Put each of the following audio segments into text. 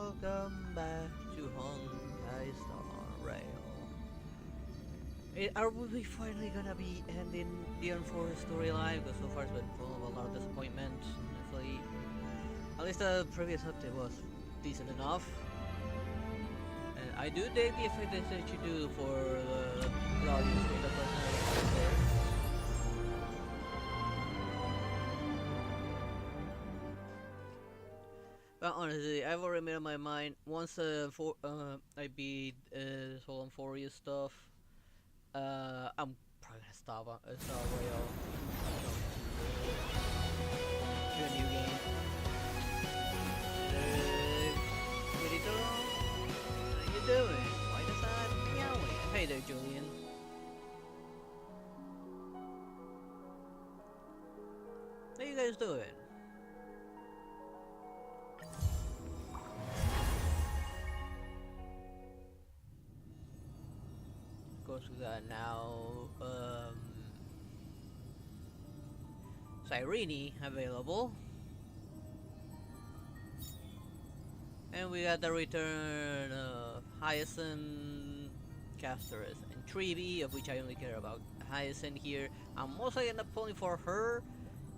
Welcome back to Honkai Star Rail. Are we finally gonna be ending the Unforced storyline? Because so far it's been full of a lot of disappointment. Honestly, at least the previous update was decent enough. And I do dig the effect that you do for the audience with the personality. But honestly, I've already made up my mind. Once I beat this whole Euphoria stuff, I'm probably gonna stop on Star Rail. To a new game. Pretty girl, how you doing? Why does that meowing? Hey there, Julian. How you guys doing? Of course, we got now Cyrene available. And we got the return of Hyacinth, Casterus, and Treeby, of which I only care about Hyacinth here. I'm mostly gonna pulling for her,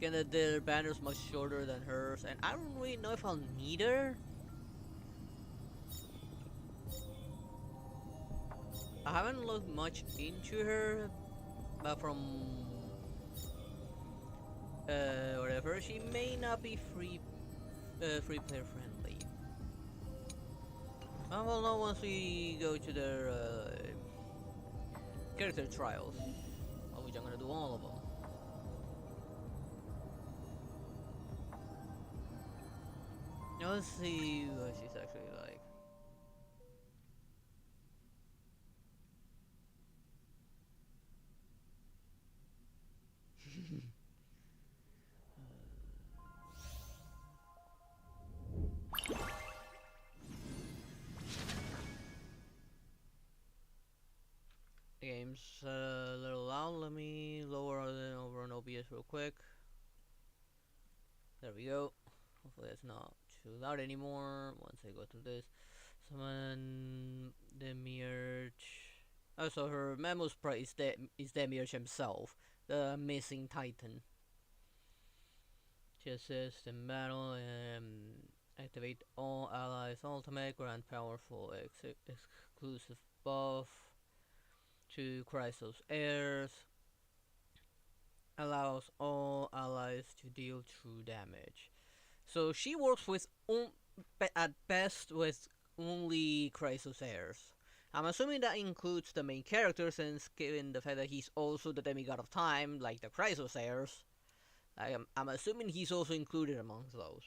given that their banner's much shorter than hers, and I don't really know if I'll need her. I haven't looked much into her, but from whatever, she may not be free player friendly. I will know once we go to their character trials, of which I'm gonna do all of them. Now let's see what she's actually like. The game's a little loud. Let me lower it over an OBS real quick. There we go. Hopefully it's not too loud anymore once I go to this. Summon Demiurge. Oh, so her Mammoth Sprite is Demiurge himself, the missing titan. She assists in battle and activate all allies' ultimate, grant powerful exclusive buff to Chrysos heirs, allows all allies to deal true damage. So she works with at best with only Chrysos heirs. I'm assuming that includes the main character, since given the fact that he's also the demigod of time, like the Chrysos heirs, I'm assuming he's also included amongst those.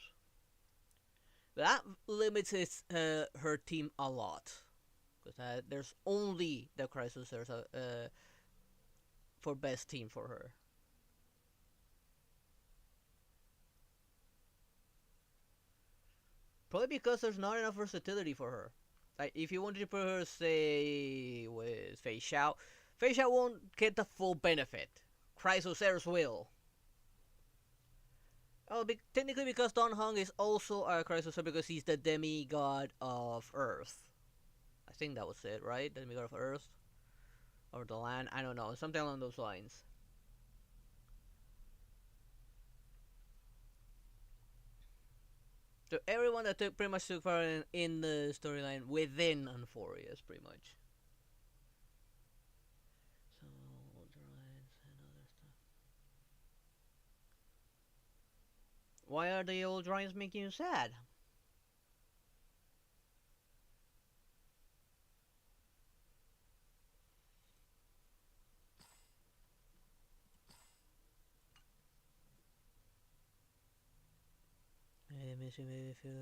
But that limits her team a lot, because there's only the Chrysos heirs for best team for her. Probably because there's not enough versatility for her. Like, if you wanted to put her, say, with Fei Xiao won't get the full benefit. Chrysoceros will. Oh, technically because Don Hong is also a Chrysoceros because he's the demigod of Earth. I think that was it, right? The demigod of Earth? Or the land? I don't know. Something along those lines. So everyone that pretty much took part in the storyline within Euphorius, pretty much. So droids and other stuff. Why are the old droids making you sad? It makes you maybe feel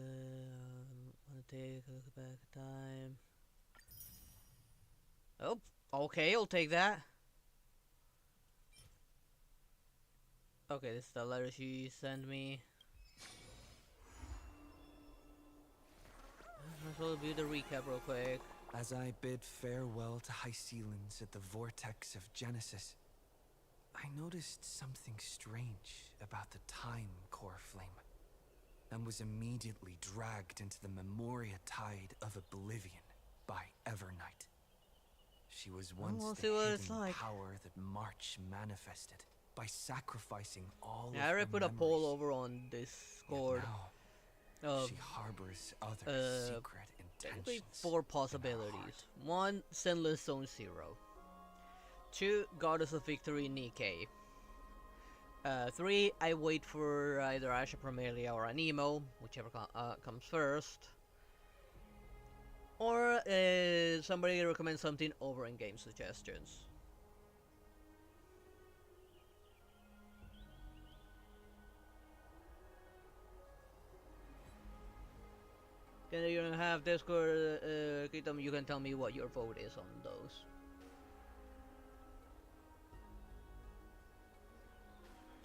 want to take a look back at time. Oh, okay, I'll take that. Okay, this is the letter she sent me. Let's all do the recap real quick. As I bid farewell to Hycelins at the vortex of Genesis, I noticed something strange about the time core flame. and was immediately dragged into the Memoria tide of oblivion by Evernight. She was once we'll the see what it's hidden like. power that March manifested by sacrificing all Yeah, of I her already put a memories. poll over on Yet Discord now, of she harbors other secret technically intentions 4 in her possibilities. heart. 1. Sinless Zone Zero. 2. Goddess of Victory Nikkei. 3. I wait for either Asha Primalia or an emo, whichever comes first. Or somebody recommends something over in game suggestions. You don't have Discord, Kitom, you can tell me what your vote is on those.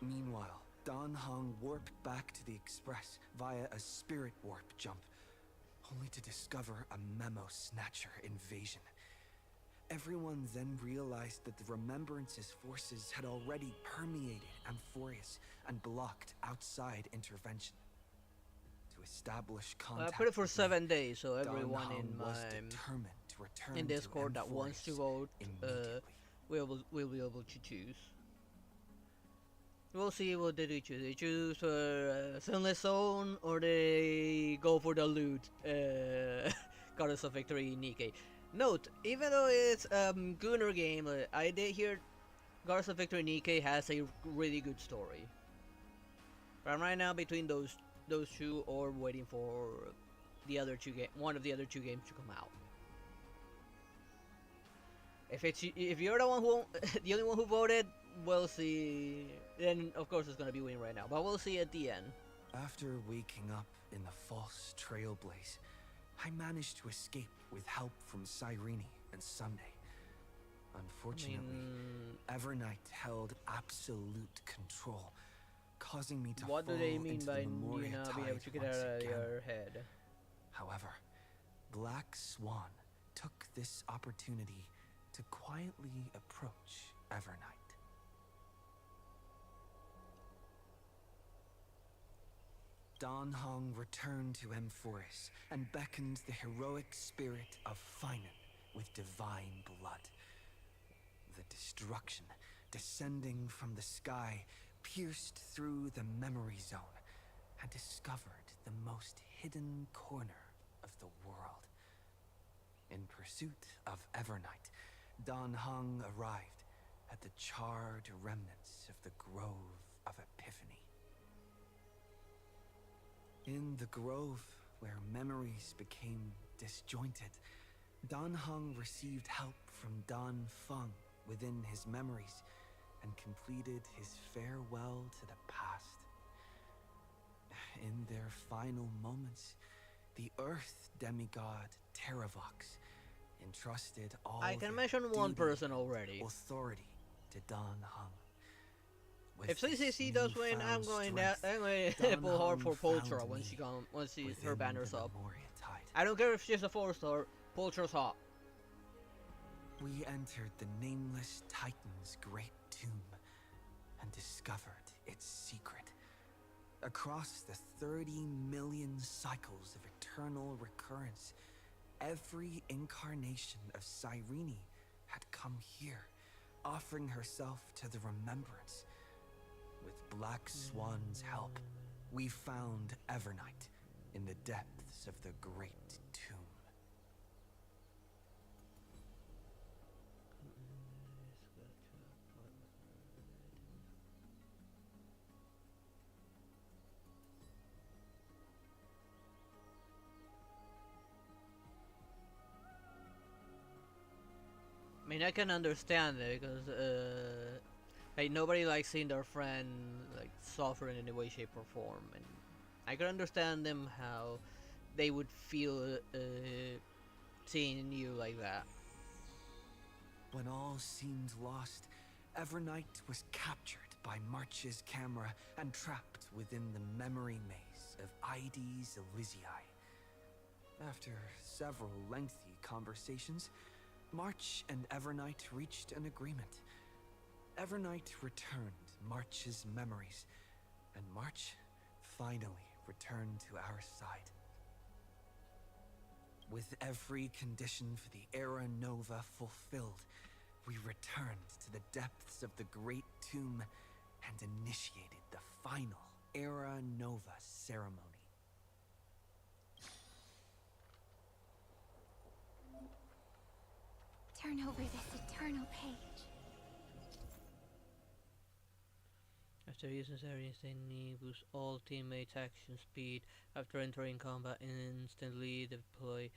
Meanwhile, Dan Hong warped back to the Express via a spirit warp jump, only to discover a memo snatcher invasion. Everyone then realized that the Remembrance's forces had already permeated Amphorius and blocked outside intervention. To establish contact, I put it for with me, 7 days, so everyone Dan Hong in was my determined to return in Discord that wants to vote will be able to choose. We'll see what they choose. They choose Sunless Zone or they go for the loot Goddess of Victory Nikkei. Note, even though it's Gunner game, I did hear Goddess of Victory Nikkei has a really good story. But I'm right now between those two or waiting for the other one of the other 2 games to come out. If you're the one who the only one who voted, we'll see. Then of course it's gonna be winning right now, but we'll see at the end. After waking up in the false trailblaze, I managed to escape with help from Cyrene and Sunday. Unfortunately, Evernight held absolute control, causing me to What fall do they mean into by the you Memoria not being tide able to get once out of again. your head? However, Black Swan took this opportunity to quietly approach Evernight. Dan Hong returned to Amphorus and beckoned the heroic spirit of Finan with divine blood. The destruction descending from the sky pierced through the memory zone and discovered the most hidden corner of the world. In pursuit of Evernight, Dan Hong arrived at the charred remnants of the Grove of Epiphany. In the grove, where memories became disjointed, Dan Hong received help from Dan Feng within his memories and completed his farewell to the past. In their final moments, the Earth demigod Terravox entrusted all I can the mention one duty person and authority. authority to Dan Hong. If With this CCC does win, I'm newfound going strength, to Dan pull hard Hong for found Poltra me once her within banner's the up. Memoria tide. I don't care if she's a 4-star, Poltra's hot. We entered the Nameless Titan's great tomb and discovered its secret. Across the 30 million cycles of eternal recurrence, every incarnation of Cyrene had come here, offering herself to the Remembrance. With Black Swan's help, we found Evernight in the depths of the great tomb. I mean, I can understand it because hey, nobody likes seeing their friend like suffer in any way, shape, or form, and I can understand them how they would feel seeing you like that. When all seemed lost, Evernight was captured by March's camera and trapped within the memory maze of Ides Elysiae. After several lengthy conversations, March and Evernight reached an agreement. Evernight returned March's memories, and March finally return to our side. With every condition for the Era Nova fulfilled, we returned to the depths of the Great Tomb and initiated the final Era Nova ceremony. Turn over this eternal page. After using Serenity, they boost all teammates' action speed. After entering combat, instantly deploy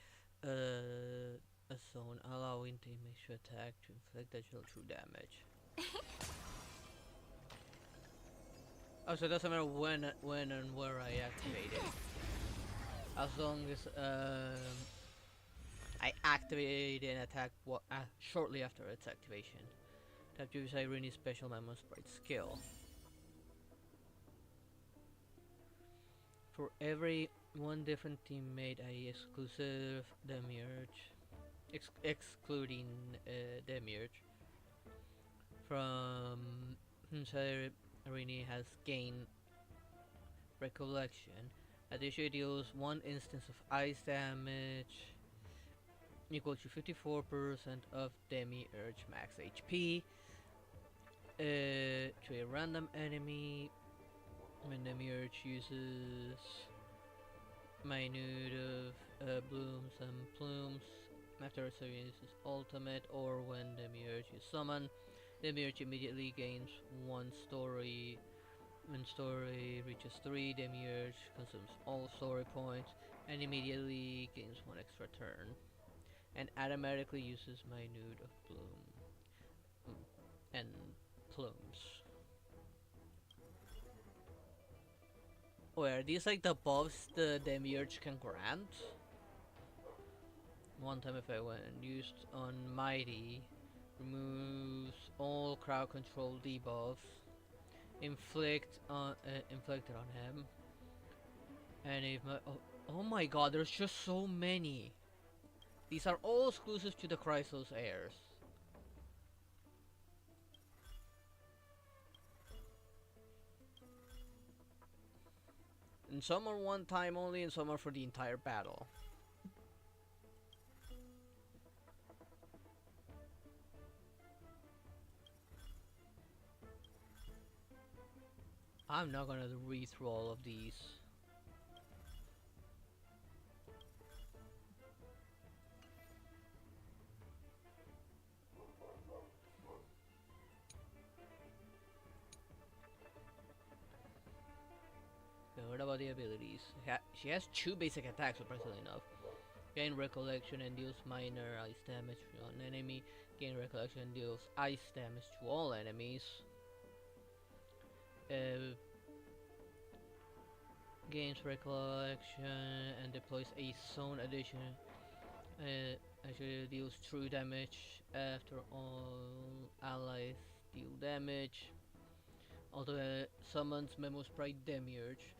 a zone, allowing teammates to attack to inflict additional true damage. Oh, so it doesn't matter when and where I activate it. As long as I activate an attack shortly after its activation. Tap to use Irene's special Memo Sprite skill. For every one different teammate, I exclusive Demiurge, excluding Demiurge, from Irene has gained recollection. Additionally, deals one instance of ice damage equal to 54% of Demiurge max HP to a random enemy when Demiurge uses Minute of Blooms and Plumes after it uses ultimate, or when Demiurge is summoned. Demiurge immediately gains one story. When story reaches 3, Demiurge consumes all story points and immediately gains one extra turn. And automatically uses Minute of Bloom and Plumes. Wait, are these like the buffs the Demiurge can grant? One time effect when used on Mighty removes all crowd control debuffs inflicted on him. And if oh my god, there's just so many. These are all exclusive to the Chrysos heirs. And some are one time only, and some are for the entire battle. I'm not gonna read through all of these. Okay, what about the abilities? She has 2 basic attacks, surprisingly enough. Gain recollection and deals minor ice damage to an enemy. Gain recollection and deals ice damage to all enemies. Gains recollection and deploys a zone addition. Actually deals true damage after all allies deal damage. Also summons Memo Sprite Demiurge,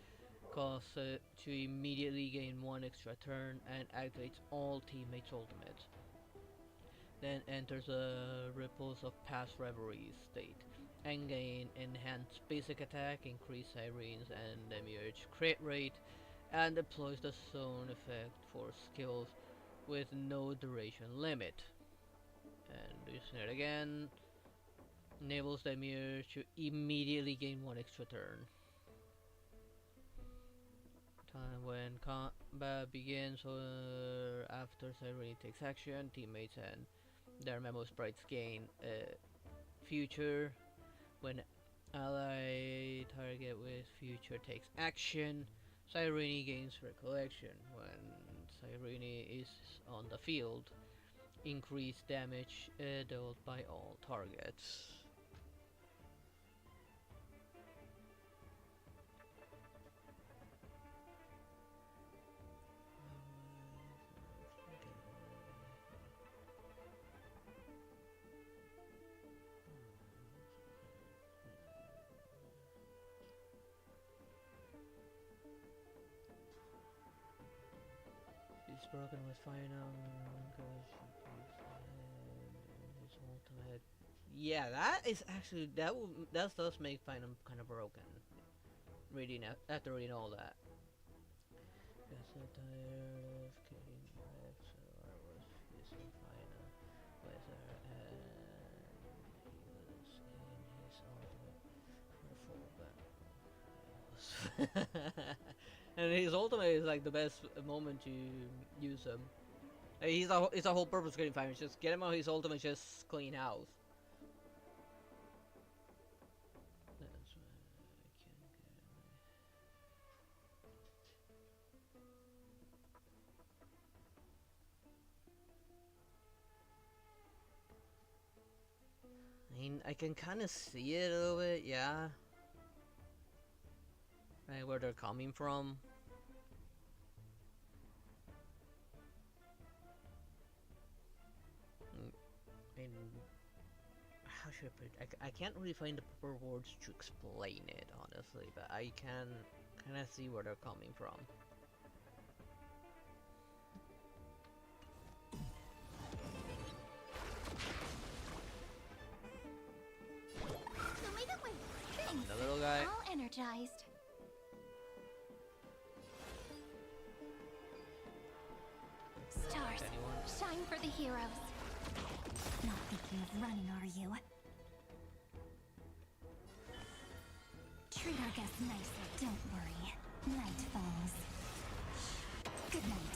cause to immediately gain 1 extra turn and activates all teammates' ultimates. Then enters a Ripples of Past Reverie state and gain enhanced basic attack, increase Irene's and Demiurge crit rate, and deploys the zone effect for skills with no duration limit. And using it again, enables Demiurge to immediately gain 1 extra turn. Time when combat begins or after Irene takes action, teammates and their Memo Sprites gain future. When ally target with future takes action, Cyrene gains recollection. When Cyrene is on the field, increased damage dealt by all targets. It's broken with final his ultimate. Yeah, that is actually that does make final kind of broken. Reading after reading all that. so tired of getting wrecked, so I was facing final with her, and he was in his ultimate full battle. And his ultimate is like the best moment to use him. It's a whole purpose getting fire. Just get him on his ultimate, just clean house. That's why I can't get I mean, I can kind of see it a little bit, yeah. Right, where they're coming from. And how should I put it? I can't really find the proper words to explain it, honestly, but I can kind of see where they're coming from. Show me the way. Thanks. The little guy. All energized. Stars, Anyone? shine for the heroes. Not thinking of running, are you? Treat our guests nicely, don't worry. Night falls. Good night.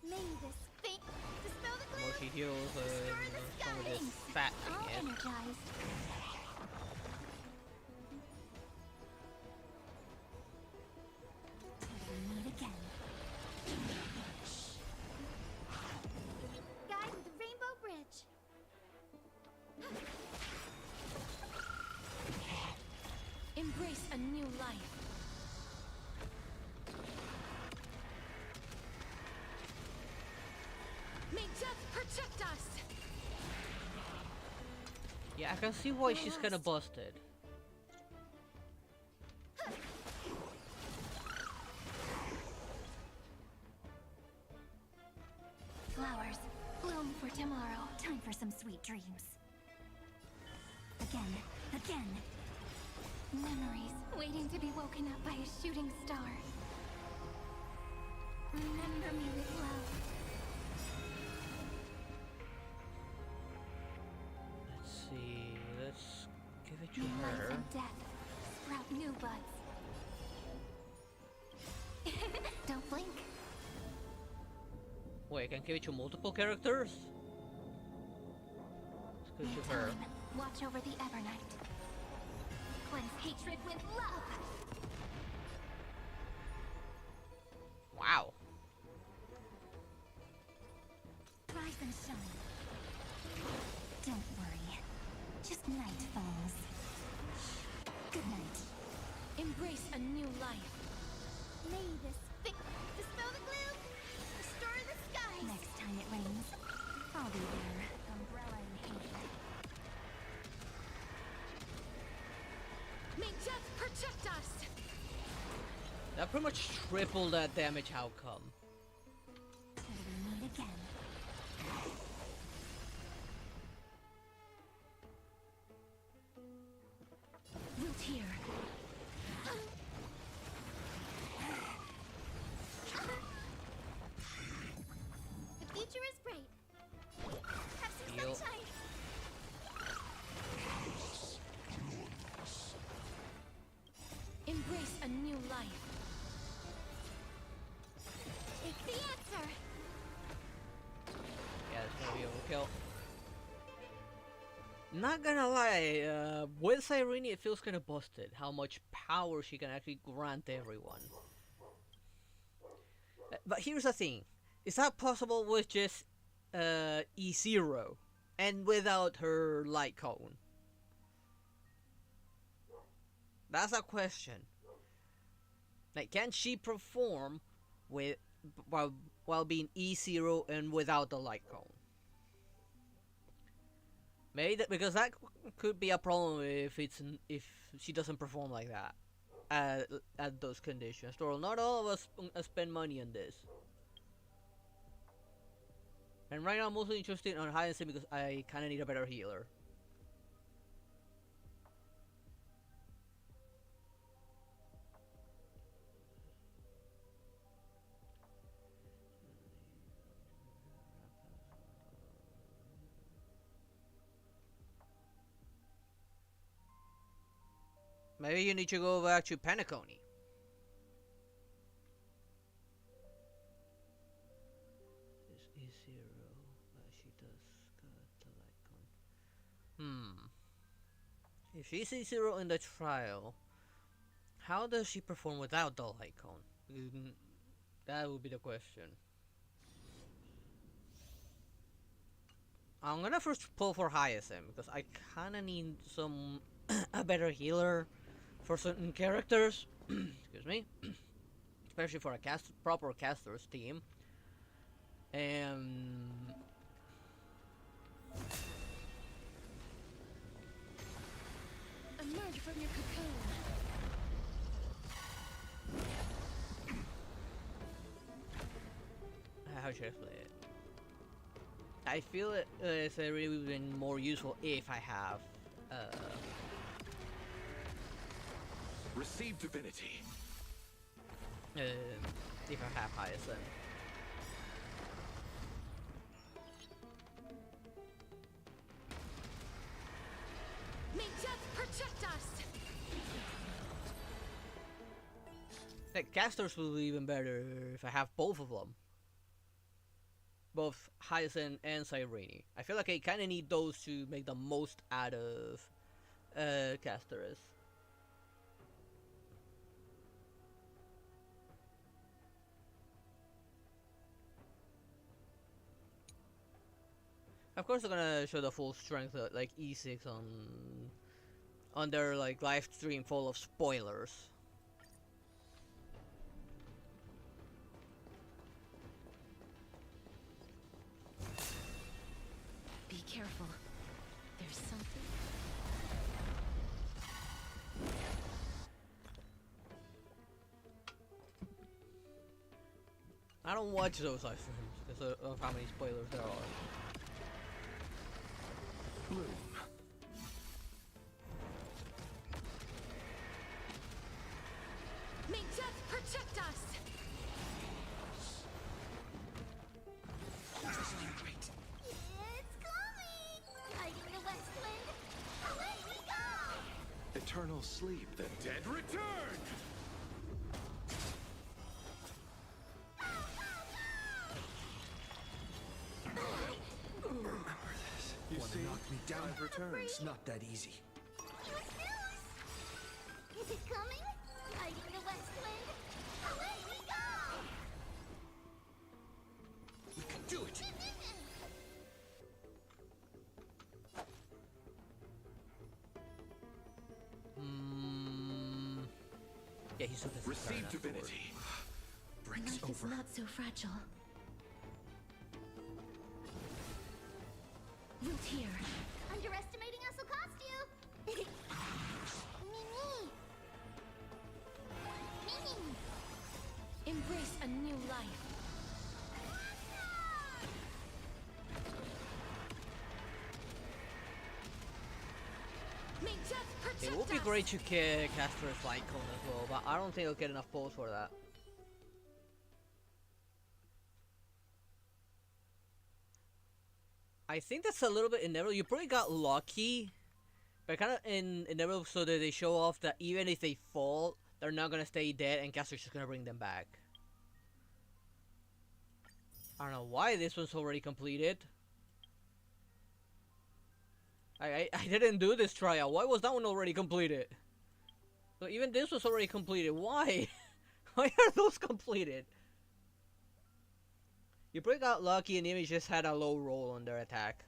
May this fate dispel the The more gloom. she heals, Restore the some of this skies. fat All thing is. energized. Till we meet again. Guide with the Rainbow Bridge. Embrace a new life. May death protect us! Yeah, I can see why she's kind of busted. Flowers, bloom for tomorrow. Time for some sweet dreams. Again, again. Memories waiting to be woken up by a shooting star. Remember me with love. Let's see. Let's give it to May life her. and death sprout new buds. Don't blink. Wait, I can give it to multiple characters? Let's give May it to her. time watch over the Evernight. Cleanse hatred with love. Wow. Rise and shine. Don't worry. Just night falls. Good night. Embrace a new life. May this dispel the gloom. Restore the skies. Next time it rains, I'll be there. Umbrella in hand. May death protect us! That pretty much tripled that damage outcome. Till we meet again. Root here. The future is bright. Have some Heal. sunshine. Embrace a new life. It's the answer. Yeah, it's gonna be overkill. Not gonna lie, with Irene it feels kind of busted how much power she can actually grant everyone. But here's the thing, is that possible with just E0 and without her light cone? That's a question. Like, can she perform with while being E0 and without the light cone? Maybe because that could be a problem if if she doesn't perform like that at those conditions. So not all of us spend money on this. And right now I'm mostly interested on high and because I kind of need a better healer. Maybe you need to go back to Penacony. This is zero, but she does got the Lycon. If she's zero in the trial, how does she perform without the Lycon? That would be the question. I'm gonna first pull for Hyacinth because I kinda need some a better healer for certain characters. Excuse me. Especially for a proper caster's team. And Emerge from your cocoon. how should I play it? I feel it's really been more useful if I have Receive divinity. if I have Hyacinth. May death protect us. Like casters will be even better if I have both of them. Both Hyacinth and Cyrene. I feel like I kind of need those to make the most out of Casterus. Of course, they're gonna show the full strength, like E6 on their like live stream full of spoilers. Be careful. There's something. I don't watch those live streams because of how many spoilers there are. Bloom. May death protect us. It's coming! Guiding the west wind, away we go! Eternal sleep. The dead return. You Want see, to knock me down? I've returned. It's not that easy. Is it coming? Guiding the west wind, away we go! We can do it. Yeah, he's super Receive divinity. Break's Life is over. not so fragile. Root here. Underestimating us will cost you! Mimi! Mimi! Embrace a new life. May death protect It would be us. great to kick Caster's Lycon as well, but I don't think I'll get enough pulls for that. I think that's a little bit inevitable. You probably got lucky, but kind of inevitable so that they show off that even if they fall, they're not gonna stay dead, and Caster's just gonna bring them back. I don't know why this one's already completed. I didn't do this trial. Why was that one already completed? So even this was already completed. Why? Why are those completed? You probably got lucky and Image just had a low roll on their attack.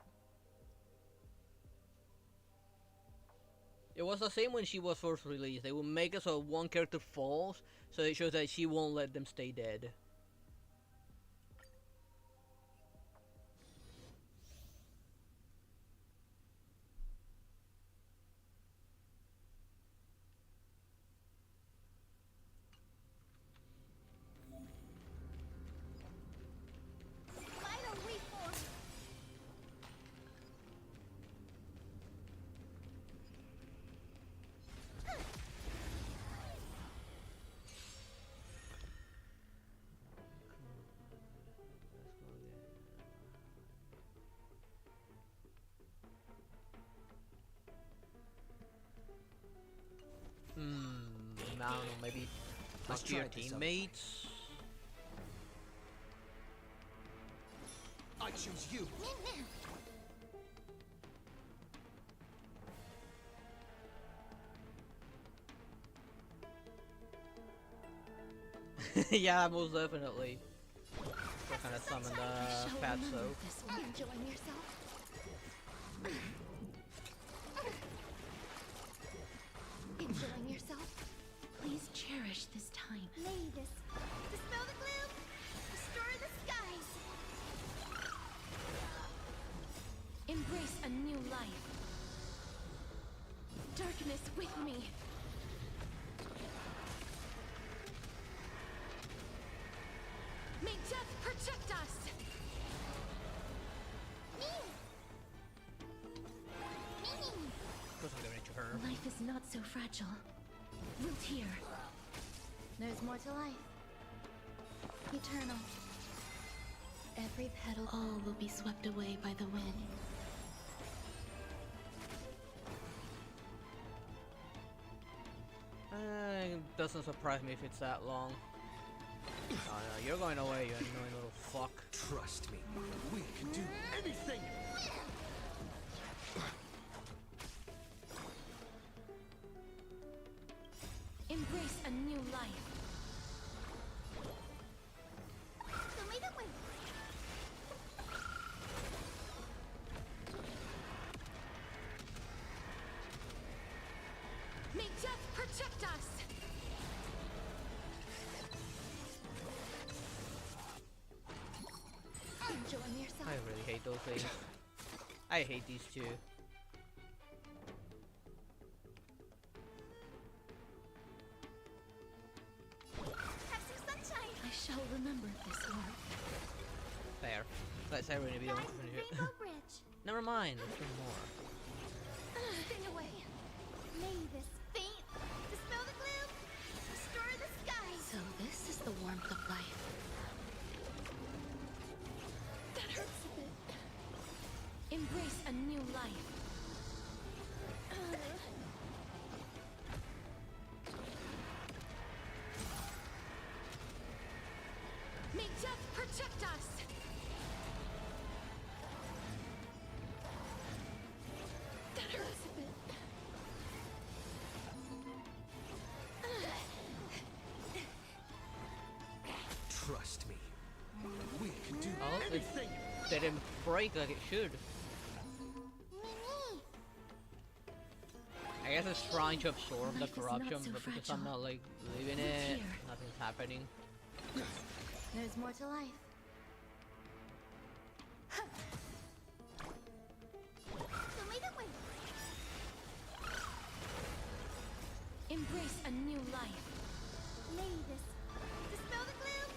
It was the same when she was first released. They will make it so one character falls, so it shows that she won't let them stay dead. Final reform! to your try this out. teammates. I choose you. Yeah, most definitely. We're gonna summon the Fatso. This one. Enjoying yourself? Enjoying yourself? Please cherish this time. Lay this. Dispel the gloom. Restore the skies. Embrace a new life. Darkness with me. May death protect us. Me. Of course I'm giving it to her. Life is not so fragile. Root here. There's more to life. Eternal. Every petal. All will be swept away by the wind. It doesn't surprise me if it's that long. Oh no, you're going away, you annoying little fuck. Trust me. We can do anything. Embrace a new life. Show me the way. May death protect us. Enjoying yourself? I really hate those things. I hate these two. Have some sunshine. I shall remember this one. There. Let's say we're gonna be able Rise to to the finish it. Rainbow Bridge. Never mind, there's one more. Stay away. Lay this faint. Dispel the gloom. Restore the skies. So this is the warmth of life. That hurts a bit. Embrace a new life. May death protect us. That hurts a bit. Trust me. We can do Oh, it anything. didn't break like it should. Mimi. I guess it's trying to absorb the Life is not corruption, so but because I'm fragile. not like leaving Look it, here. nothing's happening. There's more to life. Show me the way. Embrace a new life. Lay this. Dispel the gloom.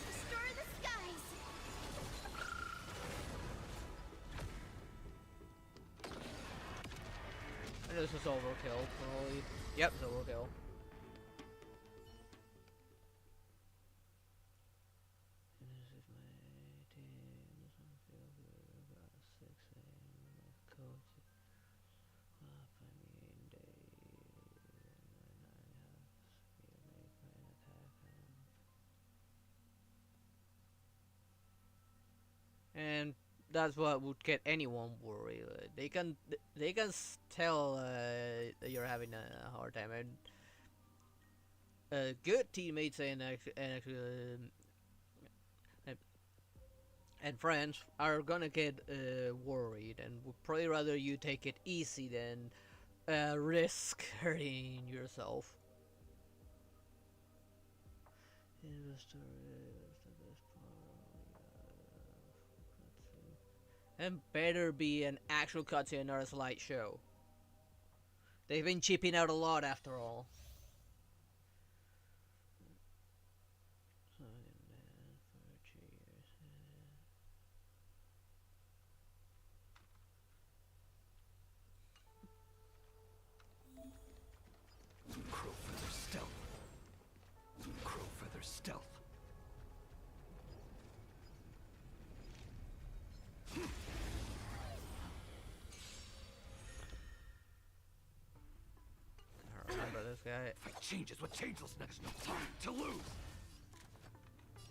Restore the skies. And this is overkill, probably. Yep, it's overkill. And that's what would get anyone worried. They can tell that you're having a hard time, and good teammates and friends are gonna get worried, and would probably rather you take it easy than risk hurting yourself. And better be an actual cutscene or a slideshow. They've been chipping out a lot after all. Crow feather stealth. Crow feather stealth. I remember this Okay. Fight changes with changelessness. No time to lose.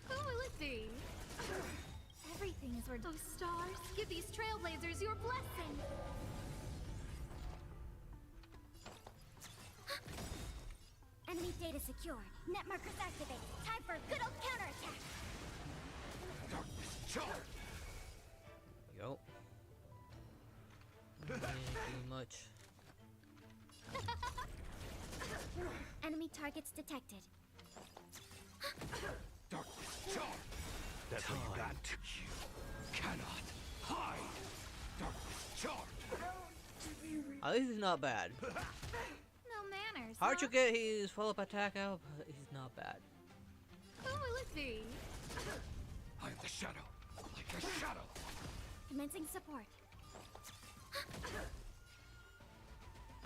Who will it be? Everything is where Those stars, give these trailblazers your blessing. enemy data secured. Net markers activated. Time for a good old counterattack. Darkness charge. Yo. Too much. Enemy targets detected. Darkness charge. That's what you got. You cannot hide. Darkness charge. At least he's not bad. No manners. Hard to huh? get his follow-up attack out, but he's not bad. Who will it be? I am the shadow. Like a shadow. Commencing support.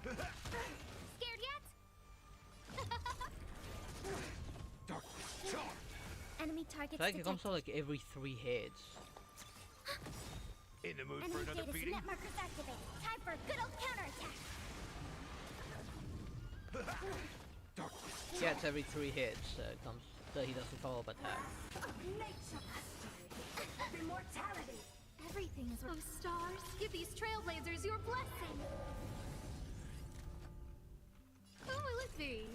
Scared yet? Darkness charge. Enemy targets It's like it detected. comes out like every 3 hits. In the mood for Enemy another data beating? net markers activated. Time for a good old counterattack. Darkness Yeah, it's every 3 hits it comes that he doesn't follow-up attack. Immortality. Everything is where Those stars, give these trailblazers your blessing. Who will it be?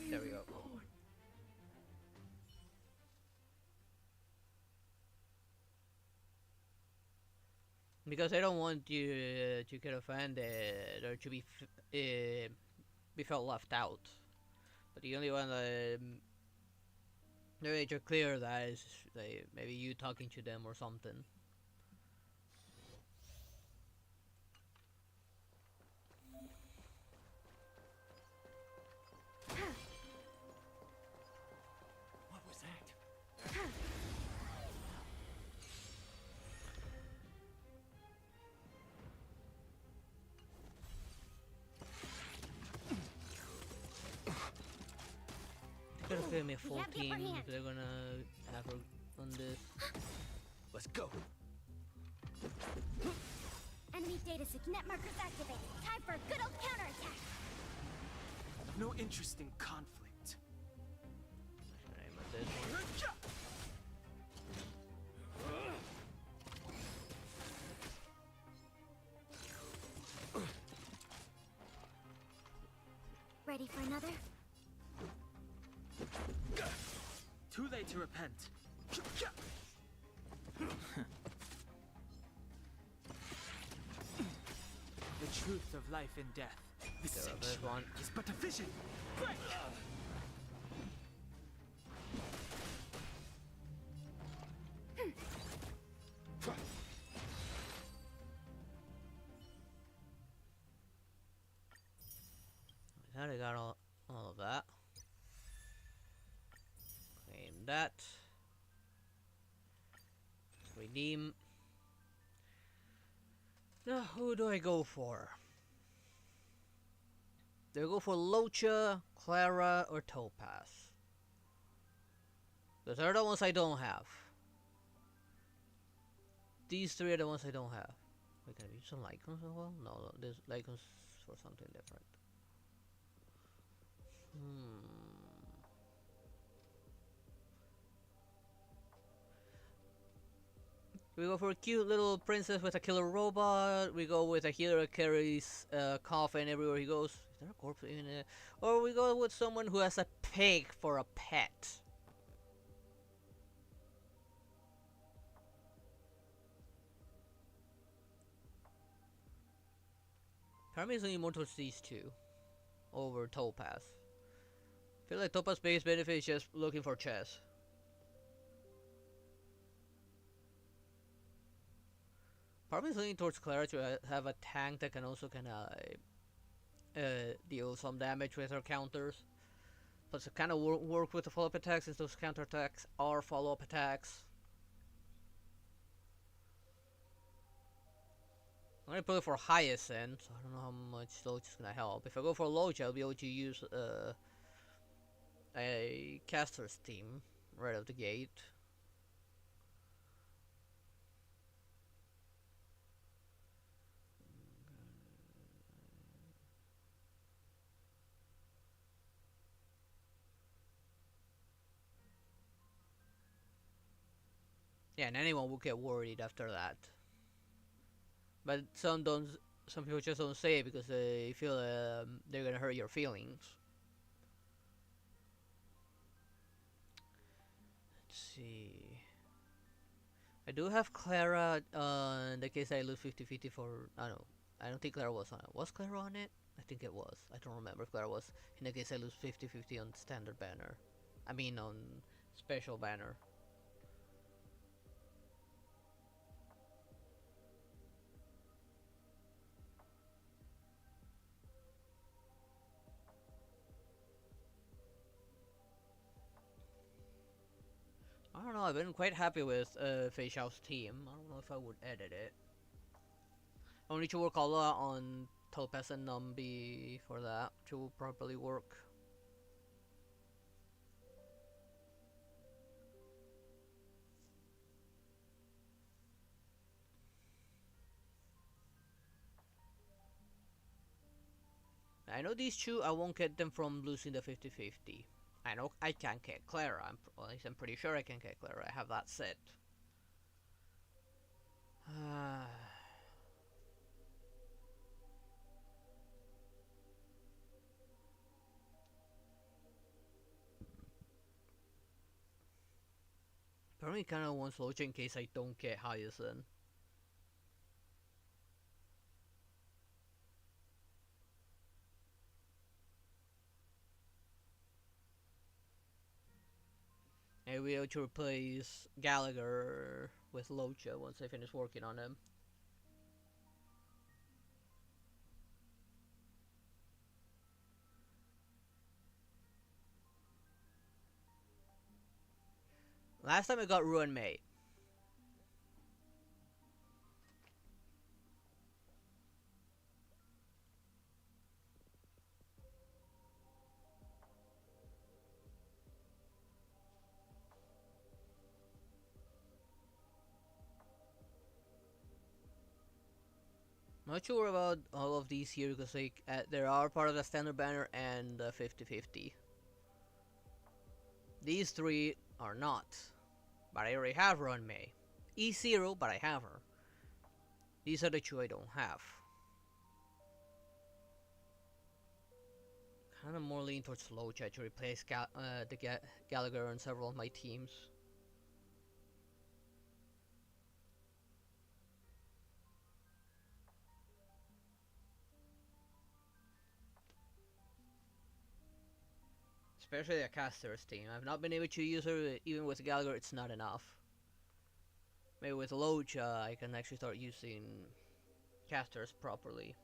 There we go. Because I don't want you to get offended or to be felt left out. But the only one that made it clear that is like, maybe you talking to them or something. What was that? They're gonna give me a full have the team upper hand. if they're gonna have her on this. Let's go. enemy data net markers activated. Time for a good old counterattack. No interest in conflict. What's the name of this one? Ready for another? Too late to repent. The truth of life and death. The Go with this one. is but a vision. Break! Now they got all of that. Claim that. Redeem. Now, who do I go for? Do I go for Locha, Clara, or Topaz? Those are the ones I don't have. These 3 are the ones I don't have. Wait, can I use some Lycons as well? No, no, there's Lycons for something different. We go for a cute little princess with a killer robot. We go with a healer that carries a coffin everywhere he goes. Is there a corpse in it? Or we go with someone who has a pig for a pet. Apparently it's leaning more towards these 2 over Topaz. I feel like Topaz's biggest benefit is just looking for chess. Probably leaning towards Clara to have a tank that can also kind of deal some damage with her counters. Plus, it kind of work with the follow-up attacks since those counter attacks are follow-up attacks. I'm gonna play for Hyacinth, so I don't know how much Locha's gonna help. If I go for Locha, I'll be able to use a caster's team right out the gate. Yeah, and anyone will get worried after that. But some don't. Some people just don't say it because they feel they're gonna hurt your feelings. Let's see. I do have Clara in the case I lose 50-50 for. I don't know. I don't think Clara was on it. Was Clara on it? I think it was. I don't remember if Clara was. In the case I lose 50-50 on standard banner. I mean on special banner. I don't know, I've been quite happy with Fei Xiao's team. I don't know if I would edit it. I need to work a lot on Topaz and Numbi for that to properly work. I know these two, I won't get them from losing the 50-50. I know I can get Clara, at least I'm pretty sure I can get Clara, I have that set. Apparently kinda wants Locha in case I don't get Hyacinth. I will be able to replace Gallagher with Locha once I finish working on him. Last time I got Ruin Mate. Not sure about all of these here because they are part of the standard banner and 50-50. These three are not, but I already have Run May. E0, but I have her. These are the two I don't have. Kind of more lean towards Locha to replace Gallagher on several of my teams. Especially the caster's team. I've not been able to use her even with Gallagher, it's not enough. Maybe with Locha I can actually start using casters properly.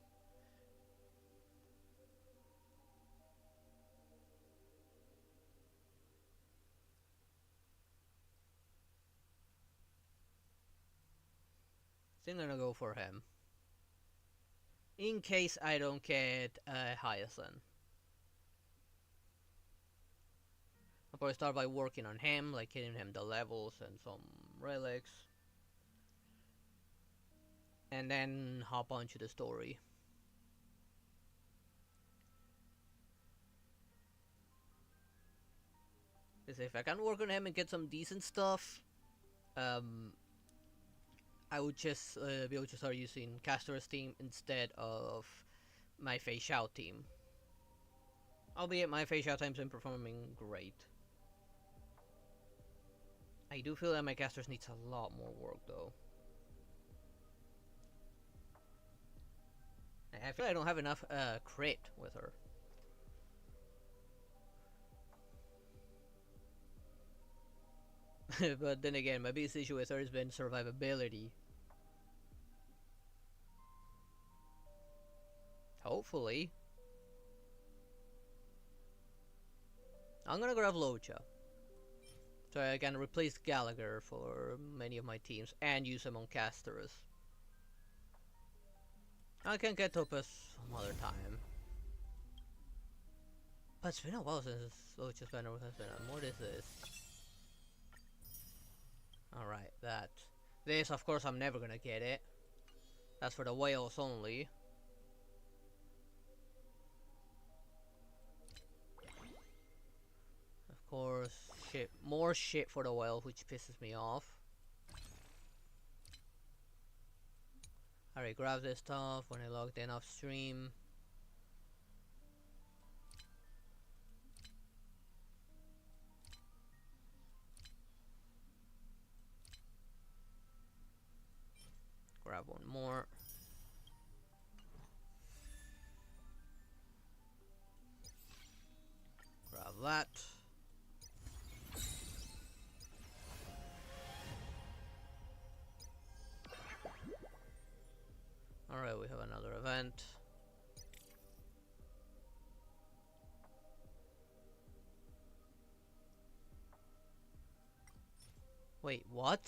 I think I'm gonna go for him. In case I don't get Hyacinth. I'll probably start by working on him, like getting him the levels and some relics. And then hop onto the story. Because if I can work on him and get some decent stuff, I would just be able to start using Castor's team instead of my Fei Xiao team. Albeit my Fei Xiao team's been performing great. I do feel that my casters needs a lot more work though. I feel I don't have enough crit with her. But then again, my biggest issue with her has been survivability. Hopefully. I'm gonna grab Locha. So I can replace Gallagher for many of my teams and use him on casters. I can get Topaz some other time. But it's been a while since Locha's banner has been on. What is this? Alright, that. This, of course, I'm never gonna get it. That's for the whales only. Of course, shit. More shit for the whale, which pisses me off. I already grabbed this stuff when I logged in off stream. Grab one more. Grab that. Alright, we have another event. Wait, what?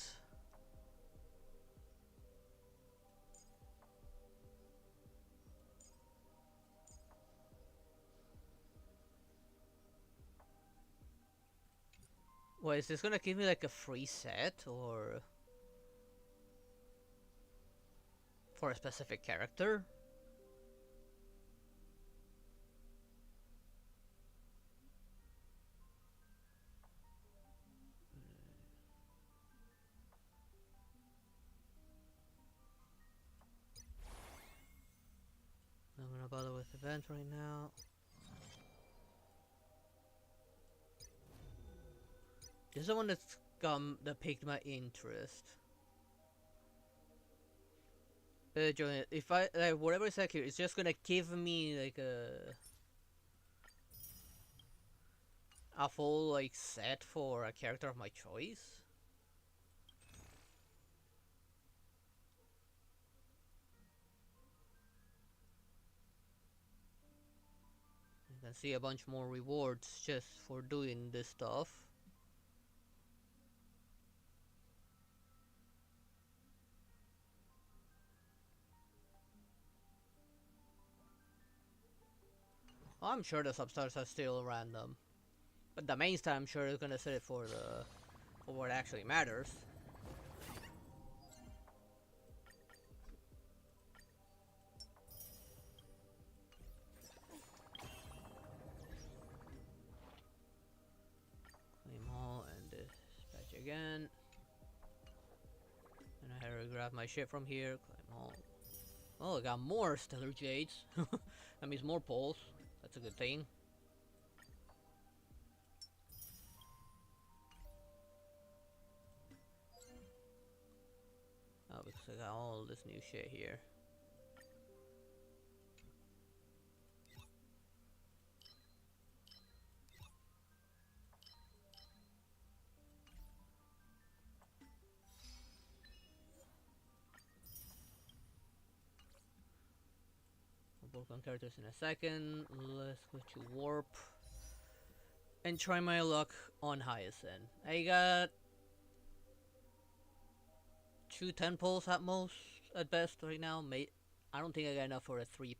Wait, is this gonna give me like a free set or for a specific character? I'm gonna bother with event right now. This is the one that piqued my interest. Join, if I like whatever is here, it's just gonna give me like a full like set for a character of my choice. You can see a bunch more rewards just for doing this stuff. I'm sure the substars are still random, but the main star I'm sure is gonna set it for what actually matters. Claim all and dispatch again. And I had to grab my shit from here. Claim all. Oh, I got more stellar jades. That means more poles. That's a good thing. Oh, because I got all this new shit here. We'll work on characters in a second. Let's go to warp and try my luck on Hyacinth. I got 2 10 pulls at most, at best right now. I don't think I got enough for a 3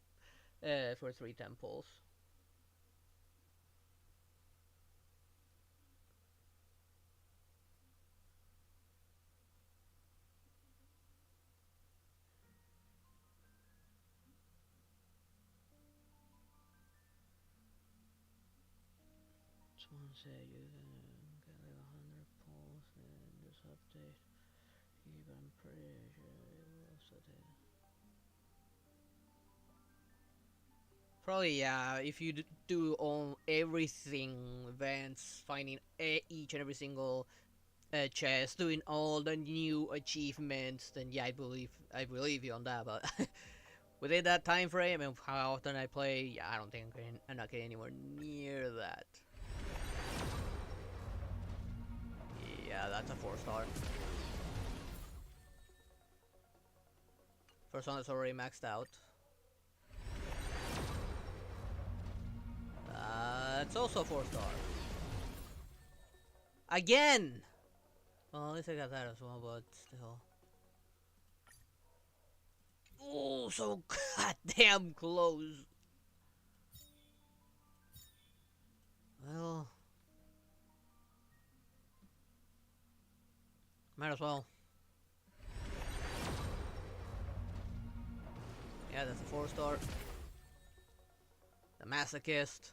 10 pulls. Someone said you can get like 100 pulls in this update. Yeah, but I'm pretty sure it will also take. Probably yeah. If you do on everything, events, finding each and every single chest, doing all the new achievements, then yeah, I believe you on that. But within that time frame and how often I play, yeah, I don't think I'm not getting anywhere near that. Yeah, that's a 4-star. First one is already maxed out. It's also a 4-star. Again! Well, at least I got that as well, but still. Oh, so goddamn close. Well, might as well. Yeah, that's a 4-star. The Masochist.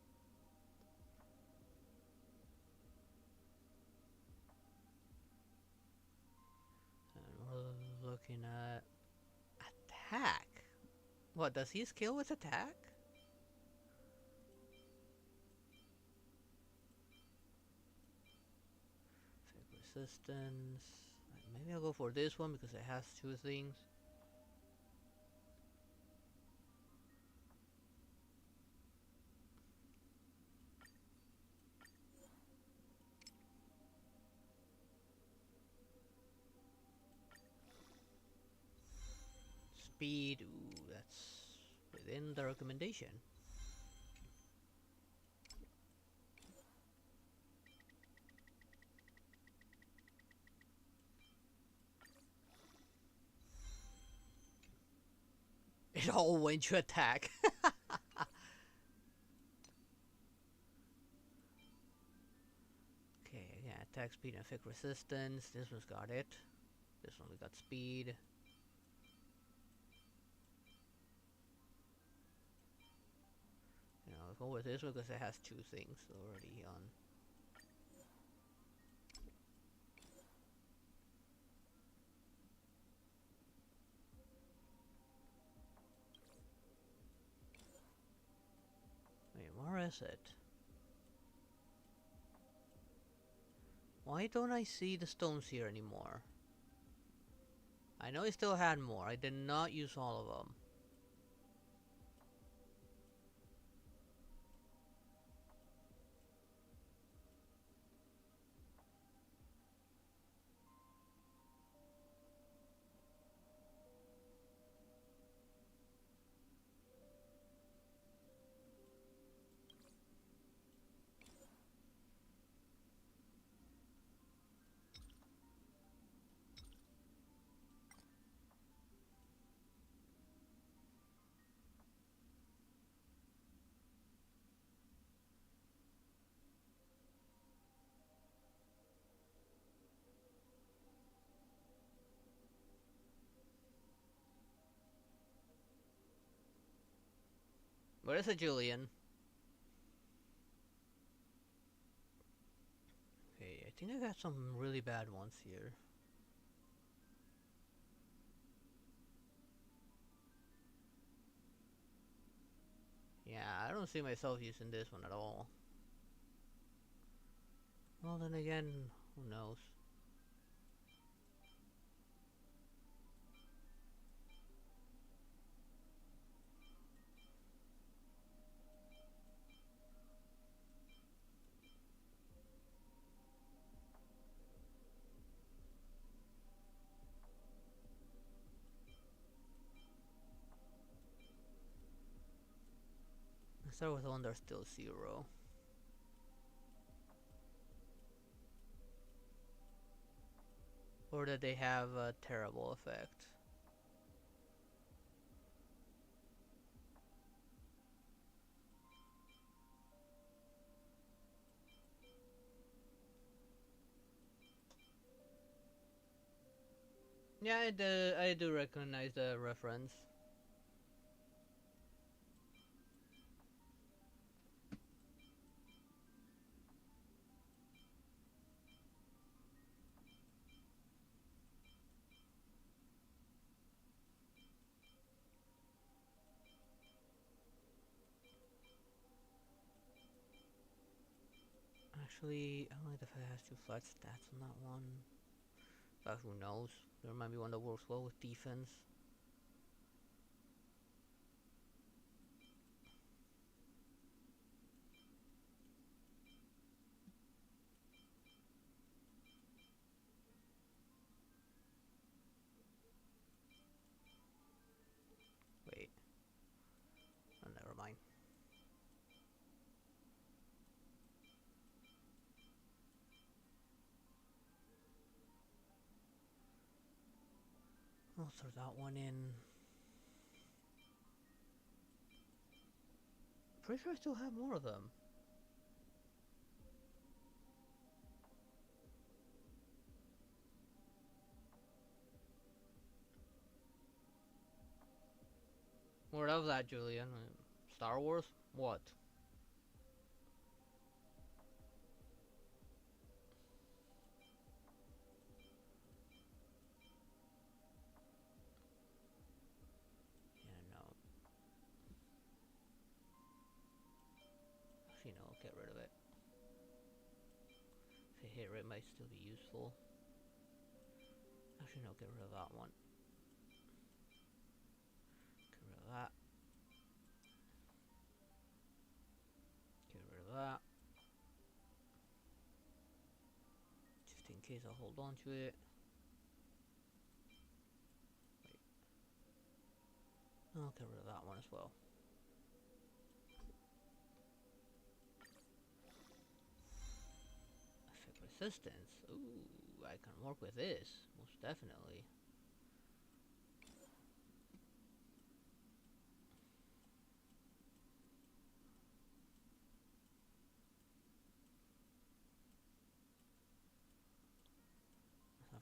can attack. What, does he scale with attack? Fake resistance. Maybe I'll go for this one because it has two things. Speed, ooh, that's within the recommendation. It all went to attack. Okay, yeah, attack speed and fake resistance. This one's got it. This one we got speed. You know, I'll go with this one because it has two things already on. Wait, where is it? Why don't I see the stones here anymore? I know I still had more. I did not use all of them. Where is it, Julian? Okay, I think I got some really bad ones here. Yeah, I don't see myself using this one at all. Well, then again, who knows? I start with one, there's still 0. Or that they have a terrible effect. Yeah, I do recognize the reference. Actually, I don't know if it has 2 flat stats on that one. But who knows? There might be one that works well with defense. Wait. Oh, never mind. I'll throw that one in. Pretty sure I still have more of them. What of that, Julian? Star Wars? What? get rid of it. If a hit rate might still be useful. Actually, no, get rid of that one. Get rid of that. Get rid of that. Just in case I hold on to it. Wait. I'll get rid of that one as well. Effect resistance. Ooh, I can work with this. Most definitely.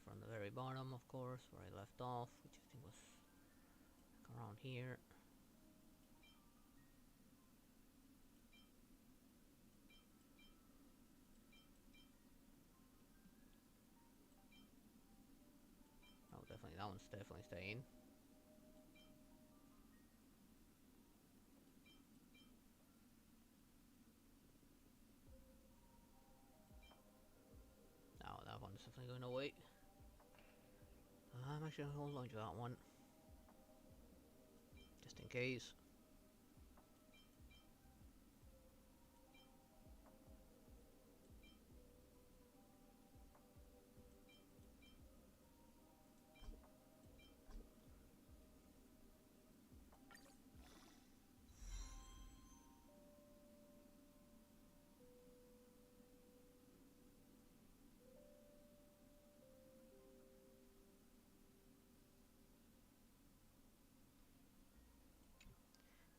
From the very bottom, of course, where I left off, which I think was like around here. Oh, definitely, that one's definitely staying. Oh, that one's definitely going away. I'm actually gonna hold on to that one. Just in case.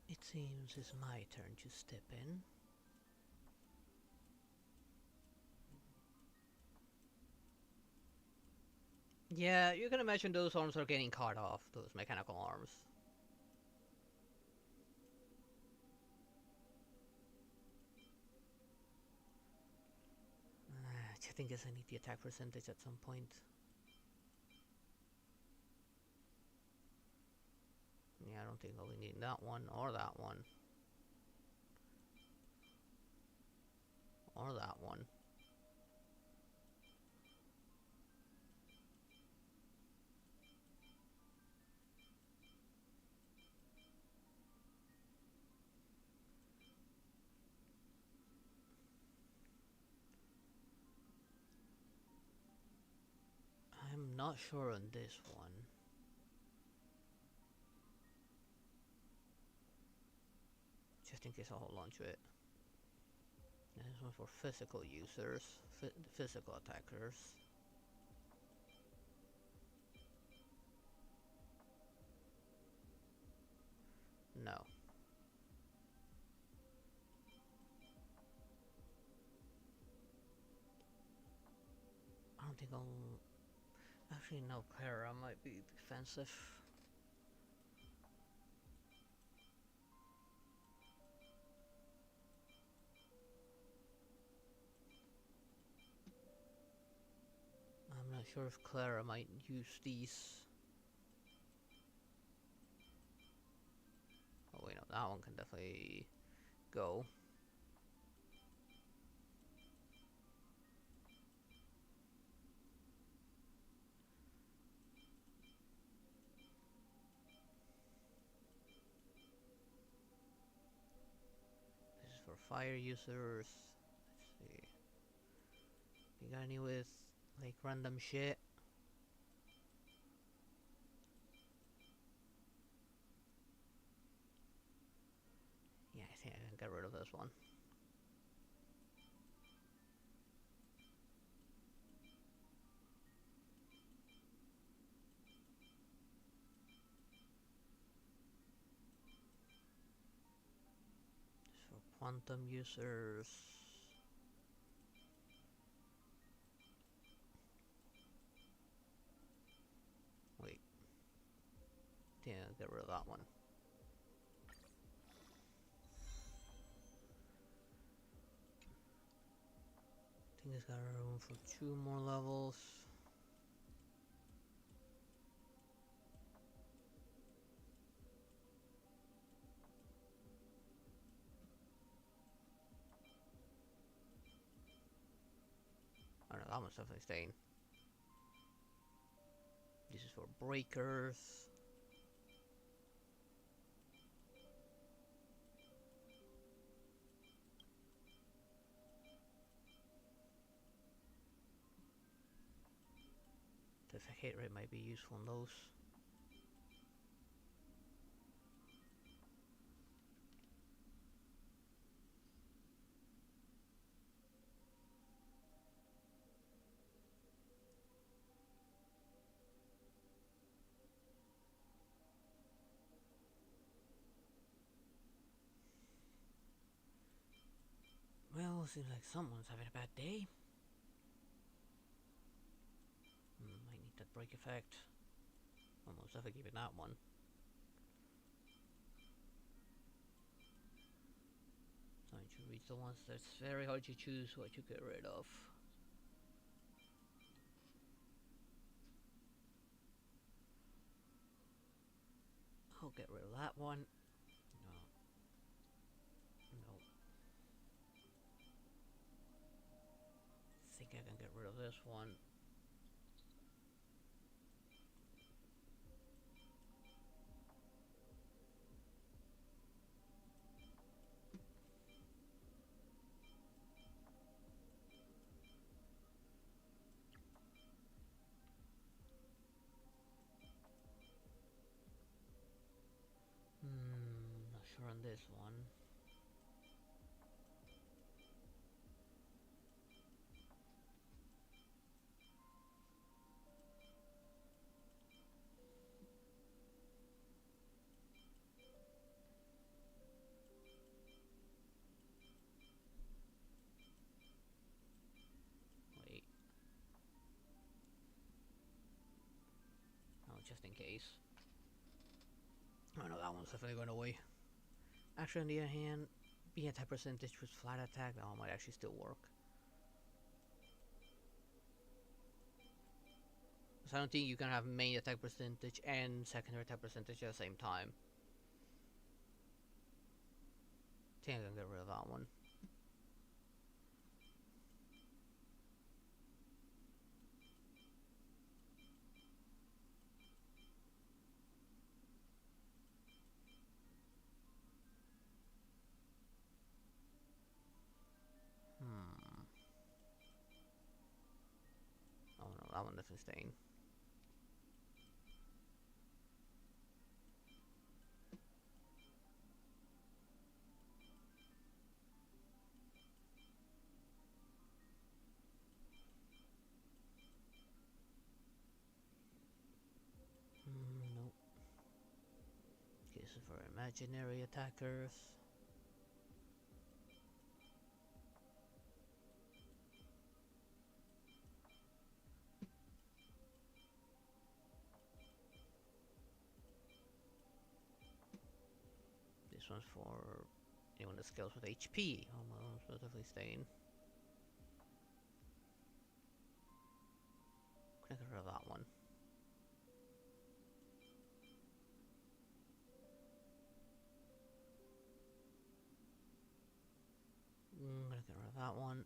It seems it's my turn to step in. Yeah, you can imagine those arms are getting cut off, those mechanical arms. I think I need the attack percentage at some point. Yeah, I don't think I'll be needing that one, or that one. Or that one. I'm not sure on this one. Just in case I'll hold on to it. And this one's for physical users, physical attackers. No. I don't think I'll... Actually, no, Clara might be defensive. I'm not sure if Clara might use these. Oh wait, no, that one can definitely go. This is for fire users. Let's see. You got any with like random shit? Yeah, I think I can get rid of this one. This is for quantum users. Wait. Yeah, get rid of that one. I think it's got room for 2 more levels. that one's definitely staying. This is for breakers. The hit rate might be useful in those. Well, seems like someone's having a bad day. Might need that break effect. Almost definitely keeping that one. Trying to reach the ones that's very hard to choose what you get rid of. I'll get rid of that one. No. No. Think I can get rid of this one. Not sure on this one. Wait. Oh, just in case. Oh no, that one's definitely going away. Actually, on the other hand, being attack percentage with flat attack, that one might actually still work. So I don't think you can have main attack percentage and secondary attack percentage at the same time. I think I can get rid of that one. Oh no, that one definitely staying. Nope. Okay, so for imaginary attackers. This one's for anyone that scales with HP. Oh, well, so definitely staying. Can I get rid of that one? I'm gonna get rid of that one.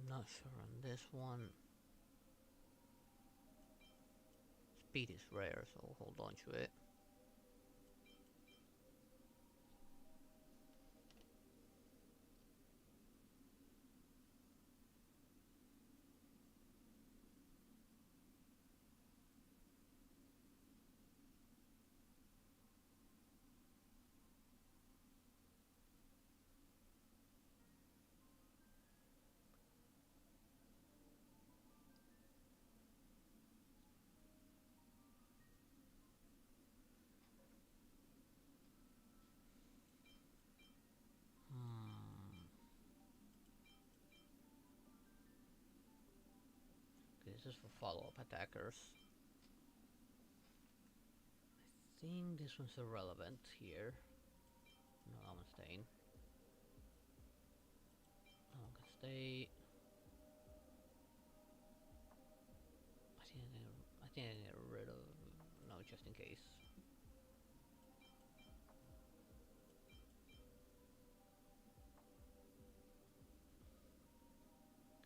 Not sure on this one. Speed is rare, so we'll hold on to it. Okay, this is for follow-up attackers. I think this one's irrelevant here. No, that one's staying. That one can stay. I think I can get rid of. No, just in case.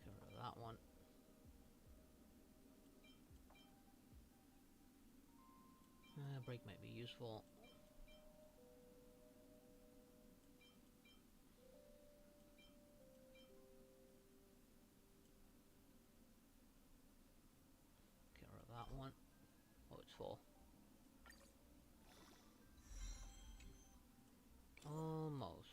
Get rid of that one. Break might be useful. Get rid of that one. Oh, it's full. Almost.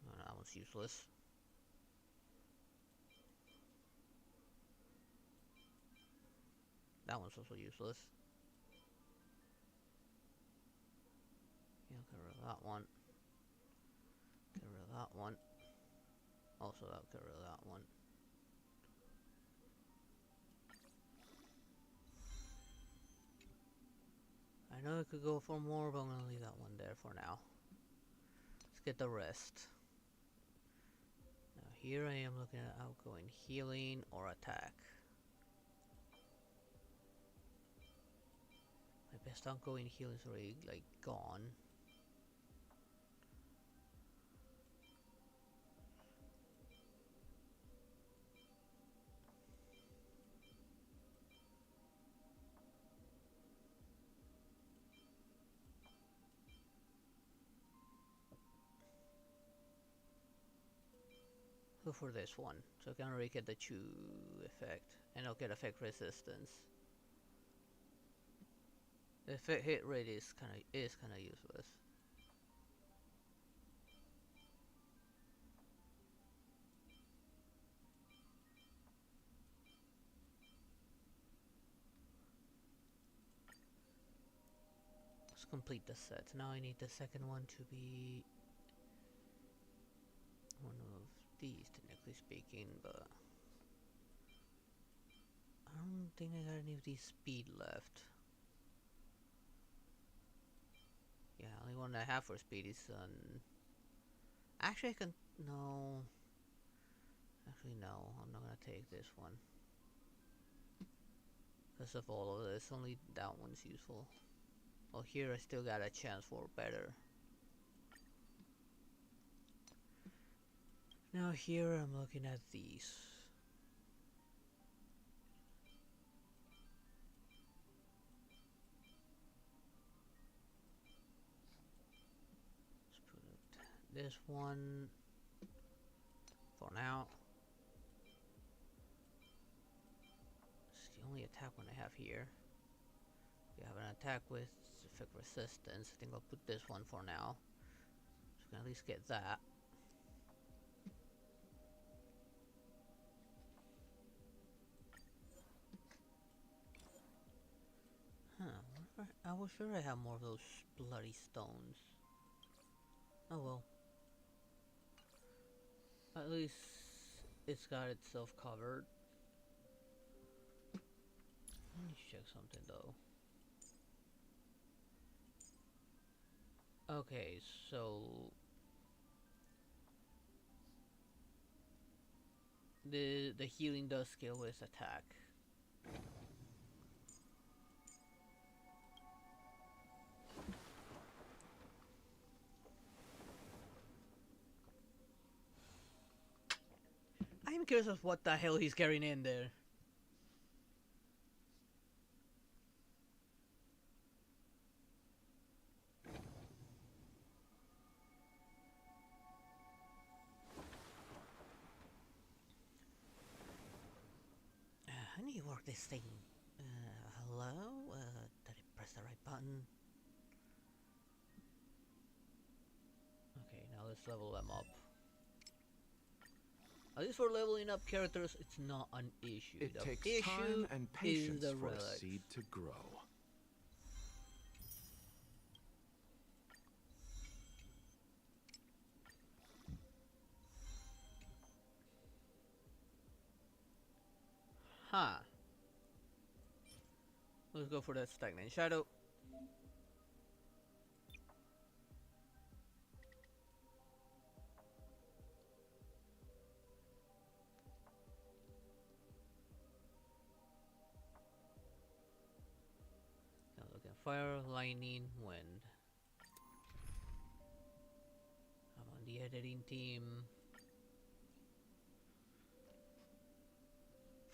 Oh, that one's useless. That one's also useless. Yeah, get rid of that one. Get rid of that one. Also, I'll get rid of that one. I know I could go for more, but I'm gonna leave that one there for now. Let's get the rest. Now here I am looking at outgoing healing or attack. My best outgoing healing is already like gone. Go for this one, so I can already get the chew effect, and I'll get effect resistance. The effect hit rate is kind of useless. Let's complete the set. Now I need the second one to be one of these, technically speaking, but I don't think I got any of these speed left. Yeah, only one I have for speed is actually I can no. Actually no, I'm not gonna take this one. Because of all of this, only that one's useful. Well, here I still got a chance for better. Now here I'm looking at these. Let's put this one for now. It's the only attack one I have here. We have an attack with effect resistance. I think I'll put this one for now. So we can at least get that. Huh, I was sure I have more of those bloody stones. Oh well. At least it's got itself covered. Let me check something though. Okay, so the healing does scale with attack. I'm curious of what the hell he's carrying in there. I need to work this thing. Hello? Did I press the right button? Okay, now let's level them up. At least for leveling up characters, it's not an issue. It the takes issue time and patience is the for a relics. seed to grow. Huh. Let's go for that stagnant shadow. Now look at fire, lightning, wind. I'm on the editing team.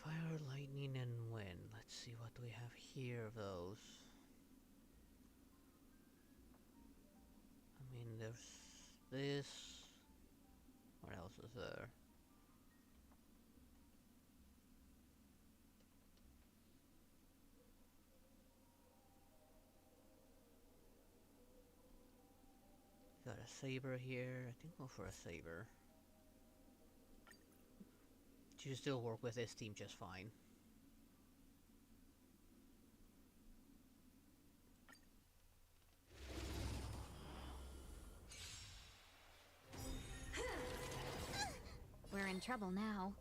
Fire, lightning, and wind. Let's see what we have here of those. I mean, there's this. What else is there? Got a saber here. I think we'll go for a saber. You still work with this team just fine. We're in trouble now.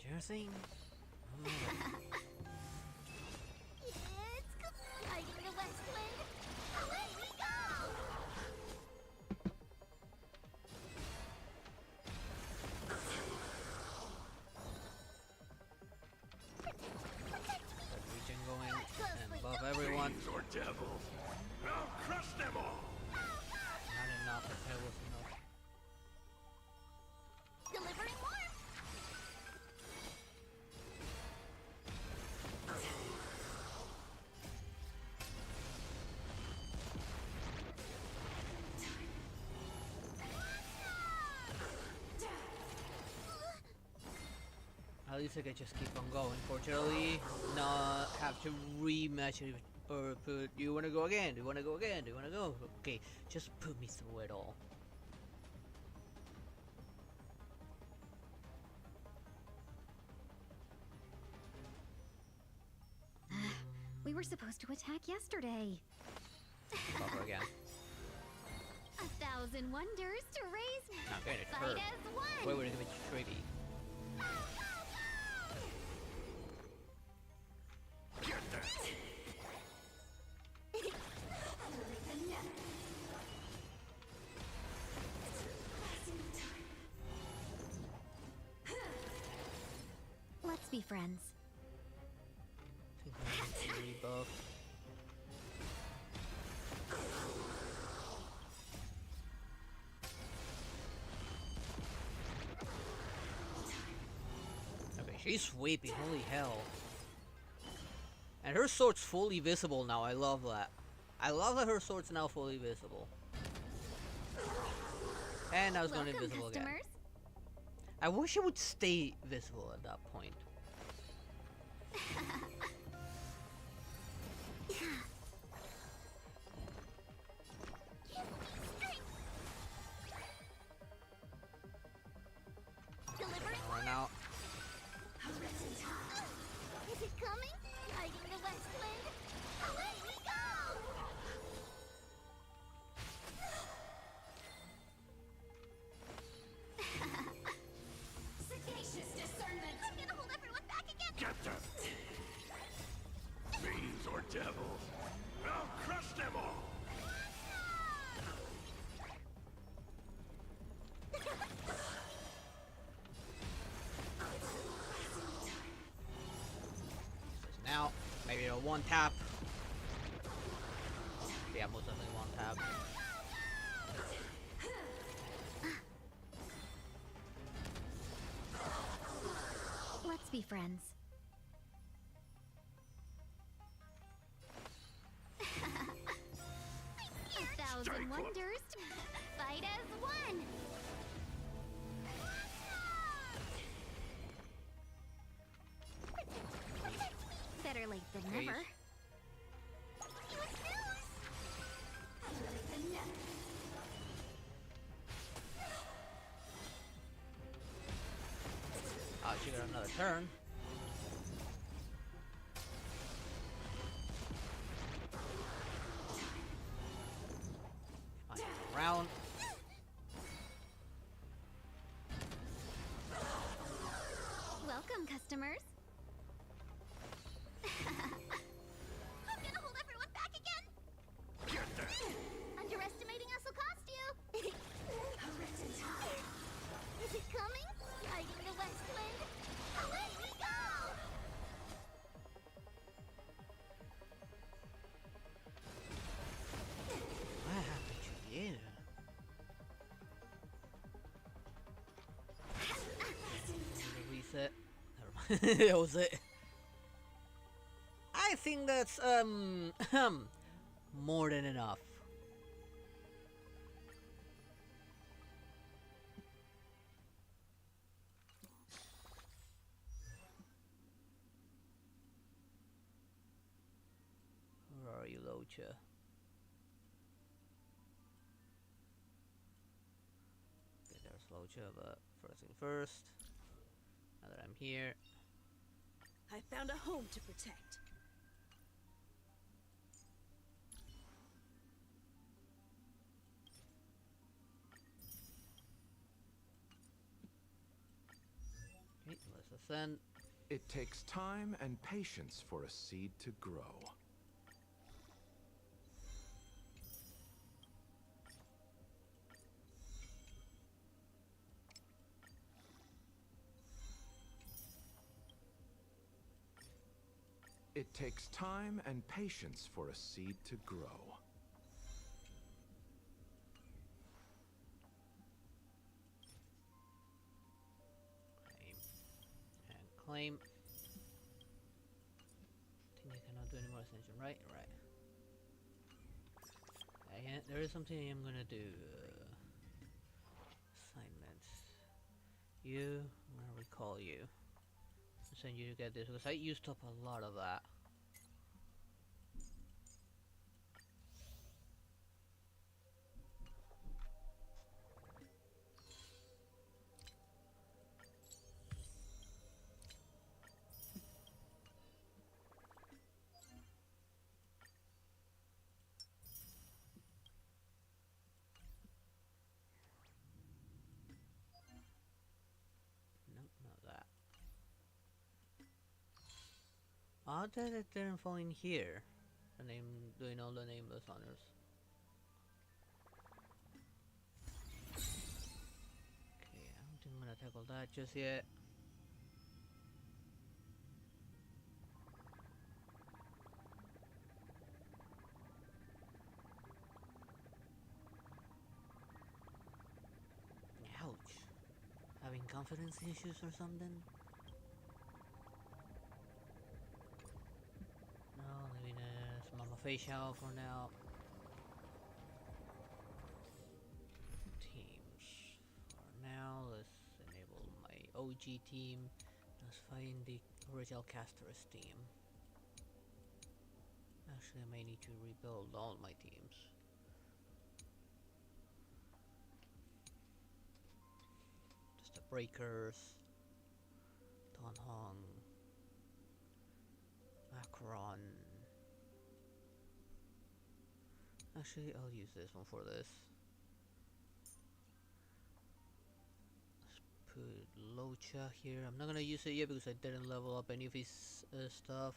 Sure thing. It's fighting the west wind. Away we go! That region going and above everyone. Fiends or devils, I'll crush them all. Not enough. That was enough. Delivering warmth. At least I can just keep on going. Fortunately, not have to rematch it or put. Do you want to go again? Do you want to go again? Do you want to go? Okay, just put me through it all. We were supposed to attack yesterday. Cover again. 1,000 wonders to raise. Not getting it Fight hurt. as one. Wait, we're gonna be tricky. Get them. Let's be friends. I think I need to rebuff. Okay, she's sweeping, holy hell. And her sword's fully visible now, I love that. I love that her sword's now fully visible. And now it's going Welcome, invisible again. customers. I wish it would stay visible at that point. Delivering Run out. Is it coming? Hiding the west wind. Away we go! Sagacious discernment. I'm gonna hold everyone back again. Get them. Fiends or devils, I'll crush them all. Now, maybe a one tap. Yeah, most definitely one tap. Let's be friends. A thousand Strike one. wonders. Fight as one. Better late than Okay. never. Oh, she got another turn. Fine, round. That was it. I think that's more than enough. Where are you, Locha? Okay, there's Locha, but first thing first. Now that I'm here. I found a home to protect. Okay, let's ascend. It takes time and patience for a seed to grow. It takes time and patience for a seed to grow. Claim. And claim. I think I cannot do any more ascension, right? Right. There is something I am gonna do. Assignments. You, I'm gonna recall you. Send you to get this because I used up a lot of that. Nope, not that. Odd that it didn't fall in here. The name, doing all the nameless honors. Okay, I don't think I'm gonna tackle that just yet. Ouch. Having confidence issues or something? No, leaving this Mama facial for now. Teams. For now, let's enable my OG team. Let's find the original caster's team. Actually, I may need to rebuild all my teams. Just the breakers. Don Hong. Macron. Actually, I'll use this one for this. Let's put Locha here. I'm not gonna use it yet because I didn't level up any of his stuff.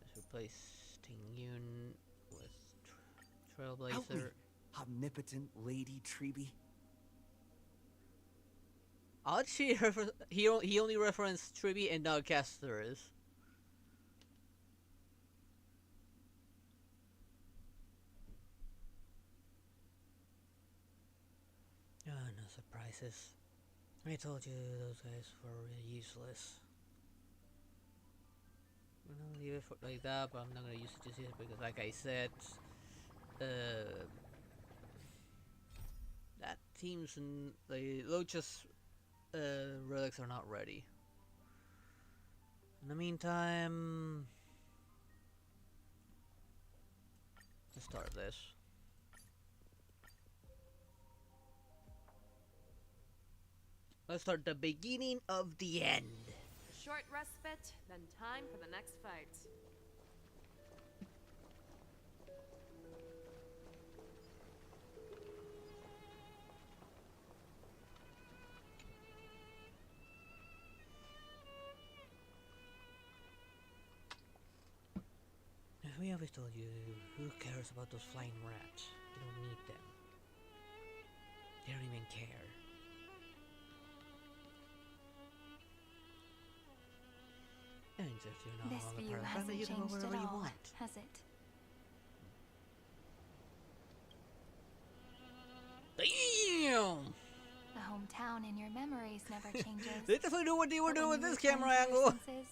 Let's replace Ting Yun with Help me, Trailblazer. omnipotent Lady Treeby. Actually, he only referenced Triby and not Casters. Oh, no surprises. I told you those guys were really useless. I'm gonna leave it like that, but I'm not gonna use it just yet because, like I said, that team's the Locha's relics are not ready. In the meantime, let's start this. Let's start the beginning of the end. Short respite, then time for the next fight. As we always told you, who cares about those flying rats? You don't need them. They don't even care. And just you're not This longer view part of the family, hasn't you can go changed wherever at you all, want. has it? Damn! in your memories never changes. They definitely knew what they were But doing when with you this return camera to your angle. senses,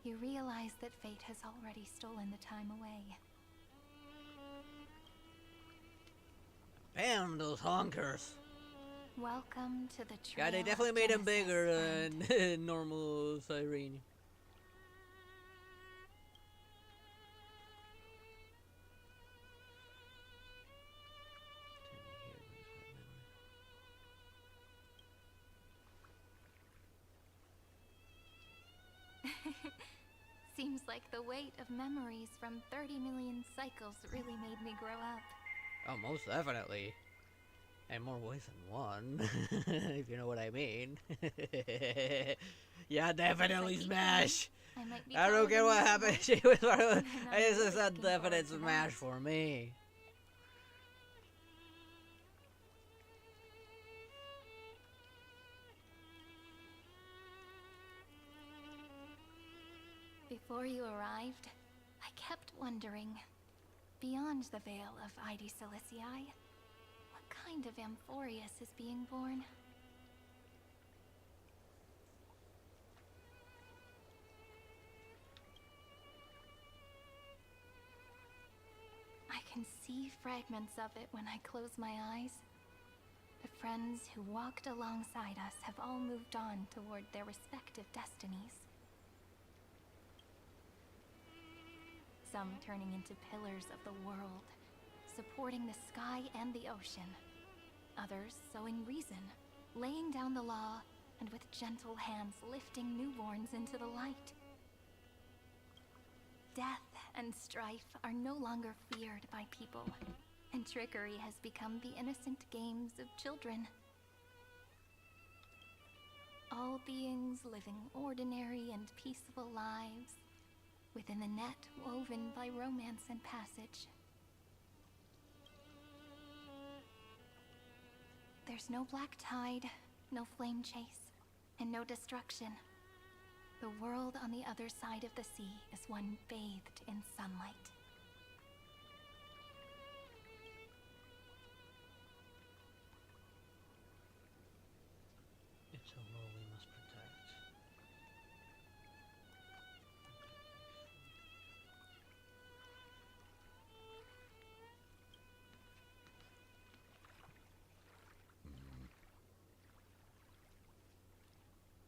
you realize that fate has already stolen the time away. Damn, those honkers. Welcome to the trail. Yeah, they definitely of made him Genesis, bigger friend. than normal Siren. Seems like the weight of memories from 30 million cycles really made me grow up. Oh, most definitely. And more ways than one, if you know what I mean. Yeah, definitely Like smash. I might be I don't taller care than what you, happened. but She was part of I'm this is really a looking definite forward to smash that. for me. Before you arrived, I kept wondering, beyond the veil of Id Silicii, what kind of Amphorius is being born? I can see fragments of it when I close my eyes. The friends who walked alongside us have all moved on toward their respective destinies. Some turning into pillars of the world, supporting the sky and the ocean. Others sowing reason, laying down the law, and with gentle hands lifting newborns into the light. Death and strife are no longer feared by people, and trickery has become the innocent games of children. All beings living ordinary and peaceful lives, within the net woven by romance and passage. There's no black tide, no flame chase, and no destruction. The world on the other side of the sea is one bathed in sunlight. It's a world we must protect.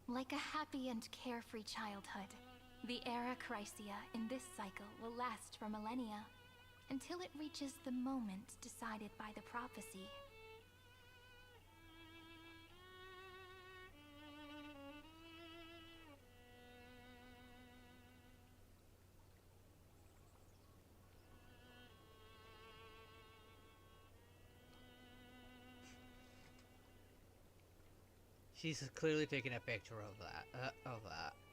Like a happy and carefree childhood, the era Chrysia in this cycle will last for millennia, until it reaches the moment decided by the prophecy. She's clearly taking a picture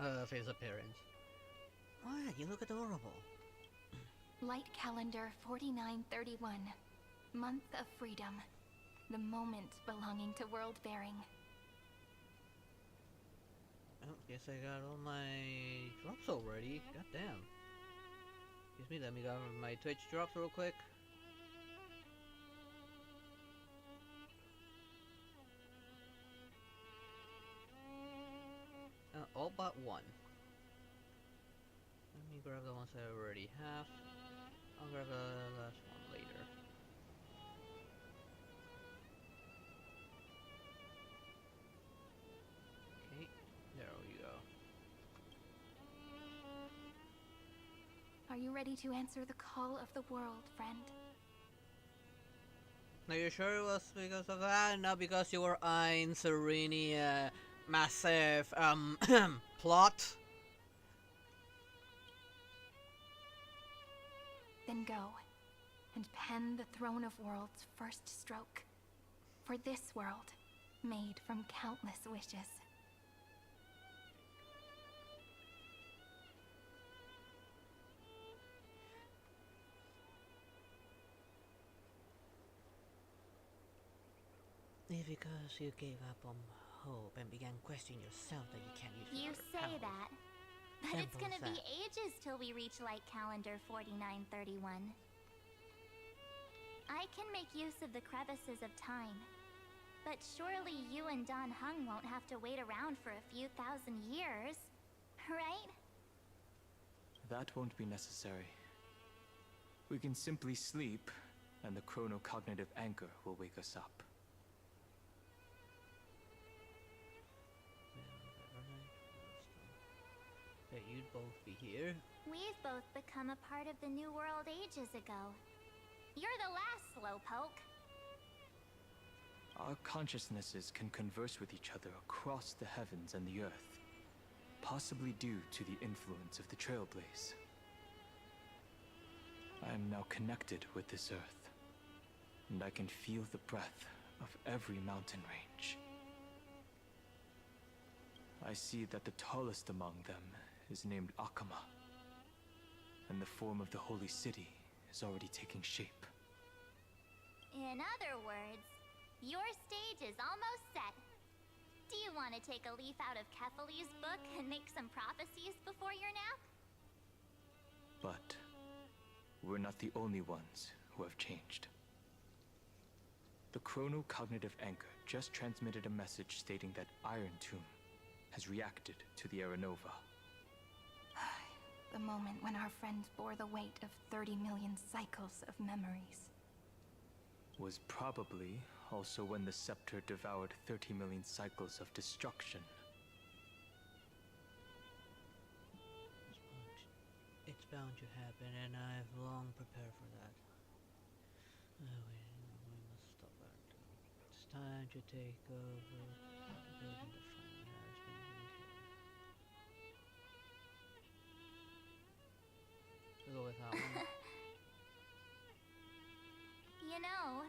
of his appearance. What? You look adorable. Light calendar 4931. Month of freedom. The moment belonging to world bearing. Oh, guess I got all my drops already. God damn. Excuse me, let me grab my Twitch drops real quick. All but one. Let me grab the ones I already have. I'll grab the last one later. Okay, there we go. Are you ready to answer the call of the world, friend? Are you sure it was because of that? Not because you were eyeing Serenia massive plot? Then go, and pen the Throne of Worlds' first stroke. For this world, made from countless wishes. It's because you gave up on hope and began questioning yourself that you can't use You your say power. that, but it's Simple gonna as be that. ages till we reach light calendar 4931. I can make use of the crevices of time, But surely you and Don Hung won't have to wait around for a few thousand years, right? That won't be necessary. We can simply sleep, and the chronocognitive anchor will wake us up. That you'd both be here. We've both become a part of the New World ages ago. You're the last slowpoke. Our consciousnesses can converse with each other across the heavens and the earth, possibly due to the influence of the Trailblaze. I am now connected with this earth, and I can feel the breath of every mountain range. I see that the tallest among them is named Akama, and the form of the holy city is already taking shape. In other words, your stage is almost set. Do you want to take a leaf out of Kefali's book and make some prophecies before your nap? But we're not the only ones who have changed. The chronocognitive anchor just transmitted a message stating that Iron Tomb has reacted to the Aranova. The moment when our friends bore the weight of 30 million cycles of memories. Was probably also when the scepter devoured 30 million cycles of destruction. It's bound to happen, and I've long prepared for that. We must stop that. It's time to take over the building that finally has been here. We'll go with that one. You know,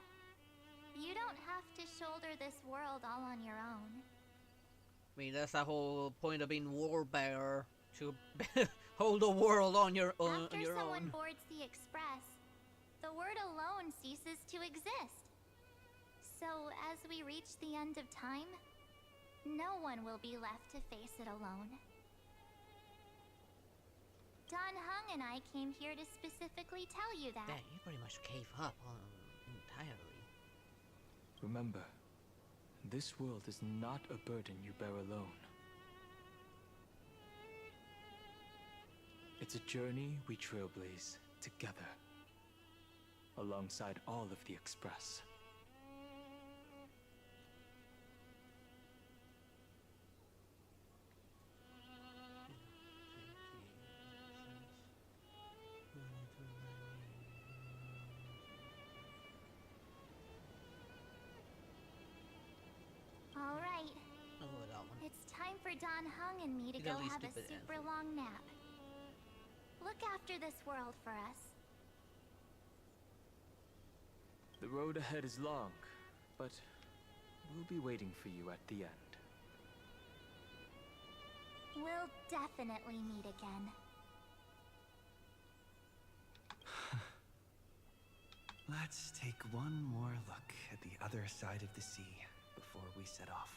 you don't have to shoulder this world all on your own. I mean, that's the whole point of being war bearer, to hold the world on your own. After someone boards the Express, the word alone ceases to exist. So as we reach the end of time, no one will be left to face it alone. Don Hung and I came here to specifically tell you that. Dang, you pretty much gave up on entirely. Remember, this world is not a burden you bear alone. It's a journey we trailblaze together, alongside all of the Express. All right, I'll go with that one. it's time for Don Hung and me to He's go at least have a stupid super answer. long nap. Look after this world for us. The road ahead is long, but we'll be waiting for you at the end. We'll definitely meet again. Let's take one more look at the other side of the sea before we set off.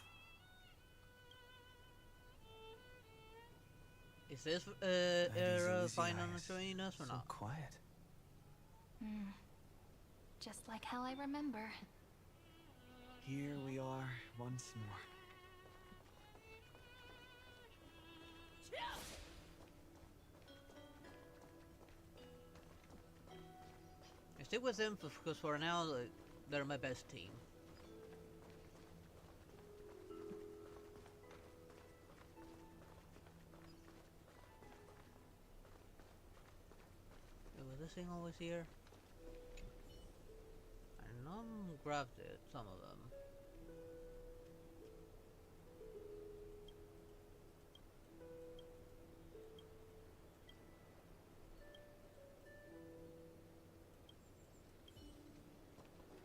Is this These era easy fine on eyes, joining us or so not? quiet. Just like how I remember. Here we are once more. I stick with them because for now they're my best team. Was this thing always here? I know I grabbed it, some of them.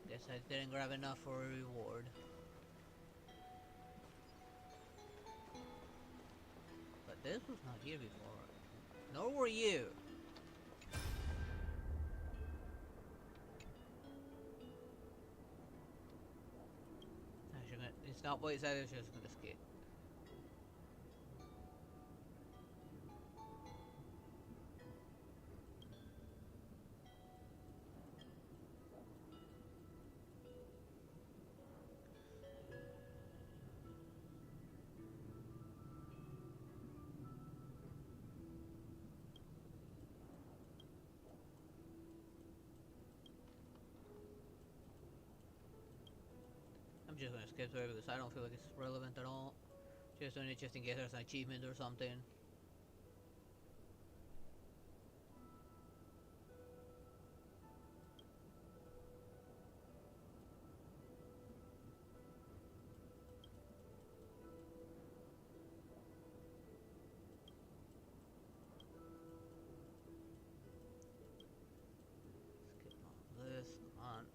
Guess I didn't grab enough for a reward. But this was not here before. Nor were you. Actually, it's not what it said, it's just gonna skip. I'm just gonna skip through it because I don't feel like it's relevant at all. Just doing it just in case there's an achievement or something. Skip all this, come on.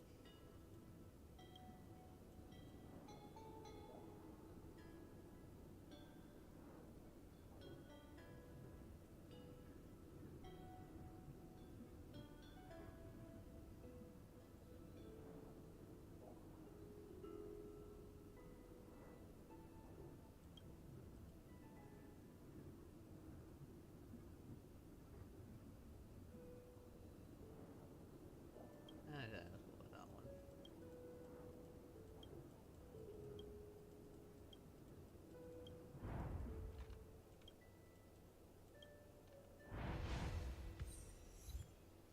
That's what that one.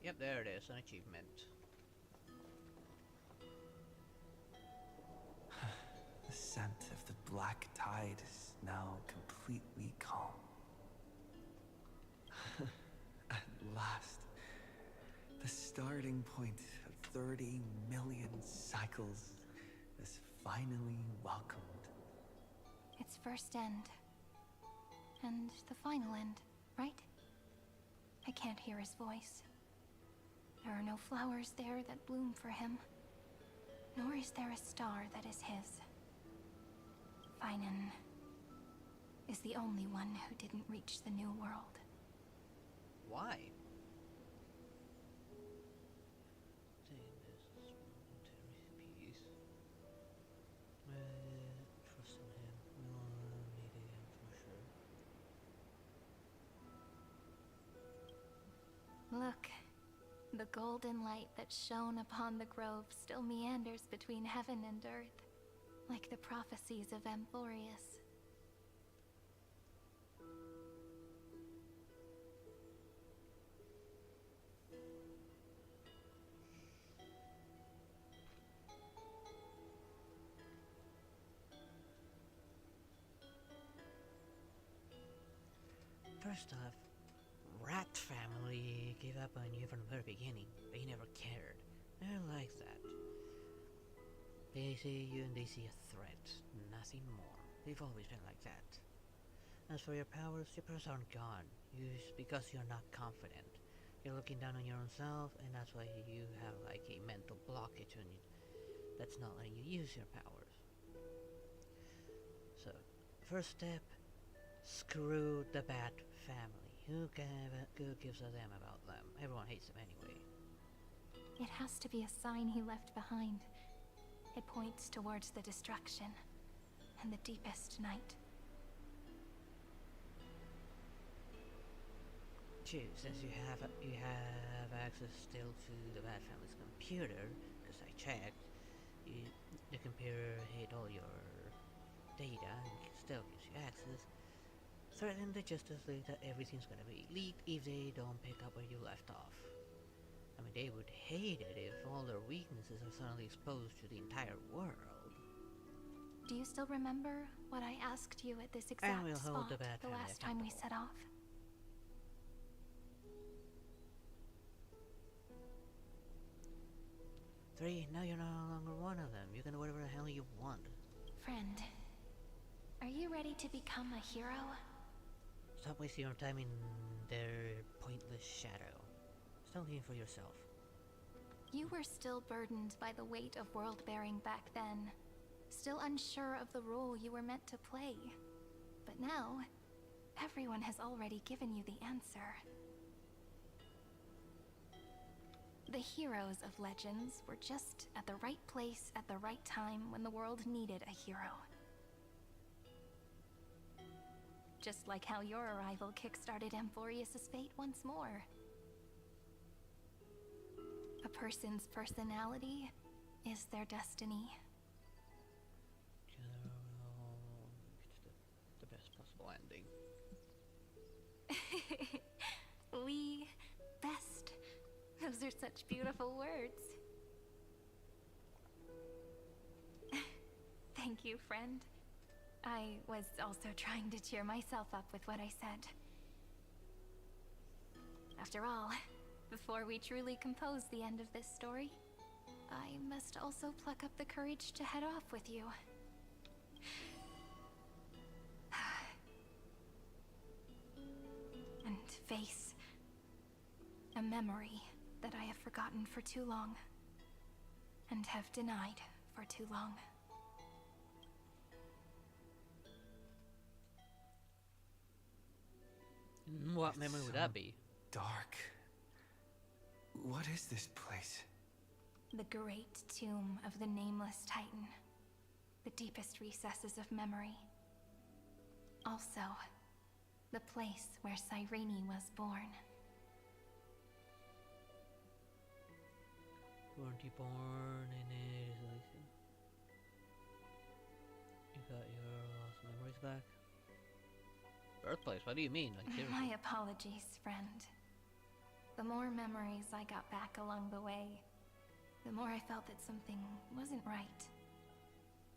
Yep, there it is, an achievement. The scent of the black tide is now completely calm. At last, the starting point of 30 million cycles is finally welcomed. Its first end. And the final end, right? I can't hear his voice. There are no flowers there that bloom for him. Nor is there a star that is his. Finan is the only one who didn't reach the new world. Why? Peace. Trust in him. We will meet again for sure. Look, the golden light that shone upon the grove still meanders between heaven and earth, like the prophecies of Amphorius. First off, Rat family gave up on you from the very beginning. They never cared. They're like that. They see you and they see a threat, nothing more. They've always been like that. As for your powers aren't gone. Because you're not confident. You're looking down on your own self, and that's why you have like a mental blockage on you that's not letting you use your powers. So, first step, screw the Bat family. Who gives a damn about them? Everyone hates them anyway. It has to be a sign he left behind. It points towards the destruction and the deepest night. Choose, since you have access still to the Bat family's computer, because I checked, the computer hid all your data and still gives you access. Threaten the Justice League that everything's gonna be leaked if they don't pick up where you left off. I mean, they would hate it if all their weaknesses are suddenly exposed to the entire world. Do you still remember what I asked you at this exact we'll hold spot the Bat the family last time we accountable. set off? 3, now you're no longer one of them. You can do whatever the hell you want. Friend, are you ready to become a hero? Stop wasting your time in their pointless shadow. Start looking for yourself. You were still burdened by the weight of world-bearing back then. Still unsure of the role you were meant to play. But now, everyone has already given you the answer. The heroes of legends were just at the right place at the right time when the world needed a hero. Just like how your arrival kickstarted Amphorius' fate once more. A person's personality is their destiny. It's the best possible ending. We best. Those are such beautiful words. Thank you, friend. I was also trying to cheer myself up with what I said. After all, before we truly compose the end of this story, I must also pluck up the courage to head off with you. And face a memory that I have forgotten for too long, and have denied for too long. What It's memory would so that be? dark. What is this place? The great tomb of the Nameless Titan. The deepest recesses of memory. Also, the place where Cyrene was born. Weren't you born in it? You got your lost memories back? Birthplace? What do you mean? Like, seriously? My apologies, friend. The more memories I got back along the way, the more I felt that something wasn't right.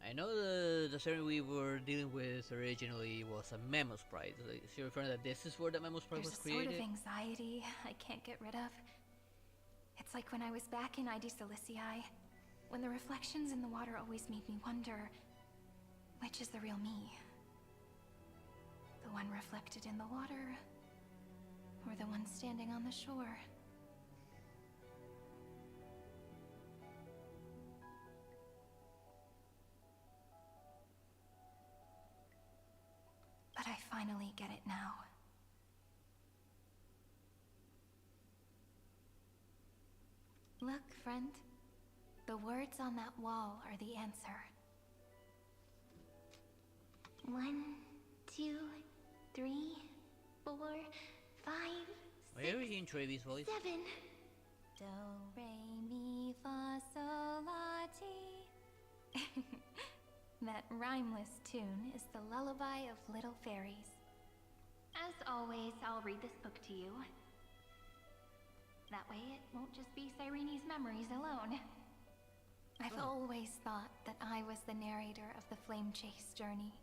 I know the story we were dealing with originally was a memo sprite. Is you referring that this is where the memo sprite There's was a sort created? of anxiety I can't get rid of. It's like when I was back in ID Silicii, when the reflections in the water always made me wonder, which is the real me? The one reflected in the water, or the one standing on the shore? But I finally get it now. Look, friend. The words on that wall are the answer. 1, 2, 3, 4, 5, Are you hearing Trevi's voice? 7. Do, re, mi, fa, sol, la, ti. That rhymeless tune is the lullaby of little fairies. As always, I'll read this book to you. That way it won't just be Cyrene's memories alone. I've always thought that I was the narrator of the Flame Chase journey.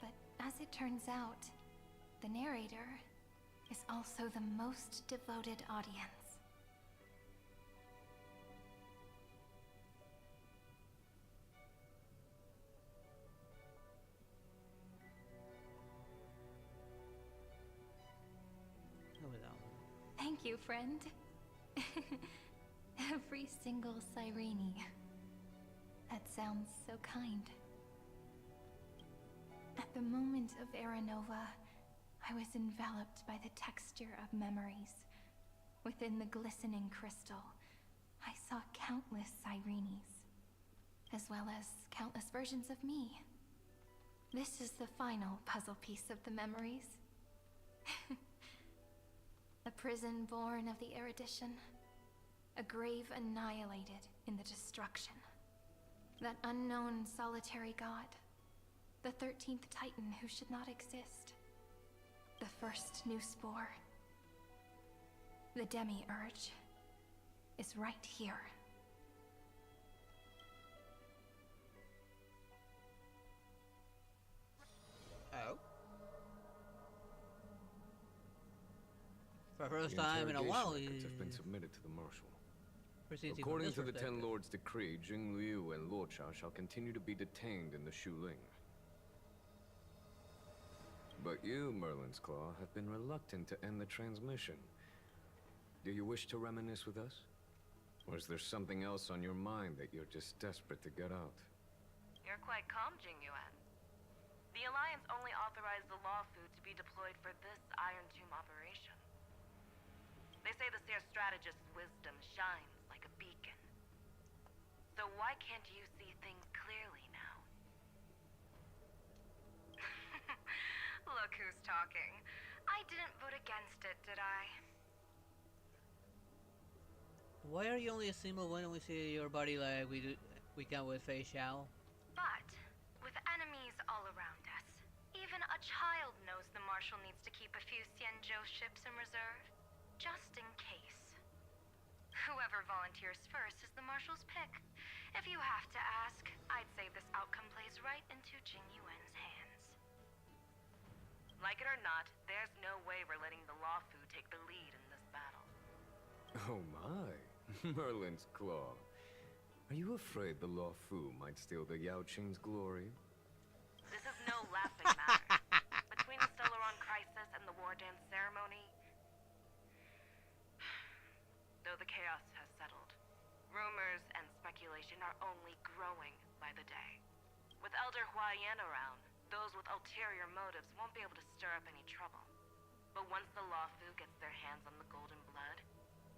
But as it turns out, the narrator is also the most devoted audience. Go with that one. Thank you, friend. Every single Cyrene. That sounds so kind. At the moment of Aranova, I was enveloped by the texture of memories. Within the glistening crystal, I saw countless Cyrenes, as well as countless versions of me. This is the final puzzle piece of the memories. A prison born of the erudition. A grave annihilated in the destruction. That unknown solitary god. The 13th Titan who should not exist. The first new spore. The demi-urge is right here. Oh? For the first time in a while, Records have been submitted to the Marshal. proceeds from According this to the Ten perspective. Lords' decree, Jing Liu and Luocha shall continue to be detained in the Shuling. But you, Merlin's Claw, have been reluctant to end the transmission. Do you wish to reminisce with us? Or is there something else on your mind that you're just desperate to get out? You're quite calm, Jingyuan. The Alliance only authorized the Law Food to be deployed for this Iron Tomb operation. They say the Seer Strategist's wisdom shines like a beacon. So why can't you see things clearly now? Look who's talking. I didn't vote against it, did I? Why are you only a symbol when we see your body like we can with Fei Xiao? But, with enemies all around us, even a child knows the Marshal needs to keep a few Xianzhou ships in reserve, just in case. Whoever volunteers first is the Marshal's pick, If you have to ask, I'd say this outcome plays right into Jing Yuan's hands. Like it or not, there's no way we're letting the Lawfu take the lead in this battle. Oh my, Merlin's Claw. Are you afraid the Lawfu might steal the Yao Qing's glory? This is no laughing matter. Between the Stellaron crisis and the War Dance ceremony, though the chaos has settled, rumors and speculation are only growing by the day. With Elder Huaiyan around, those with ulterior motives won't be able to stir up any trouble. But once the Lawfu gets their hands on the golden blood,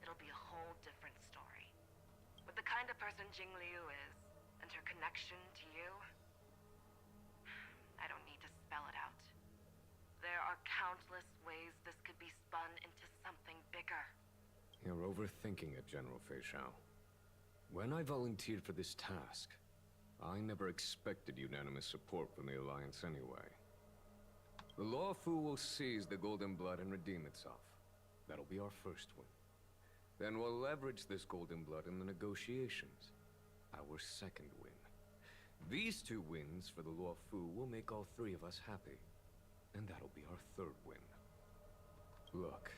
it'll be a whole different story. With the kind of person Jing Liu is, and her connection to you, I don't need to spell it out. There are countless ways this could be spun into something bigger. You're overthinking it, General Fei Shao. When I volunteered for this task, I never expected unanimous support from the Alliance anyway. The Lawfu will seize the Golden Blood and redeem itself. That'll be our first win. Then we'll leverage this Golden Blood in the negotiations. Our second win. These two wins for the Lawfu will make all three of us happy. And that'll be our third win. Look,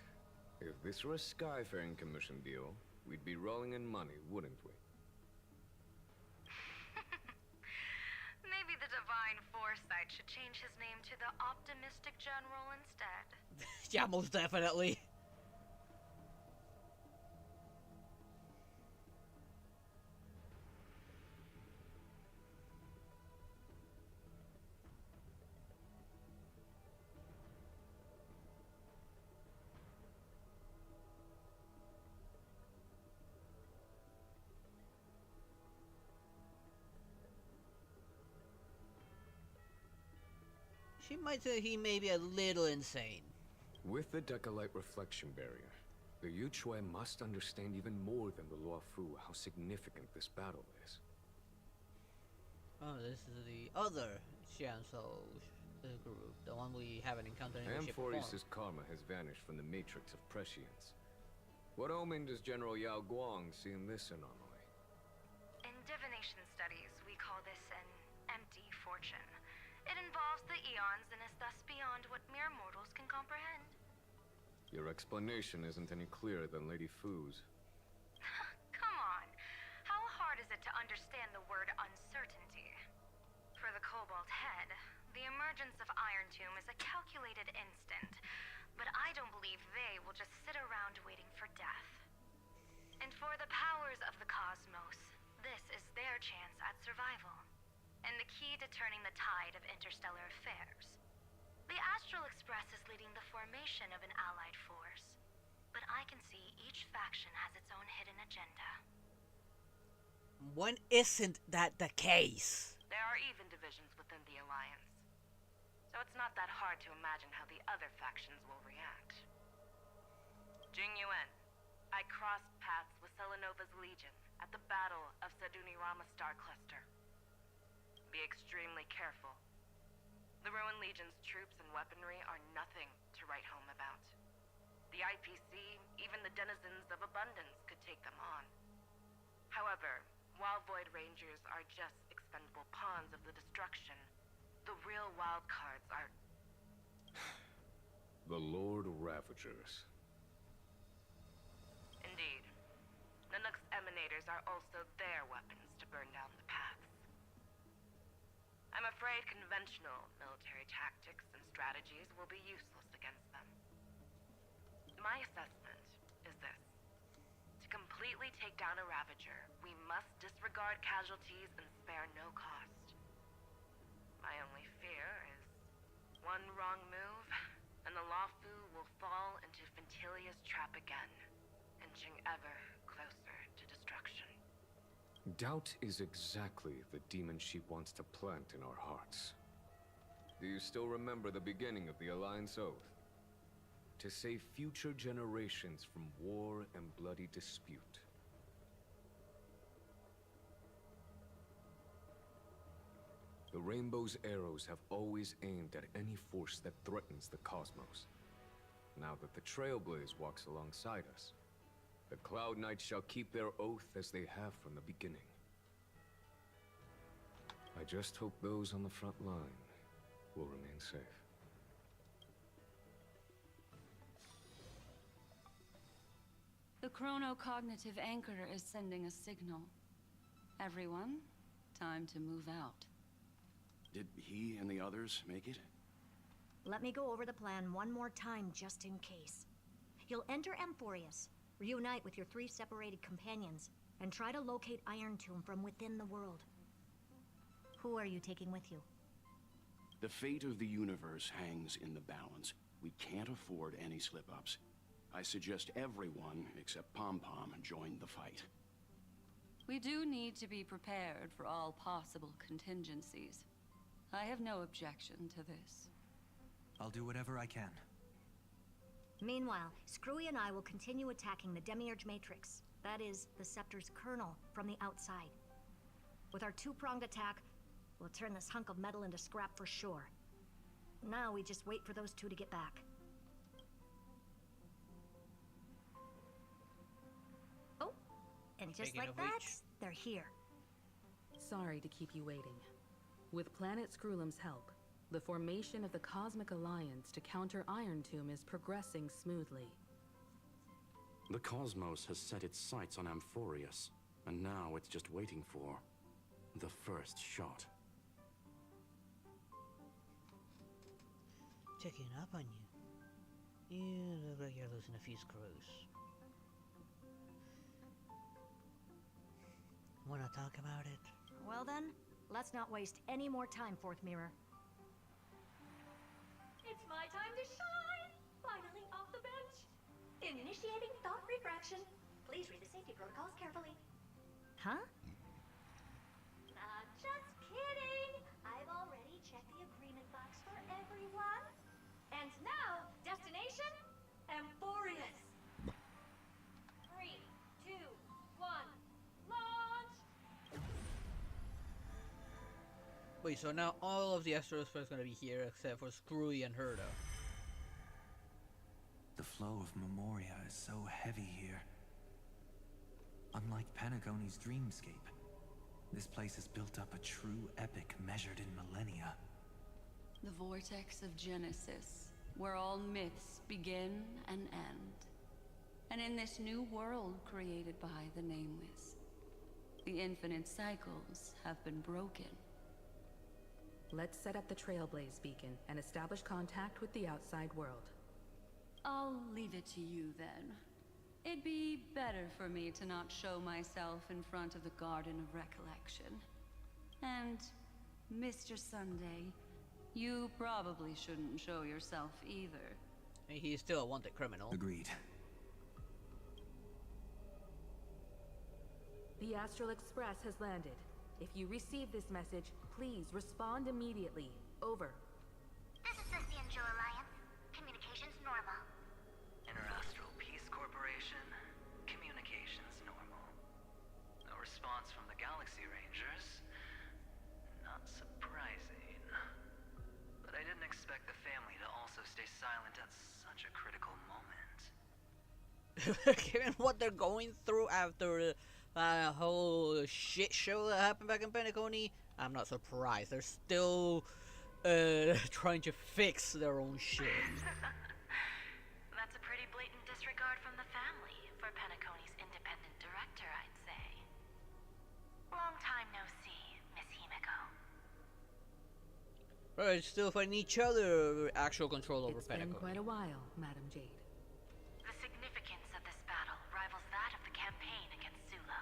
if this were a Skyfaring Commission deal, we'd be rolling in money, wouldn't we? Maybe the Divine Foresight should change his name to the Optimistic General instead. Yeah, most definitely. She might say he may be a little insane. With the Decalite reflection barrier, the Yuchue must understand even more than the Luofu how significant this battle is. Oh, this is the other Xianzhou group, the one we haven't encountered in the ship before. Amphoris's karma has vanished from the matrix of prescience. What omen does General Yao Guang see in this anomaly? In divination studies, we call this an empty fortune. It involves the eons and is thus beyond what mere mortals can comprehend. Your explanation isn't any clearer than Lady Fu's. Come on. How hard is it to understand the word uncertainty? For the Cobalt Head, the emergence of Iron Tomb is a calculated instant, but I don't believe they will just sit around waiting for death. And for the powers of the cosmos, this is their chance at survival, and the key to turning the tide of interstellar affairs. The Astral Express is leading the formation of an allied force, but I can see each faction has its own hidden agenda. When isn't that the case? There are even divisions within the Alliance, so it's not that hard to imagine how the other factions will react. Jing Yuan, I crossed paths with Selenova's Legion at the Battle of Sedunirama Star Cluster. Be extremely careful. The Ruined Legion's troops and weaponry are nothing to write home about. The IPC, even the denizens of Abundance, could take them on. However, while Void Rangers are just expendable pawns of the destruction, the real wild cards are... The Lord Ravagers. Indeed. Nanook's emanators are also their weapons to burn down the paths. I'm afraid conventional military tactics and strategies will be useless against them. My assessment is this. To completely take down a Ravager, we must disregard casualties and spare no cost. My only fear is one wrong move, and the Lawfu will fall into Ventilia's trap again, inching ever closer to destruction. Doubt is exactly the demon she wants to plant in our hearts. Do you still remember the beginning of the Alliance Oath? To save future generations from war and bloody dispute. The Rainbow's arrows have always aimed at any force that threatens the cosmos. Now that the Trailblaze walks alongside us, the Cloud Knights shall keep their oath as they have from the beginning. I just hope those on the front line will remain safe. The chronocognitive anchor is sending a signal. Everyone, time to move out. Did he and the others make it? Let me go over the plan one more time just in case. You'll enter Amphorius, reunite with your 3 separated companions, and try to locate Iron Tomb from within the world. Who are you taking with you? The fate of the universe hangs in the balance. We can't afford any slip-ups. I suggest everyone, except Pom-Pom, join the fight. We do need to be prepared for all possible contingencies. I have no objection to this. I'll do whatever I can. Meanwhile, Screwy and I will continue attacking the Demiurge Matrix. That is, the Scepter's kernel, from the outside. With our 2-pronged attack, we'll turn this hunk of metal into scrap for sure. Now we just wait for those 2 to get back. Oh, and just Speaking like of that, which. they're here. Sorry to keep you waiting. With Planet Screwlum's help, the formation of the Cosmic Alliance to counter Iron Tomb is progressing smoothly. The cosmos has set its sights on Amphorius, and now it's just waiting for the first shot. Checking up on you. You look like you're losing a few screws. Wanna talk about it? Well then, let's not waste any more time, Fourth Mirror. It's my time to shine! Finally off the bench! Initiating thought refraction. Please read the safety protocols carefully. Huh? Just kidding! I've already checked the agreement box for everyone. And now, destination? Amphorius. 3, 2, 1, launch! Wait, so now all of the Astros are gonna be here except for Screwy and Herda. The flow of Memoria is so heavy here. Unlike Pentagoni's dreamscape, this place has built up a true epic measured in millennia. The vortex of Genesis, where all myths begin and end. And in this new world created by the Nameless, the infinite cycles have been broken. Let's set up the Trailblaze beacon and establish contact with the outside world. I'll leave it to you then. It'd be better for me to not show myself in front of the Garden of Recollection. And, Mr. Sunday, you probably shouldn't show yourself either. He's still a wanted criminal. Agreed. The Astral Express has landed. If you receive this message, please respond immediately. Over. This is the Angel Alliance. Communications normal. Interastral Peace Corporation. Communications normal. No response from the Galaxy Rangers. Not surprising. But I didn't expect the family to also stay silent at such a critical moment. Given what they're going through after that whole shit show that happened back in Pentaconi, I'm not surprised. They're still trying to fix their own shit. That's a pretty blatant disregard from the family for Pentaconi's independent director, I'd say. Long time no see, Miss Himiko. Right, still fighting each other, actual control over It's been Pentaconi. quite a while, Madam Jade. The significance of this battle rivals that of the campaign against Zulo.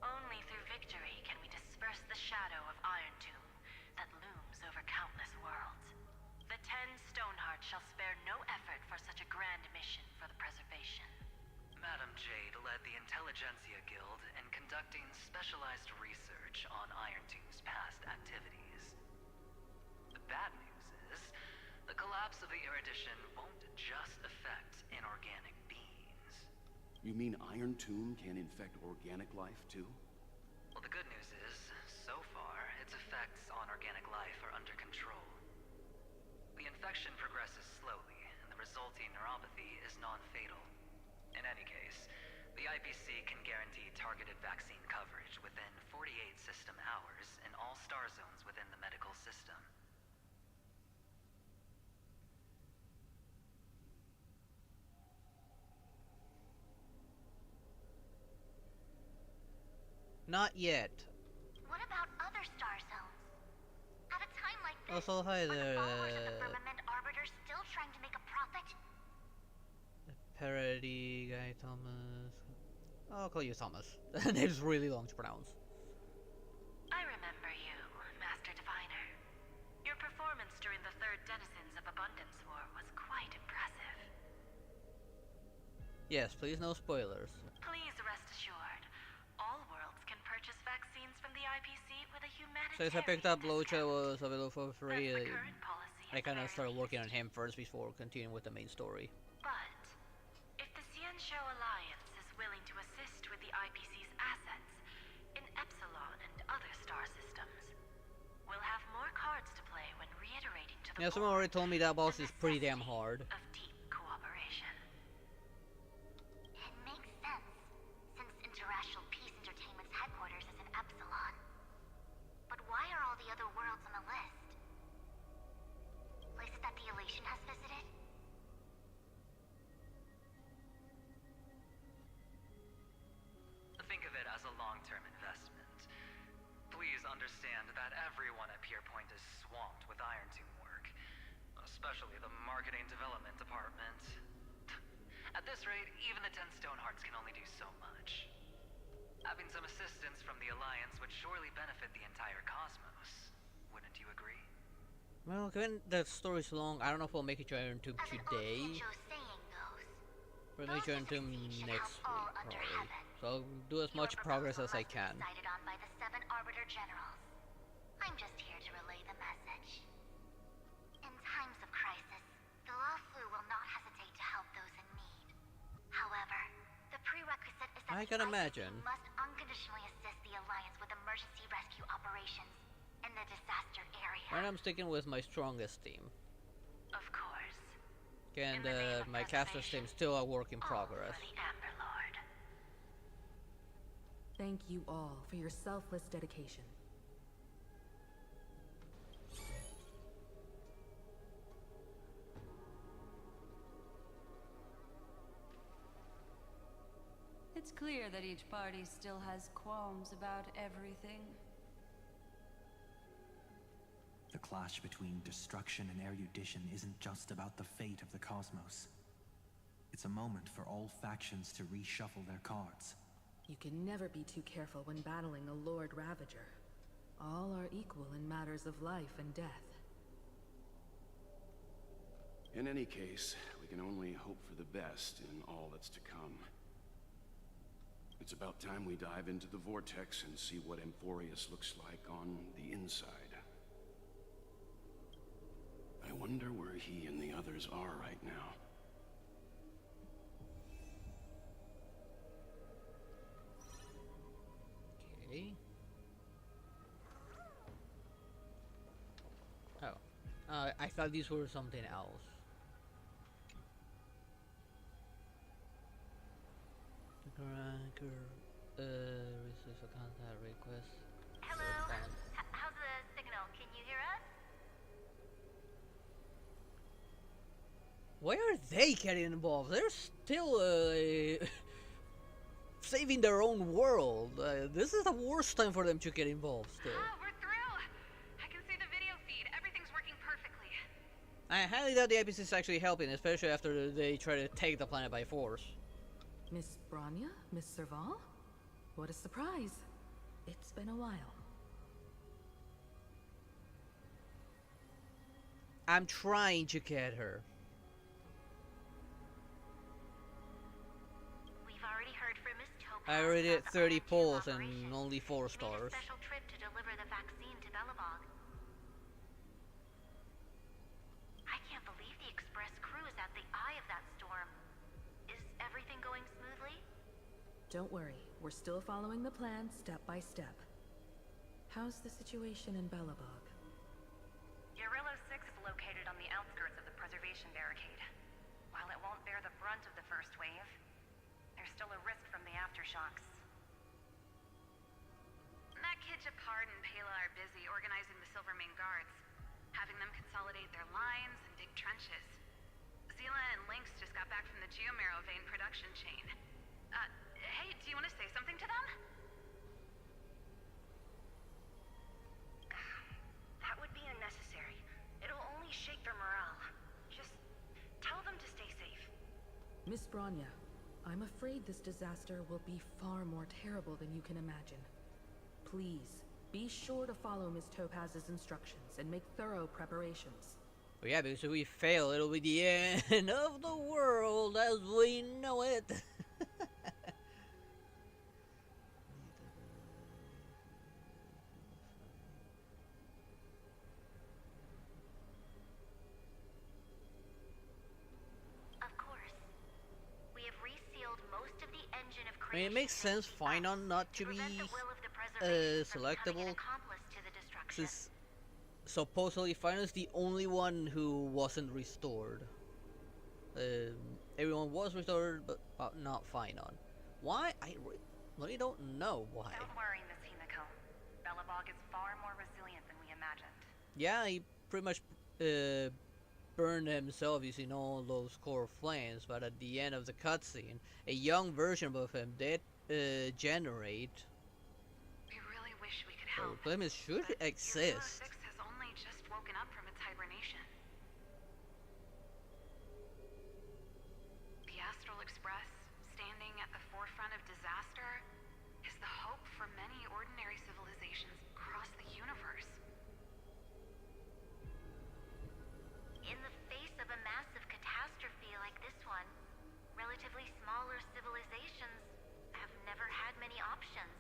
Only through victory can we disperse the shadow of Iron Tomb that looms over countless worlds. The 10 Stonehearts shall spare no effort for such a grand mission for the preservation. Madam Jade led the Intelligentsia Guild in conducting specialized research on Iron Tomb's past activities. The bad news is, the collapse of the Erudition won't just affect inorganic beings. You mean Iron Tomb can infect organic life too? Well, the good news is, so far, its effects on organic life are under control. The infection progresses slowly, and the resulting neuropathy is non-fatal. In any case, the IPC can guarantee targeted vaccine coverage within 48 system hours in all star zones within the medical system. Not yet. What about other star zones? At a time like this, Also, hi are the there, followers of the Firmament Arbiters still trying to make a profit? Parody guy Thomas. I'll call you Thomas. The name's really long to pronounce. I remember you, Master Diviner. Your performance during the Third Denizens of Abundance War was quite impressive. Yes, please, no spoilers. Please rest assured, all worlds can purchase vaccines from the IPC with a humanitarian Since I picked up Locha was available for free, That's the current policy I kind of as started working on him first before continuing with the main story. But if the Xianshou Alliance is willing to assist with the IPC's assets in Epsilon and other star systems, we'll have more cards to play when reiterating to the Yeah, someone board already told me that boss is pretty damn hard. of deep cooperation. It makes sense, since Interracial Peace Entertainment's headquarters is in Epsilon. But why are all the other worlds on the list? Places that the Elation has visited? Think of it as a long-term investment. Please understand that everyone at Pier Point is swamped with Iron Tomb work, especially the marketing development department. At this rate, even the 10 Stonehearts can only do so much. Having some assistance from the Alliance would surely benefit the entire cosmos. Wouldn't you agree? Well, given the story's long, I don't know if we'll make it to Iron Tomb today. We'll make it to Iron Tomb next week, probably. So I'll do as much progress as I can. Decided on by the 7 Arbiter Generals. I'm just here to relay the message. In times of crisis, the Lawflu will not hesitate to help those in need. However, the prerequisite is that I the can IPC imagine. must unconditionally assist the Alliance with emergency rescue operations in the disaster area. And I'm sticking with my strongest team. Of course. And my caster's team is still a work in progress. For the Amber Lord. Thank you all for your selfless dedication. It's clear that each party still has qualms about everything. The clash between destruction and erudition isn't just about the fate of the cosmos. It's a moment for all factions to reshuffle their cards. You can never be too careful when battling a Lord Ravager. All are equal in matters of life and death. In any case, we can only hope for the best in all that's to come. It's about time we dive into the vortex and see what Amphorius looks like on the inside. I wonder where he and the others are right now. Okay. Oh. I thought these were something else. Receive a contact request. Hello? How's the signal? Can you hear us? Why are they getting involved? They're still saving their own world. This is the worst time for them to get involved still. We're through! I can see the video feed. Everything's working perfectly. I highly doubt the IPC is actually helping, especially after they try to take the planet by force. Miss Branya? Miss Serval? What a surprise. It's been a while. I'm trying to get her. We've already heard from Miss Topaz. I already did about 30 the polls and operation. only 4 Made a stars. special trip to deliver the vaccine to Belobog. I can't believe the express crew is at the eye of that storm. Is everything going smoothly? Don't worry, we're still following the plan step by step. How's the situation in Belobog? Guerrilla 6 is located on the outskirts of the preservation barricade. While it won't bear the brunt of the first wave, There's still a risk from the aftershocks. That kid Japard and Pela are busy organizing the Silvermane Guards, having them consolidate their lines and dig trenches. Zila and Lynx just got back from the Geomarrow vein production chain. Hey, do you want to say something to them? That would be unnecessary. It'll only shake their morale. Just tell them to stay safe. Miss Branya, I'm afraid this disaster will be far more terrible than you can imagine. Please, be sure to follow Miss Topaz's instructions and make thorough preparations. Well, yeah, because if we fail, it'll be the end of the world as we know it. Of course. We have resealed most of the engine of I mean, it makes sense Finon not to be selectable, since supposedly Finon's the only one who wasn't restored. Everyone was restored, but not Finon. Why? I really don't know why. Don't worry, Miss Himiko. Belobog is far more resilient than we imagined. Yeah, he pretty much burned himself using all those core flames, but at the end of the cutscene, a young version of him did generate. We really wish we could So help. the limit should exist. Six has only just woken up from its hibernation. The Astral Express, standing at the forefront of disaster, is the hope for many ordinary civilizations across the universe. In the face of a massive catastrophe like this one, relatively smaller civilizations have never had many options.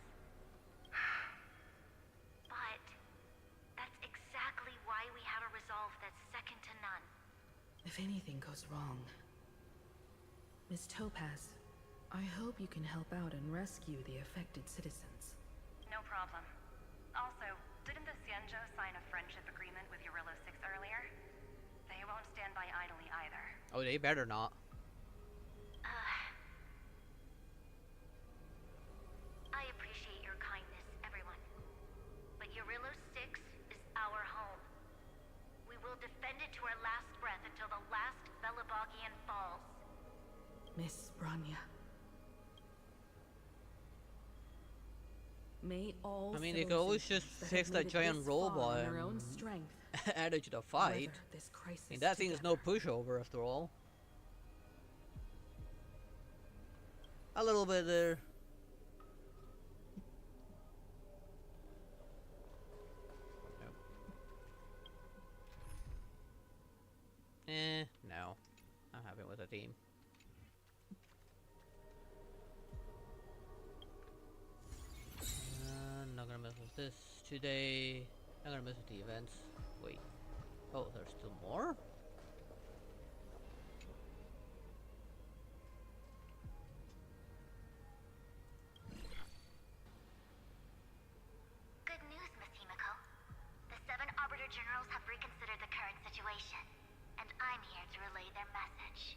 But that's exactly why we have a resolve that's second to none. If anything goes wrong... Miss Topaz, I hope you can help out and rescue the affected citizens. No problem. Also, didn't the Xianzhou sign a friendship agreement with Eurillo 6 earlier? They won't stand by idly either. Oh, they better not. I appreciate your kindness, everyone. But Eurillo 6 is our home. We will defend it to our last breath until the last Belabogian falls. Miss Branya. May all I mean, they could always just fix that giant robot on their own and strength add it to the fight. this crisis I mean, that thing is no together. pushover after all. A little bit there. No. I'm happy with the team. Not gonna mess with this today. Not gonna mess with the events. Wait. Oh, there's still more? Good news, Miss Himiko. The 7 Arbiter Generals have reconsidered the current situation, and I'm here to relay their message.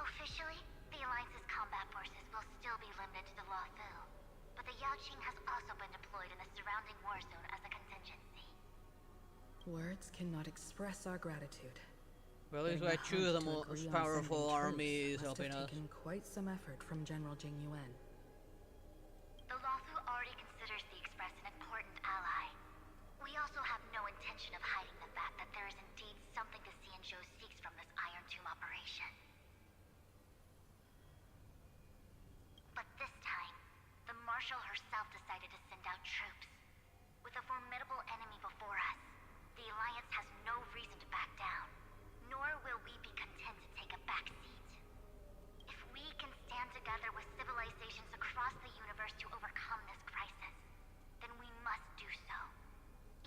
Officially, the Alliance's combat forces will still be limited to the Luofu, but the Yaoqing has also been deployed in the surrounding war zone as a contingency. Words cannot express our gratitude. Well, at least Getting I choose the Hunt to most agree on powerful sending armies troops must helping have us. taken quite some effort from General Jing Yuan. The Luofu already considers the Express an important ally. We also have no intention of hiding the fact that there is indeed something the Xianzhou seeks from this Iron Tomb operation. But this time, the Marshal herself decided to send out troops. With a formidable enemy before us, the Alliance has no reason to back down, nor will we be content to take a backseat. If we can stand together with civilizations across the universe to overcome this crisis, then we must do so.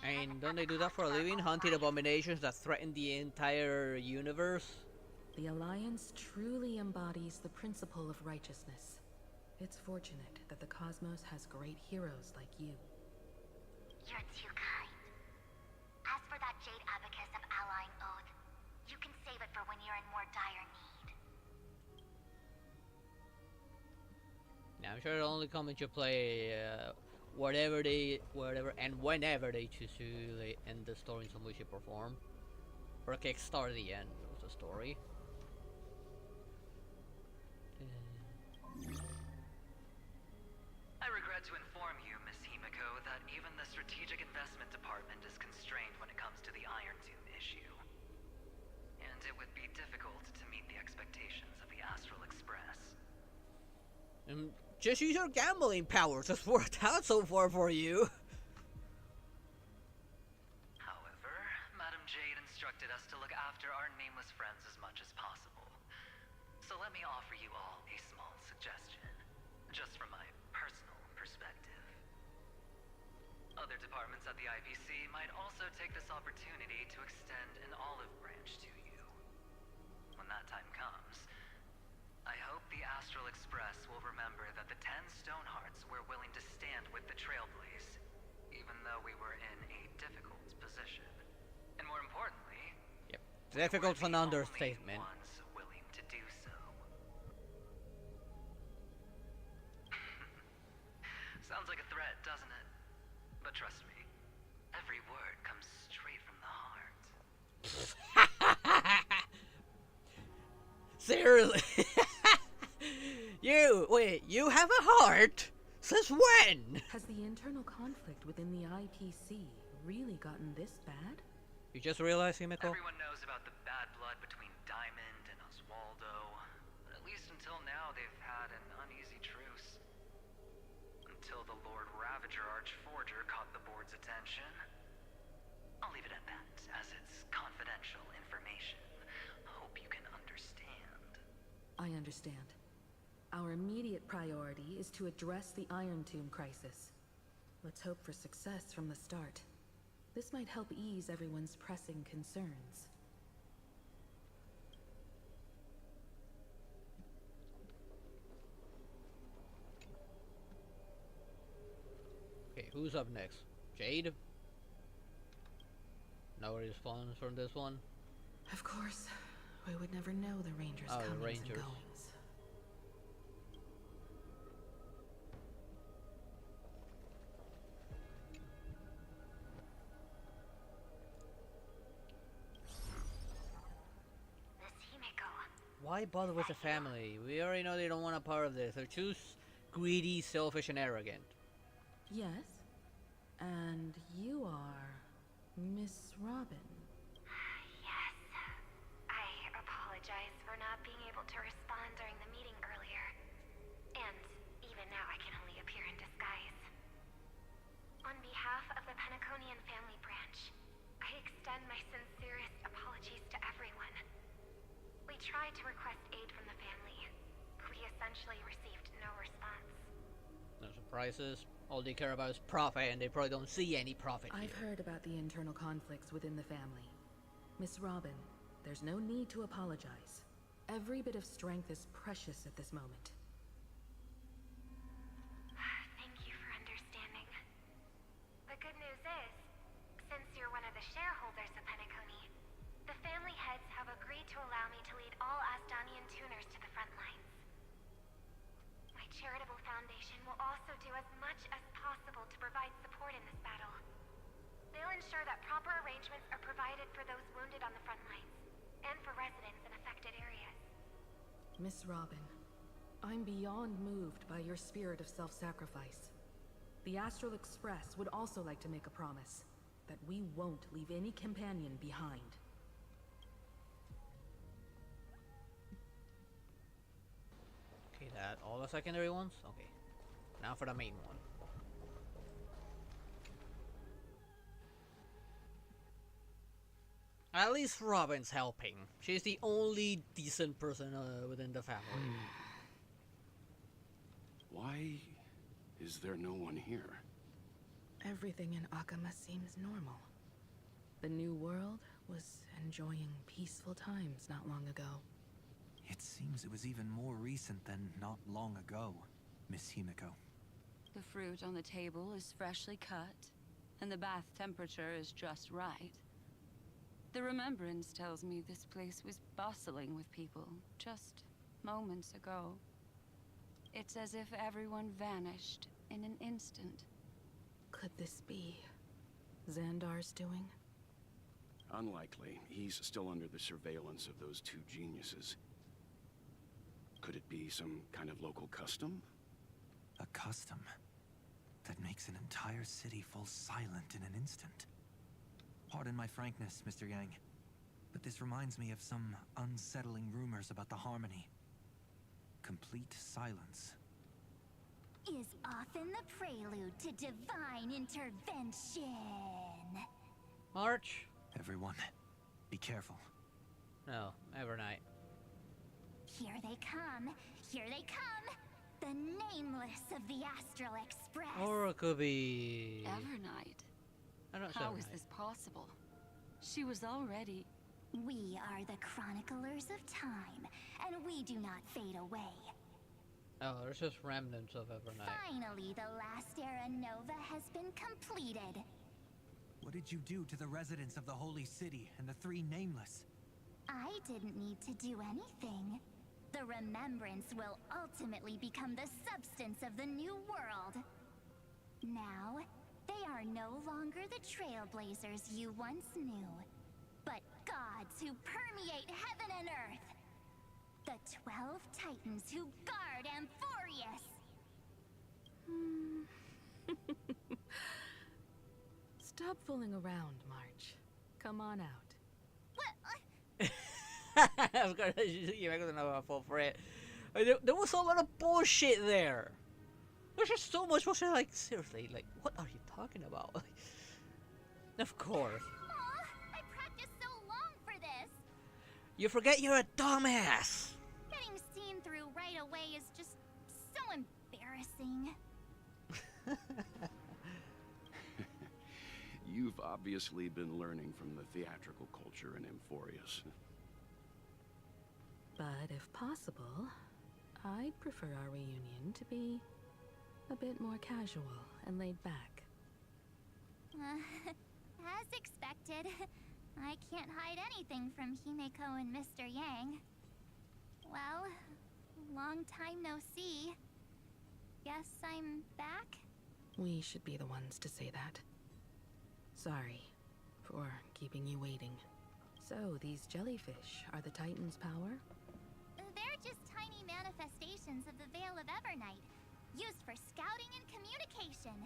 And don't they do that for a living? Hunting abominations that threaten the entire universe? The Alliance truly embodies the principle of righteousness. It's fortunate that the cosmos has great heroes like you. You're too kind. As for that Jade Abacus of Allying Oath, you can save it for when you're in more dire need. I'm sure it'll only come into play whatever and whenever they choose to end the story in some way, shape, or form, or kickstart the end of the story. I regret to inform you, Miss Himiko, that even the Strategic Investment Department is constrained when it comes to the Iron Tomb issue. And it would be difficult to meet the expectations of the Astral Express. Just use your gambling powers. It's worked out so far for you. However, Madam Jade instructed us to look after our nameless friends as much as possible. So let me offer you all a small suggestion, just from my personal perspective. Other departments at the IPC might also take this opportunity to extend an olive branch to you. When that time comes, I hope the Astral Express will remember that the 10 Stonehearts were willing to stand with the Trailblaze, even though we were in a difficult position. And more importantly, yep, difficult's an understatement. Ones willing to do so. Sounds like a threat, doesn't it? But trust me, every word comes straight from the heart. Seriously? You have a heart? Since when? Has the internal conflict within the IPC really gotten this bad? You just realized, Himiko? Everyone knows about the bad blood between Diamond and Oswaldo. At least until now, they've had an uneasy truce. Until the Lord Ravager Archforger caught the board's attention. I'll leave it at that, as it's confidential information. Hope you can understand. I understand. Our immediate priority is to address the Iron Tomb crisis. Let's hope for success from the start. This might help ease everyone's pressing concerns. Okay, who's up next? Jade? No response from this one? Of course. We would never know the Rangers' comings and goings. Why bother with the family? We already know they don't want a part of this. They're too greedy, selfish, and arrogant. Yes? And you are Miss Robin. Yes. I apologize for not being able to respond during the meeting earlier. And even now I can only appear in disguise. On behalf of the Penaconian family branch, I extend my sincerest apologies to everyone. We tried to request aid from the family. We essentially received no response. No surprises. All they care about is profit, and they probably don't see any profit I've here. heard about the internal conflicts within the family. Miss Robin, there's no need to apologize. Every bit of strength is precious at this moment. Thank you for understanding. The good news is, since you're one of the shareholders of Penacony, the family heads have agreed to allow me to lead all Asdanian tuners to the front lines. My charitable foundation will also do as much as possible to provide support in this battle. They'll ensure that proper arrangements are provided for those wounded on the front lines, and for residents in affected areas. Miss Robin, I'm beyond moved by your spirit of self-sacrifice. The Astral Express would also like to make a promise that we won't leave any companion behind. Okay, that all the secondary ones? Okay. Now for the main one. At least Robin's helping. She's the only decent person within the family. Why is there no one here? Everything in Akama seems normal. The new world was enjoying peaceful times not long ago. It seems it was even more recent than not long ago, Miss Himiko. The fruit on the table is freshly cut, and the bath temperature is just right. The remembrance tells me this place was bustling with people just moments ago. It's as if everyone vanished in an instant. Could this be Xandar's doing? Unlikely. He's still under the surveillance of those two geniuses. Could it be some kind of local custom? A custom that makes an entire city fall silent in an instant. Pardon my frankness, Mr. Yang, but this reminds me of some unsettling rumors about the Harmony. Complete silence. Is often the prelude to divine intervention. March? Everyone, be careful. No, Evernight. Here they come. Here they come. The nameless of the Astral Express. Or it could be... Evernight? I'm not How sure. is this possible? She was already... We are the chroniclers of time, and we do not fade away. Oh, there's just remnants of Evernight. Finally, the last era Nova has been completed. What did you do to the residents of the Holy City and the three Nameless? I didn't need to do anything. The remembrance will ultimately become the substance of the new world. Now, they are no longer the trailblazers you once knew, but gods who permeate heaven and earth. The 12 Titans who guard Amphorius. Stop fooling around, March. Come on out. I was gonna you're gonna fall for it. There was a lot of bullshit there. There's just so much bullshit. Like seriously, like what are you talking about? Of course. Aw, I practiced so long for this. You forget you're a dumbass. Getting seen through right away is just so embarrassing. You've obviously been learning from the theatrical culture in Amphorius. But if possible, I'd prefer our reunion to be a bit more casual and laid back. As expected, I can't hide anything from Himeko and Mr. Yang. Well, long time no see. Guess I'm back? We should be the ones to say that. Sorry for keeping you waiting. So, these jellyfish are the Titan's power? They're just tiny manifestations of the Veil of Evernight, used for scouting and communication.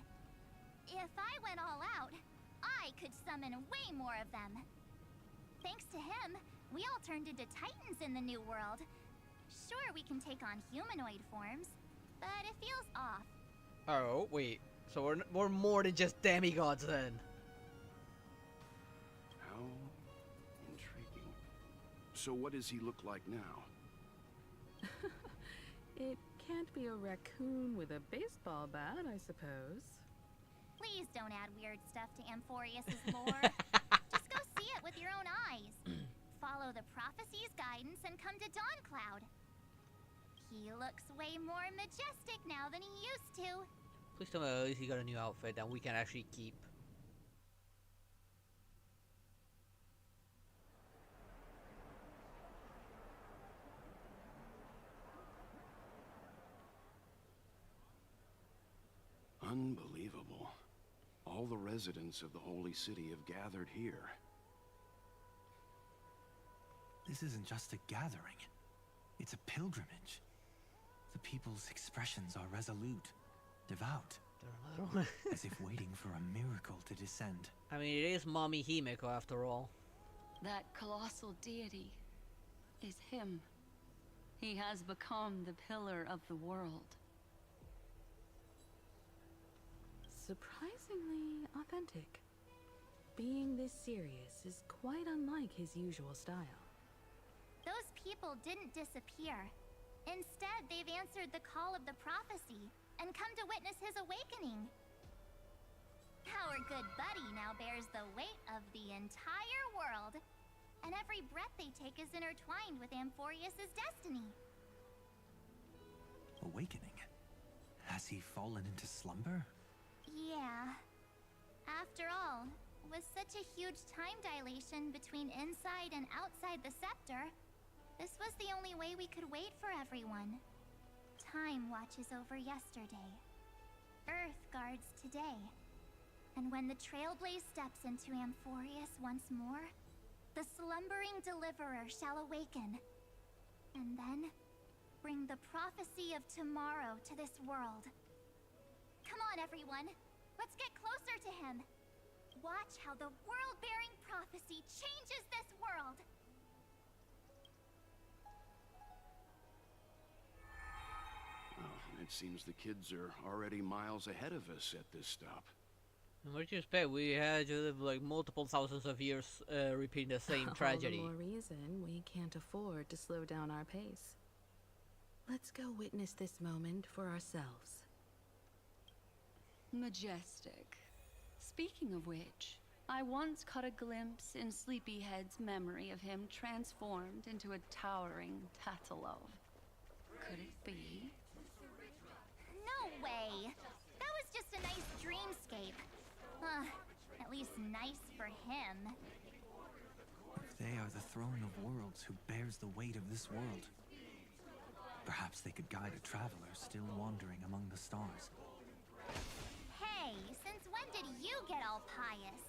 If I went all out, I could summon way more of them. Thanks to him, we all turned into Titans in the New World. Sure, we can take on humanoid forms, but it feels off. Oh wait, so we're more than just demigods then. How intriguing. So what does he look like now? It can't be a raccoon with a baseball bat, I suppose. Please don't add weird stuff to Amphorius' lore. Just go see it with your own eyes. Follow the prophecy's guidance and come to Dawncloud. He looks way more majestic now than he used to. Please tell me at least he got a new outfit that we can actually keep. Unbelievable. All the residents of the Holy City have gathered here. This isn't just a gathering. It's a pilgrimage. The people's expressions are resolute, devout, as if waiting for a miracle to descend. I mean, it is Mommy Himeko after all. That colossal deity is him. He has become the pillar of the world. Surprisingly authentic. Being this serious is quite unlike his usual style. Those people didn't disappear. Instead, they've answered the call of the prophecy and come to witness his awakening. Our good buddy now bears the weight of the entire world, and every breath they take is intertwined with Amphorius' destiny. Awakening? Has he fallen into slumber? Yeah. After all, with such a huge time dilation between inside and outside the scepter, this was the only way we could wait for everyone. Time watches over yesterday. Earth guards today. And when the Trailblaze steps into Amphorius once more, the slumbering deliverer shall awaken. And then, bring the prophecy of tomorrow to this world. Come on, everyone. Let's get closer to him. Watch how the world-bearing prophecy changes this world. Well, it seems the kids are already miles ahead of us at this stop. And what do you expect? We had to live like multiple thousands of years repeating the same tragedy. All the more reason we can't afford to slow down our pace. Let's go witness this moment for ourselves. Majestic. Speaking of which, I once caught a glimpse in Sleepyhead's memory of him transformed into a towering Tatalov. Could it be? No way! That was just a nice dreamscape. At least nice for him. They are the throne of worlds who bears the weight of this world. Perhaps they could guide a traveler still wandering among the stars. Hey, since when did you get all pious?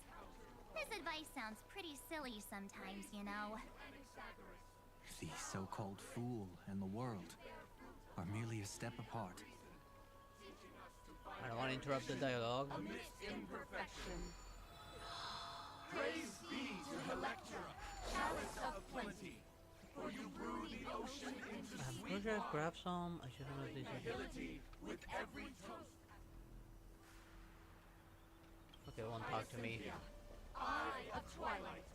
This advice sounds pretty silly sometimes, you know. The so-called fool and the world are merely a step apart. I don't want to interrupt the dialogue. Amidst imperfection. Praise be to Electra, chalice of plenty, for you brew the ocean into sweet Could I wine. grab some? I should have these. Ability with every toast. Okay, won't talk to me. Eye of twilight,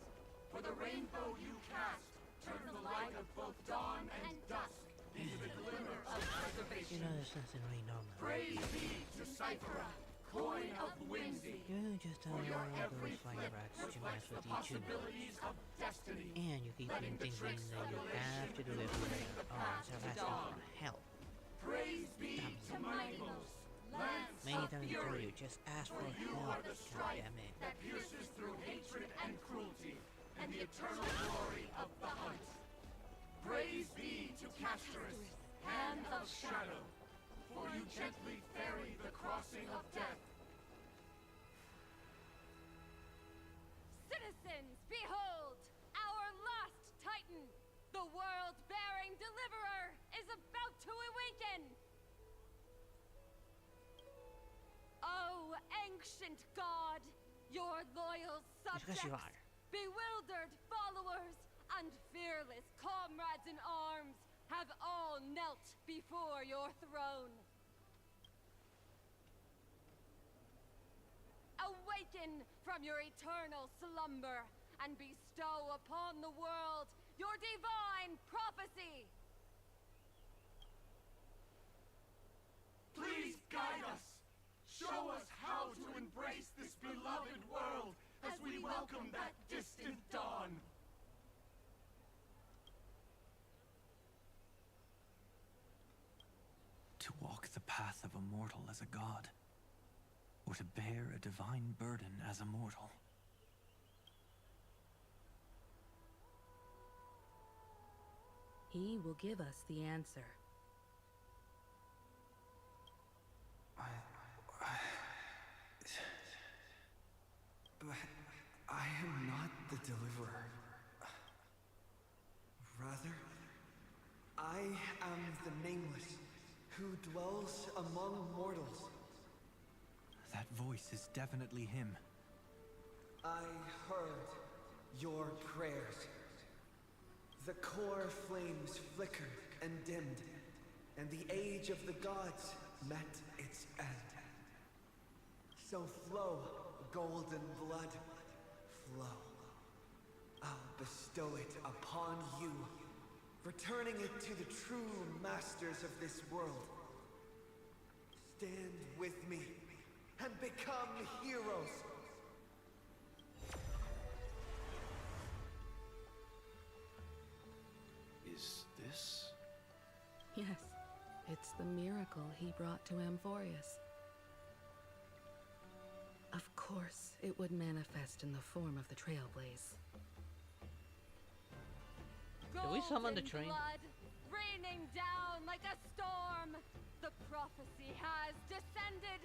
for the rainbow you cast, turn the light of both dawn and dusk into the glimmer of preservation. You know, there's nothing really normal. Praise be to Cyphera, coin of whimsy. You just don't For your know every those fire flip rats to mess reflects the with Vtuber. possibilities of destiny. And you keep letting the thinking tricks that you of have to do it for later. Oh, so that's not gonna help. Praise be to Mightymost, lance Many of times I tell fury. you, just ask For for you help. are the God strife damn it. that pierces through hatred and cruelty, and the eternal glory of the hunt. Praise be to Casterus, hand of shadow, for you gently ferry the crossing of death. Citizens, behold! Our last Titan, the world-bearing deliverer, is about to awaken! Oh, ancient god, your loyal subjects, bewildered followers, and fearless comrades in arms have all knelt before your throne. Awaken from your eternal slumber and bestow upon the world your divine prophecy. Please guide us. Show us how to embrace this beloved world as we welcome that distant dawn. To walk the path of a mortal as a god, or to bear a divine burden as a mortal. He will give us the answer. But I am not the deliverer. Rather, I am the Nameless, who dwells among mortals. That voice is definitely him. I heard your prayers. The core flames flickered and dimmed, and the age of the gods met its end. So flow, golden blood, flow. I'll bestow it upon you, returning it to the true masters of this world. Stand with me and become heroes. Is this? Yes, it's the miracle he brought to Amphorius. Of course, it would manifest in the form of the Trailblaze. Did we summon the train? Blood raining down like a storm come. The prophecy has descended,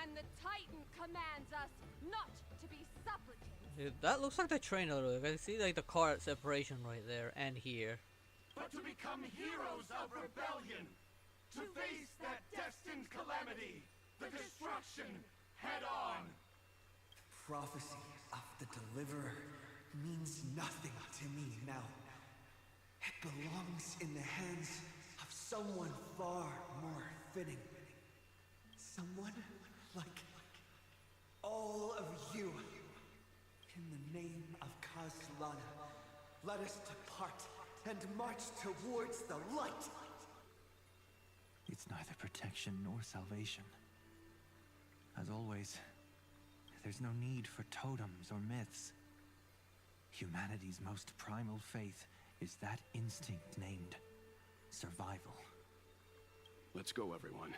and the Titan commands us not to be supplicants. Dude, that looks like the train a little bit. I see like the car separation right there and here. But to become heroes of rebellion, to face that destined calamity, the destruction, head on. Prophecy of the Deliverer means nothing to me now. It belongs in the hands of someone far more fitting. Someone like all of you. In the name of Kazlana, let us depart and march towards the light. It's neither protection nor salvation. As always, there's no need for totems or myths. Humanity's most primal faith is that instinct named survival. Let's go, everyone.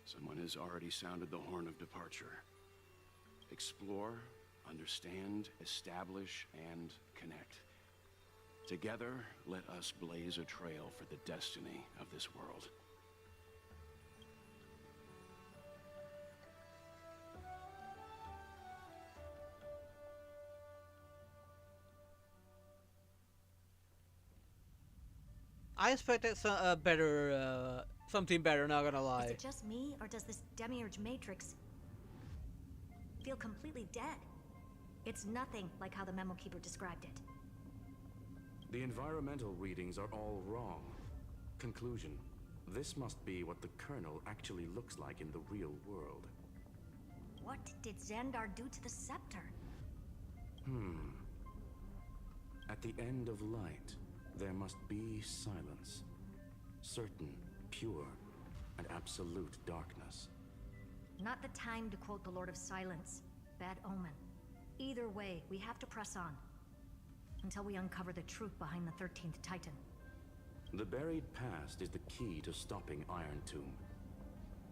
Someone has already sounded the horn of departure. Explore, understand, establish, and connect. Together, let us blaze a trail for the destiny of this world. I expected something better, not gonna lie. Is it just me, or does this Demiurge Matrix feel completely dead? It's nothing like how the Memo Keeper described it. The environmental readings are all wrong. Conclusion: this must be what the kernel actually looks like in the real world. What did Xandar do to the scepter? At the end of light, there must be silence. Certain, pure, and absolute darkness. Not the time to quote the Lord of Silence. Bad omen. Either way, we have to press on. Until we uncover the truth behind the 13th Titan. The buried past is the key to stopping Iron Tomb.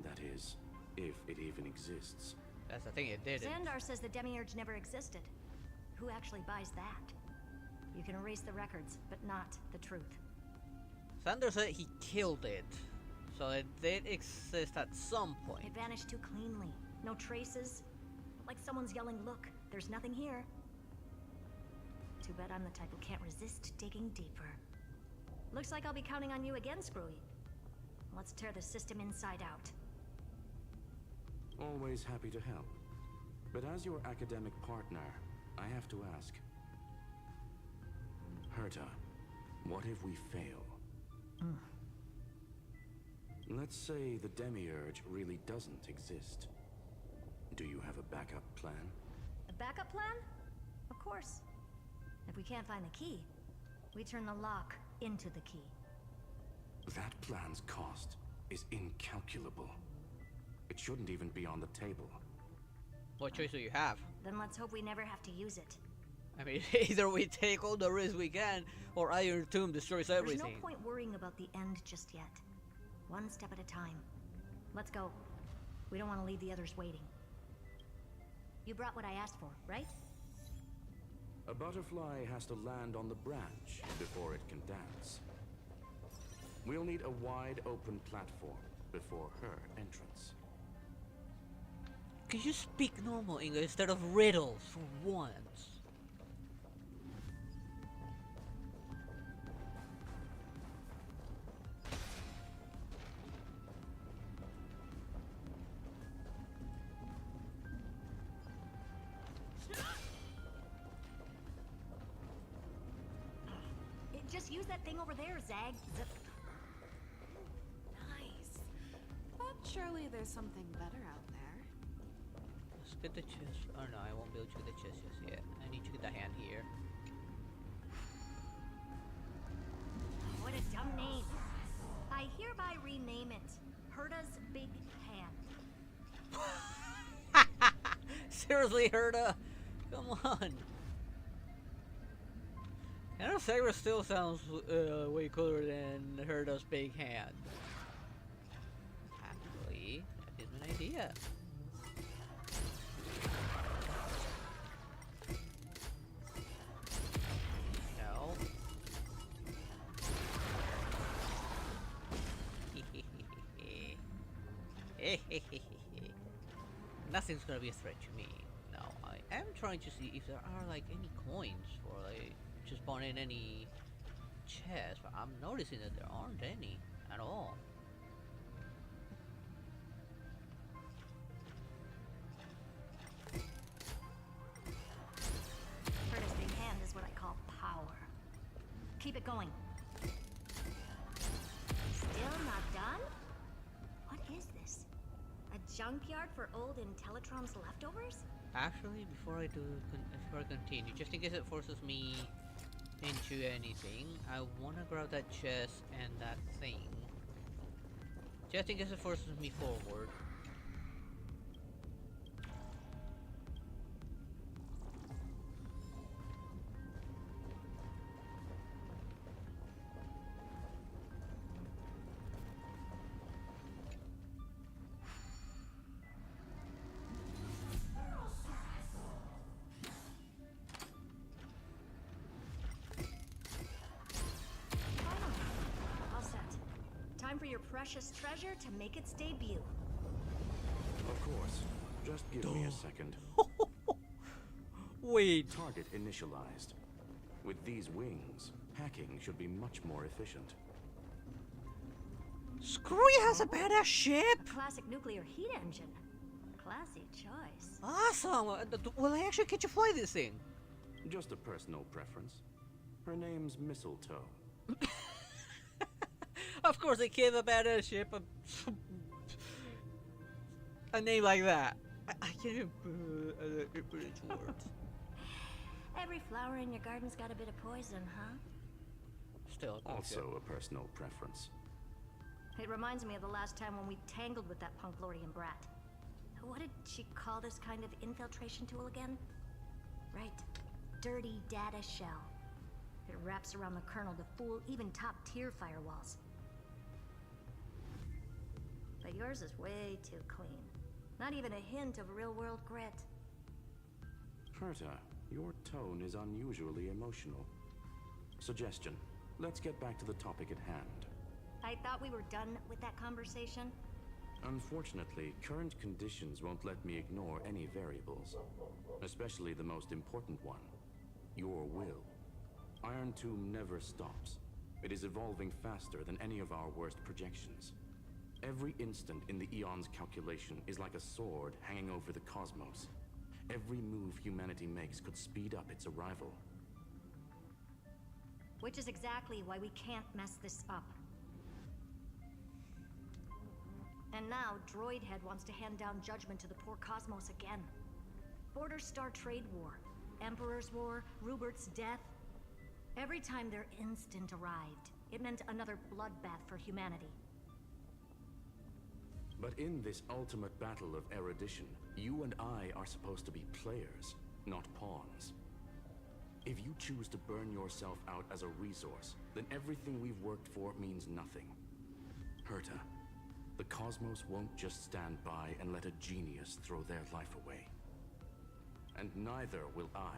That is, if it even exists. That's the thing, it didn't. Xandar says the Demiurge never existed. Who actually buys that? You can erase the records, but not the truth. Xandar said he killed it. So it did exist at some point. It vanished too cleanly. No traces. Like someone's yelling, look, there's nothing here. Too bad I'm the type who can't resist digging deeper. Looks like I'll be counting on you again, Screwy. Let's tear the system inside out. Always happy to help. But as your academic partner, I have to ask. Herta, what if we fail? Let's say the Demiurge really doesn't exist. Do you have a backup plan? A backup plan? Of course. If we can't find the key, we turn the lock into the key. That plan's cost is incalculable. It shouldn't even be on the table. What choice do you have? Then let's hope we never have to use it. I mean, either we take all the risks we can, or Iron Tomb destroys everything. There's no point worrying about the end just yet. One step at a time. Let's go. We don't want to leave the others waiting. You brought what I asked for, right? A butterfly has to land on the branch before it can dance. We'll need a wide open platform before her entrance. Could you speak normal English instead of riddles for once? Just use that thing over there, Zag. Nice. But surely there's something better out there. Let's get the chest. Oh no, I won't be able to get the chest just yet. I need to get the hand here. What a dumb name. I hereby rename it Herta's Big Hand. Seriously, Herta? Come on. And Sagra still sounds way cooler than Herta's big hand. Actually, that is an idea. No. Nothing's gonna be a threat to me. Now, I am trying to see if there are like any coins or like just spawn in any chests, but I'm noticing that there aren't any at all. Curtis' big hand is what I call power. Keep it going. Still not done? What is this? A junkyard for old Intellitrom's leftovers? Actually, before I continue, just in case it forces me into anything, I wanna grab that chest and that thing. Just in case it forces me forward. All set. Time for your precious treasure to make its debut. Of course. Just give me a second. Wait. Target initialized. With these wings, hacking should be much more efficient. Screwy has a badass ship! A classic nuclear heat engine. Classy choice. Awesome! Will I actually get to fly this thing? Just a personal preference. Her name's Mistletoe. Of course, they gave a badass ship a name like that. I can't even put it into words. Every flower in your garden's got a bit of poison, huh? Still, also a personal preference. It reminds me of the last time when we tangled with that punk Lordian brat. What did she call this kind of infiltration tool again? Right. Dirty data shell. It wraps around the kernel to fool even top-tier firewalls. But yours is way too clean. Not even a hint of real-world grit. Herta, your tone is unusually emotional. Suggestion. Let's get back to the topic at hand. I thought we were done with that conversation. Unfortunately, current conditions won't let me ignore any variables. Especially the most important one. Your will. Iron Tomb never stops. It is evolving faster than any of our worst projections. Every instant in the Eon's calculation is like a sword hanging over the cosmos. Every move humanity makes could speed up its arrival. Which is exactly why we can't mess this up. And now, Droidhead wants to hand down judgment to the poor cosmos again. Border Star Trade War, Emperor's War, Rupert's death. Every time their instant arrived, it meant another bloodbath for humanity. But in this ultimate battle of erudition, you and I are supposed to be players, not pawns. If you choose to burn yourself out as a resource, then everything we've worked for means nothing. Herta, the cosmos won't just stand by and let a genius throw their life away. And neither will I.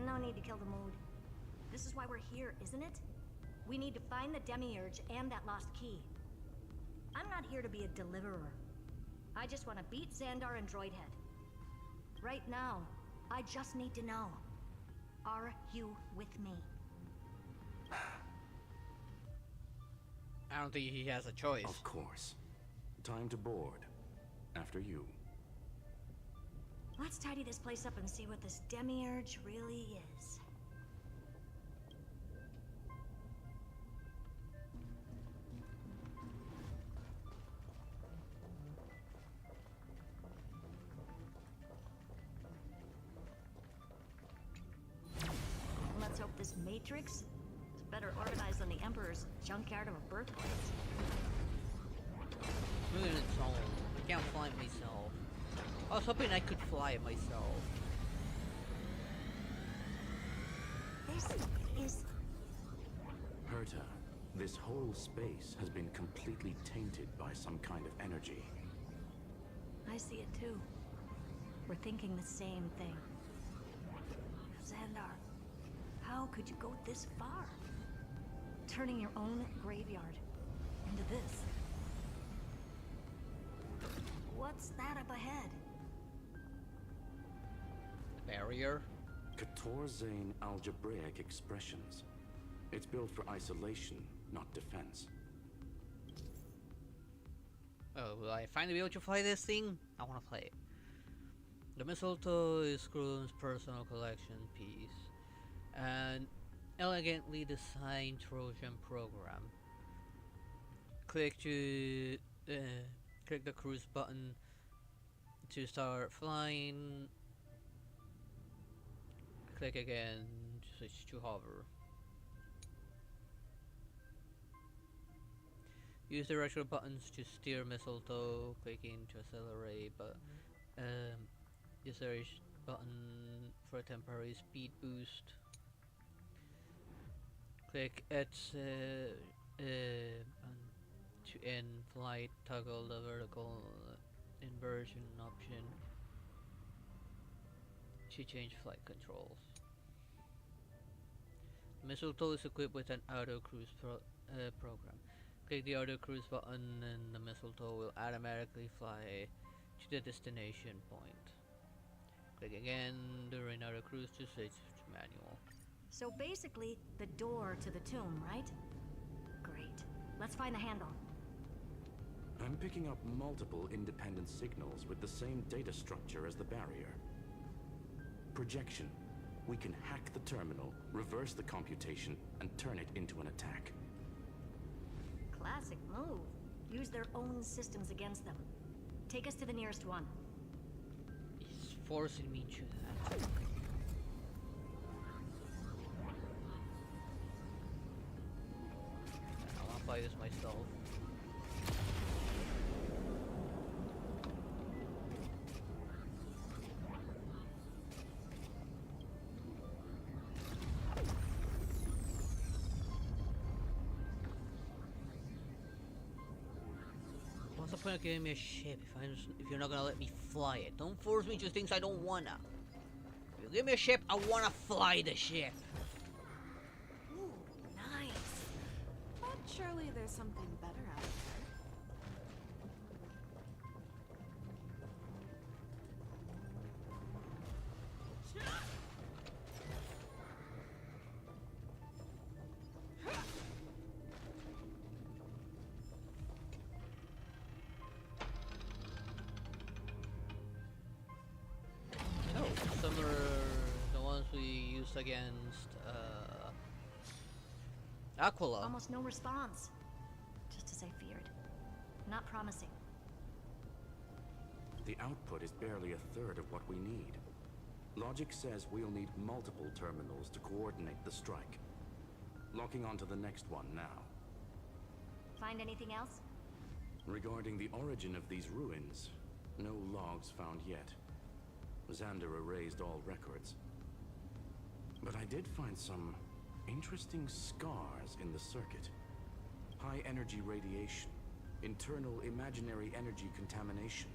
No need to kill the mood. This is why we're here, isn't it? We need to find the Demiurge and that lost key. I'm not here to be a deliverer. I just want to beat Xandar and Droidhead. Right now, I just need to know. Are you with me? I don't think he has a choice. Of course. Time to board. After you. Let's tidy this place up and see what this Demiurge really is. Let's hope this Matrix is better organized than the Emperor's junkyard of a birthplace. Moving its own. I can't fly it myself. I was hoping I could fly it myself. This is... Herta, this whole space has been completely tainted by some kind of energy. I see it too. We're thinking the same thing. Xandar, how How could you go this far? Turning your own graveyard into this. What's that up ahead? Barrier? Katorzane algebraic expressions. It's built for isolation, not defense. Oh, will I finally be able to fly this thing? I want to play it. The mistletoe is Krune's personal collection piece. An elegantly designed Trojan program. Click to click the cruise button to start flying. Click again to switch to hover. Use the directional buttons to steer mistletoe, clicking to accelerate, but use the button for a temporary speed boost. Click X to end flight, toggle the vertical inversion option to change flight controls. Mistletoe is equipped with an auto cruise program. Click the auto cruise button and the mistletoe will automatically fly to the destination point. Click again during auto cruise to switch to manual. So basically, the door to the tomb, right? Great. Let's find the handle. I'm picking up multiple independent signals with the same data structure as the barrier. Projection. We can hack the terminal, reverse the computation, and turn it into an attack. Classic move. Use their own systems against them. Take us to the nearest one. He's forcing me to that. I'll apply this myself. What's the point of giving me a ship if you're not gonna let me fly it? Don't force me to things I don't wanna. If you give me a ship, I wanna fly the ship. Ooh, nice. But surely there's something better out there. Some are the ones we used against Aquila. Almost no response. Just as I feared. Not promising. The output is barely a third of what we need. Logic says we'll need multiple terminals to coordinate the strike. Locking onto the next one now. Find anything else? Regarding the origin of these ruins, no logs found yet. Xander erased all records. But I did find some interesting scars in the circuit. High energy radiation, internal imaginary energy contamination.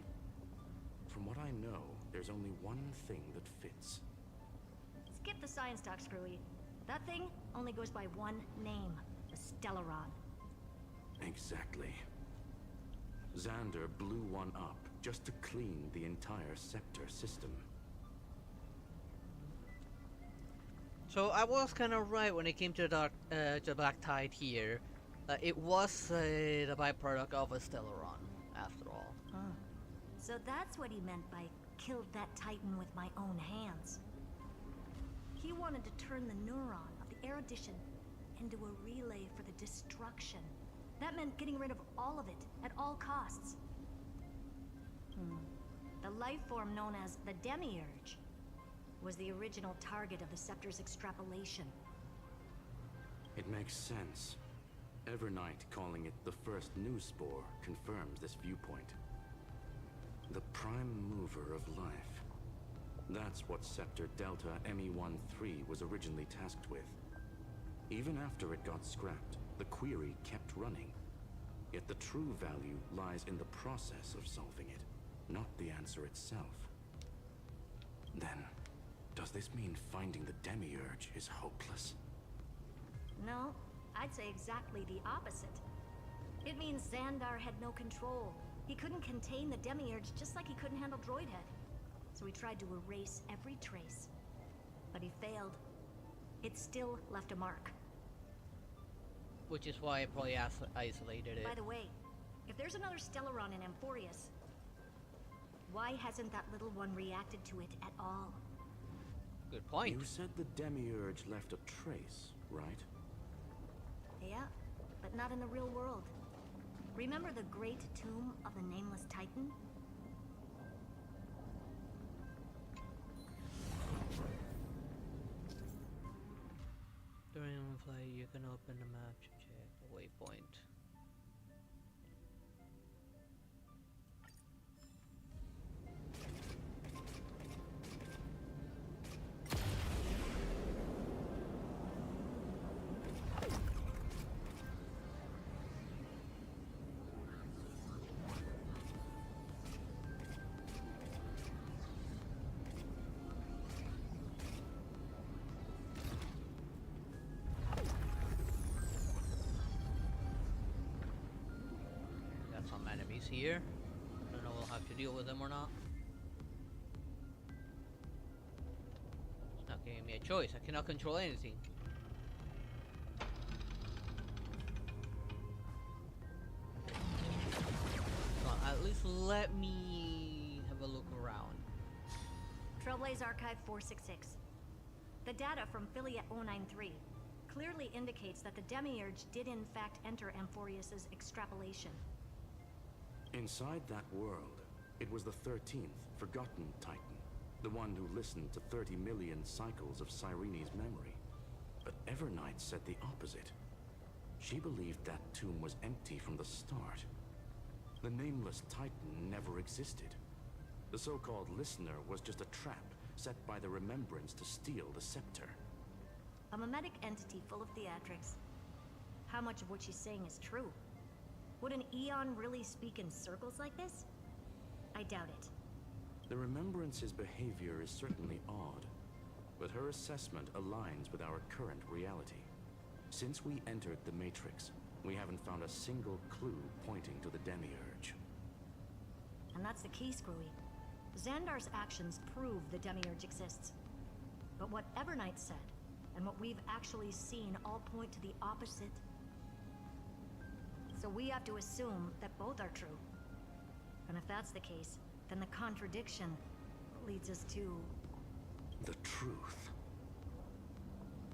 From what I know, there's only one thing that fits. Skip the science talk, Screwy. That thing only goes by one name, the Stellaron. Exactly. Xander blew one up just to clean the entire scepter system. So I was kind of right when it came to the Black Tide here. It was the byproduct of a Stellaron, after all. So that's what he meant by killed that Titan with my own hands. He wanted to turn the neuron of the erudition into a relay for the destruction. That meant getting rid of all of it at all costs. The life form known as the Demiurge was the original target of the Scepter's extrapolation. It makes sense. Evernight calling it the first new spore confirms this viewpoint. The prime mover of life. That's what Scepter Delta ME-13 was originally tasked with. Even after it got scrapped, the query kept running. Yet the true value lies in the process of solving it, not the answer itself. Then, Does this mean finding the Demiurge is hopeless? No, I'd say exactly the opposite. It means Xandar had no control. He couldn't contain the Demiurge just like he couldn't handle Droidhead. So he tried to erase every trace. But he failed. It still left a mark. Which is why I probably isolated it. By the way, if there's another Stellaron in Amphorius, why hasn't that little one reacted to it at all? Good point. You said the Demiurge left a trace, right? Yeah, but not in the real world. Remember the great tomb of the Nameless Titan? During flight, you can open the map to check the waypoint. Got some enemies here. I don't know if we'll have to deal with them or not. It's not giving me a choice. I cannot control anything. Well, at least let me have a look around. Trailblaze Archive 466. The data from Philia 093 clearly indicates that the Demiurge did in fact enter Amphorius's extrapolation. Inside that world, it was the 13th, forgotten Titan, the one who listened to 30 million cycles of Cyrene's memory. But Evernight said the opposite. She believed that tomb was empty from the start. The Nameless Titan never existed. The so-called listener was just a trap set by the Remembrance to steal the scepter. A mimetic entity full of theatrics. How much of what she's saying is true? Would an Eon really speak in circles like this? I doubt it. The Remembrance's behavior is certainly odd, but her assessment aligns with our current reality. Since we entered the Matrix, we haven't found a single clue pointing to the Demiurge. And that's the key, Screwy. Xandar's actions prove the Demiurge exists. But what Evernight said, and what we've actually seen all point to the opposite. So we have to assume that both are true. And if that's the case, then the contradiction leads us to... the truth.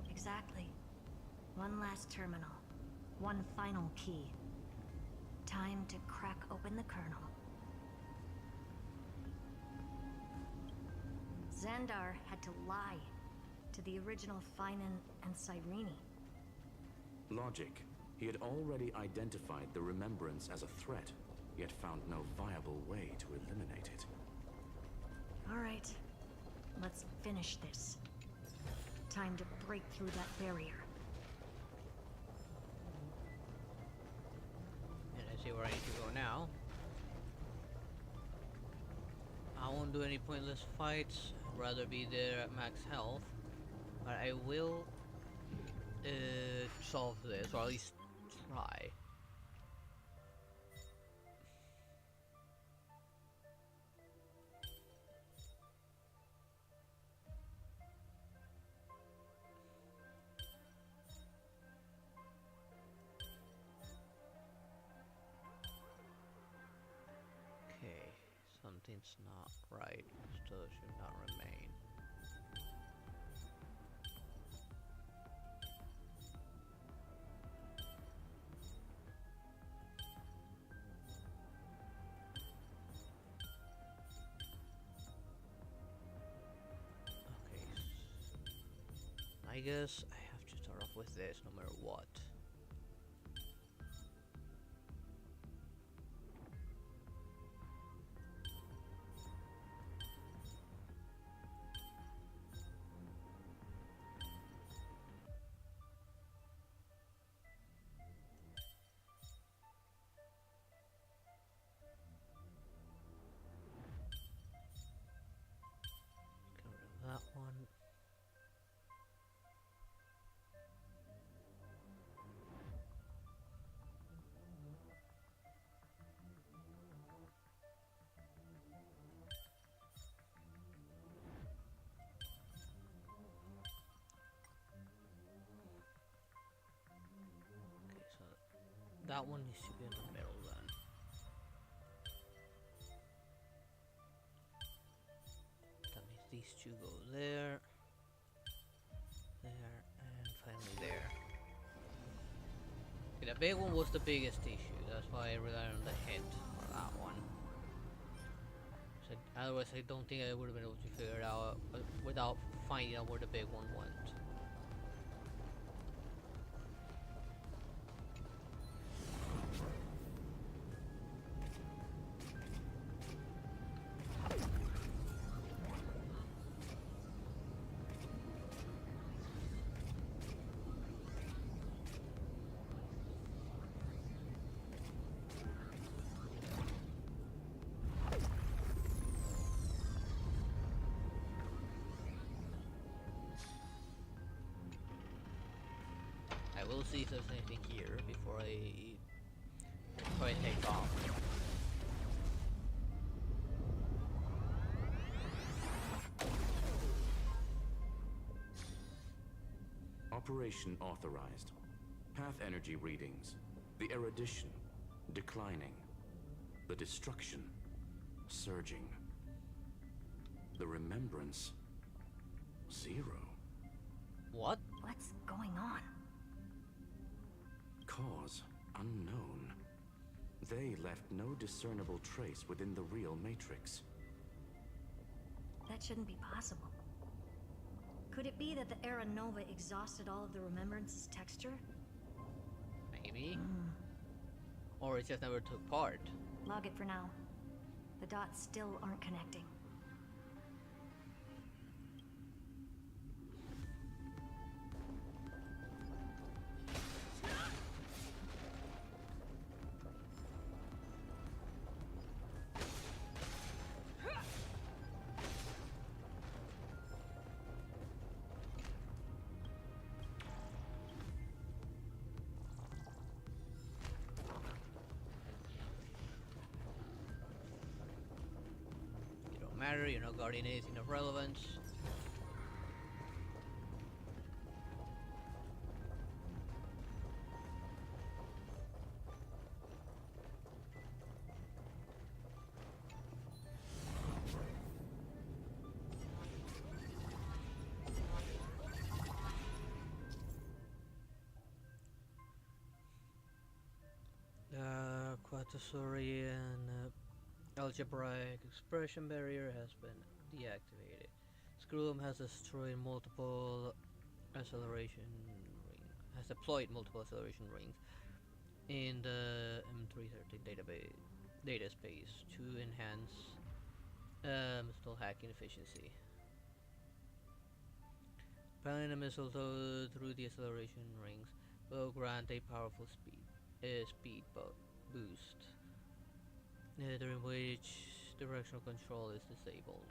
Exactly. One last terminal. One final key. Time to crack open the kernel. Xandar had to lie to the original Finan and Cyrene. Logic. He had already identified the Remembrance as a threat, yet found no viable way to eliminate it. All right. Let's finish this. Time to break through that barrier. And I see where I need to go now. I won't do any pointless fights. I'd rather be there at max health. But I will solve this, or at least try. Okay, something's not right. Still should not remain. Okay, I guess I have to start off with this no matter what. Get rid of that one. that one needs to be in the middle then. That means these two go there, there, and finally there. Okay, the big one was the biggest issue, that's why I relied on the hint for that one. So otherwise I don't think I would have been able to figure it out without finding out where the big one went. We'll see if there's anything here before I take off. Operation authorized. Path energy readings. The erudition declining. The destruction surging. The remembrance 0. What? What's going on? Cause unknown. They left no discernible trace within the real Matrix. That shouldn't be possible. Could it be that the Era Nova exhausted all of the Remembrance's texture? Maybe. Or it just never took part. Log it for now. The dots still aren't connecting. Matter, you're not guarding anything of relevance. Quattusaurian algebraic expression barrier has been deactivated. Scrollum has destroyed multiple acceleration rings. Has deployed multiple acceleration rings in the M313 data space to enhance missile hacking efficiency. Propelling a missile through the acceleration rings will grant a powerful speed boost, during which directional control is disabled.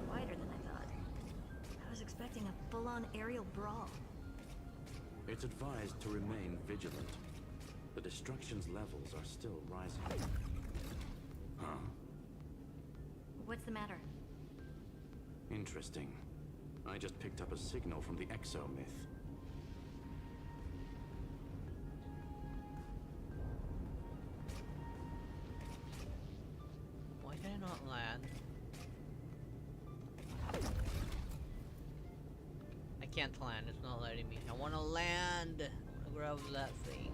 Wider than I thought. I was expecting a full-on aerial brawl. It's advised to remain vigilant. The destruction's levels are still rising. Huh? What's the matter? Interesting. I just picked up a signal from the exo-myth. Why can I not land? I can't land, it's not letting me. I wanna land! I wanna grab that thing.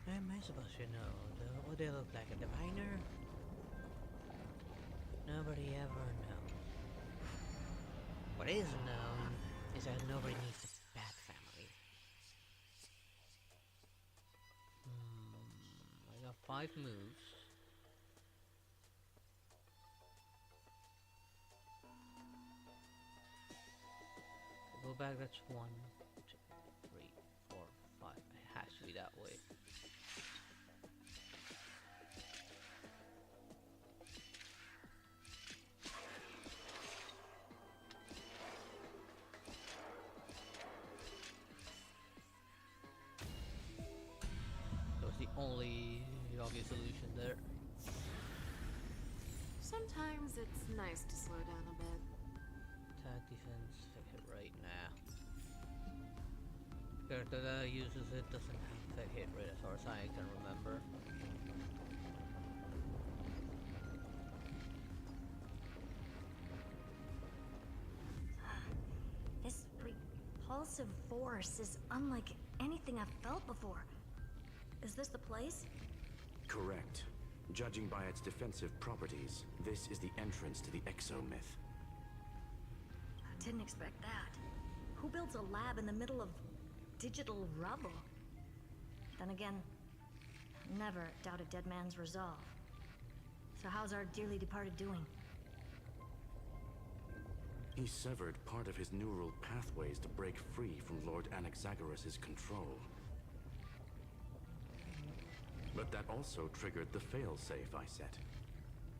Am I supposed to know? What they look like? A diviner? Nobody ever knows. What is known is that nobody needs a bad family. I got 5 moves. Go back, that's 1, 2, 3, 4, 5. It has to be that way. That was the only obvious solution there. Sometimes it's nice to slow down a bit. Attack, defense, hit rate, nah. Character that uses it doesn't have hit rate as far as I can remember. This repulsive force is unlike anything I've felt before. Is this the place? Correct. Judging by its defensive properties, this is the entrance to the exomyth. I didn't expect that. Who builds a lab in the middle of digital rubble? Then again, never doubt a dead man's resolve. So how's our dearly departed doing? He severed part of his neural pathways to break free from Lord Anaxagoras' control. But that also triggered the failsafe I set.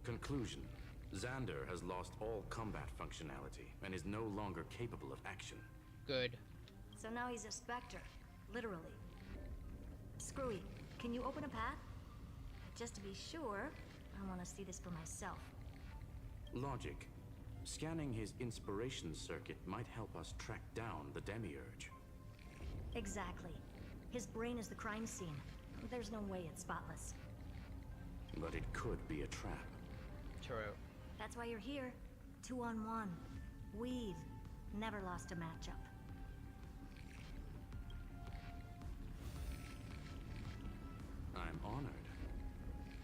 Conclusion: Xander has lost all combat functionality and is no longer capable of action. Good. So now he's a specter, literally. Screwy, can you open a path? Just to be sure, I want to see this for myself. Logic. Scanning his inspiration circuit might help us track down the Demiurge. Exactly. His brain is the crime scene. There's no way it's spotless. But it could be a trap. True. That's why you're here. 2-on-1. We've never lost a matchup. I'm honored.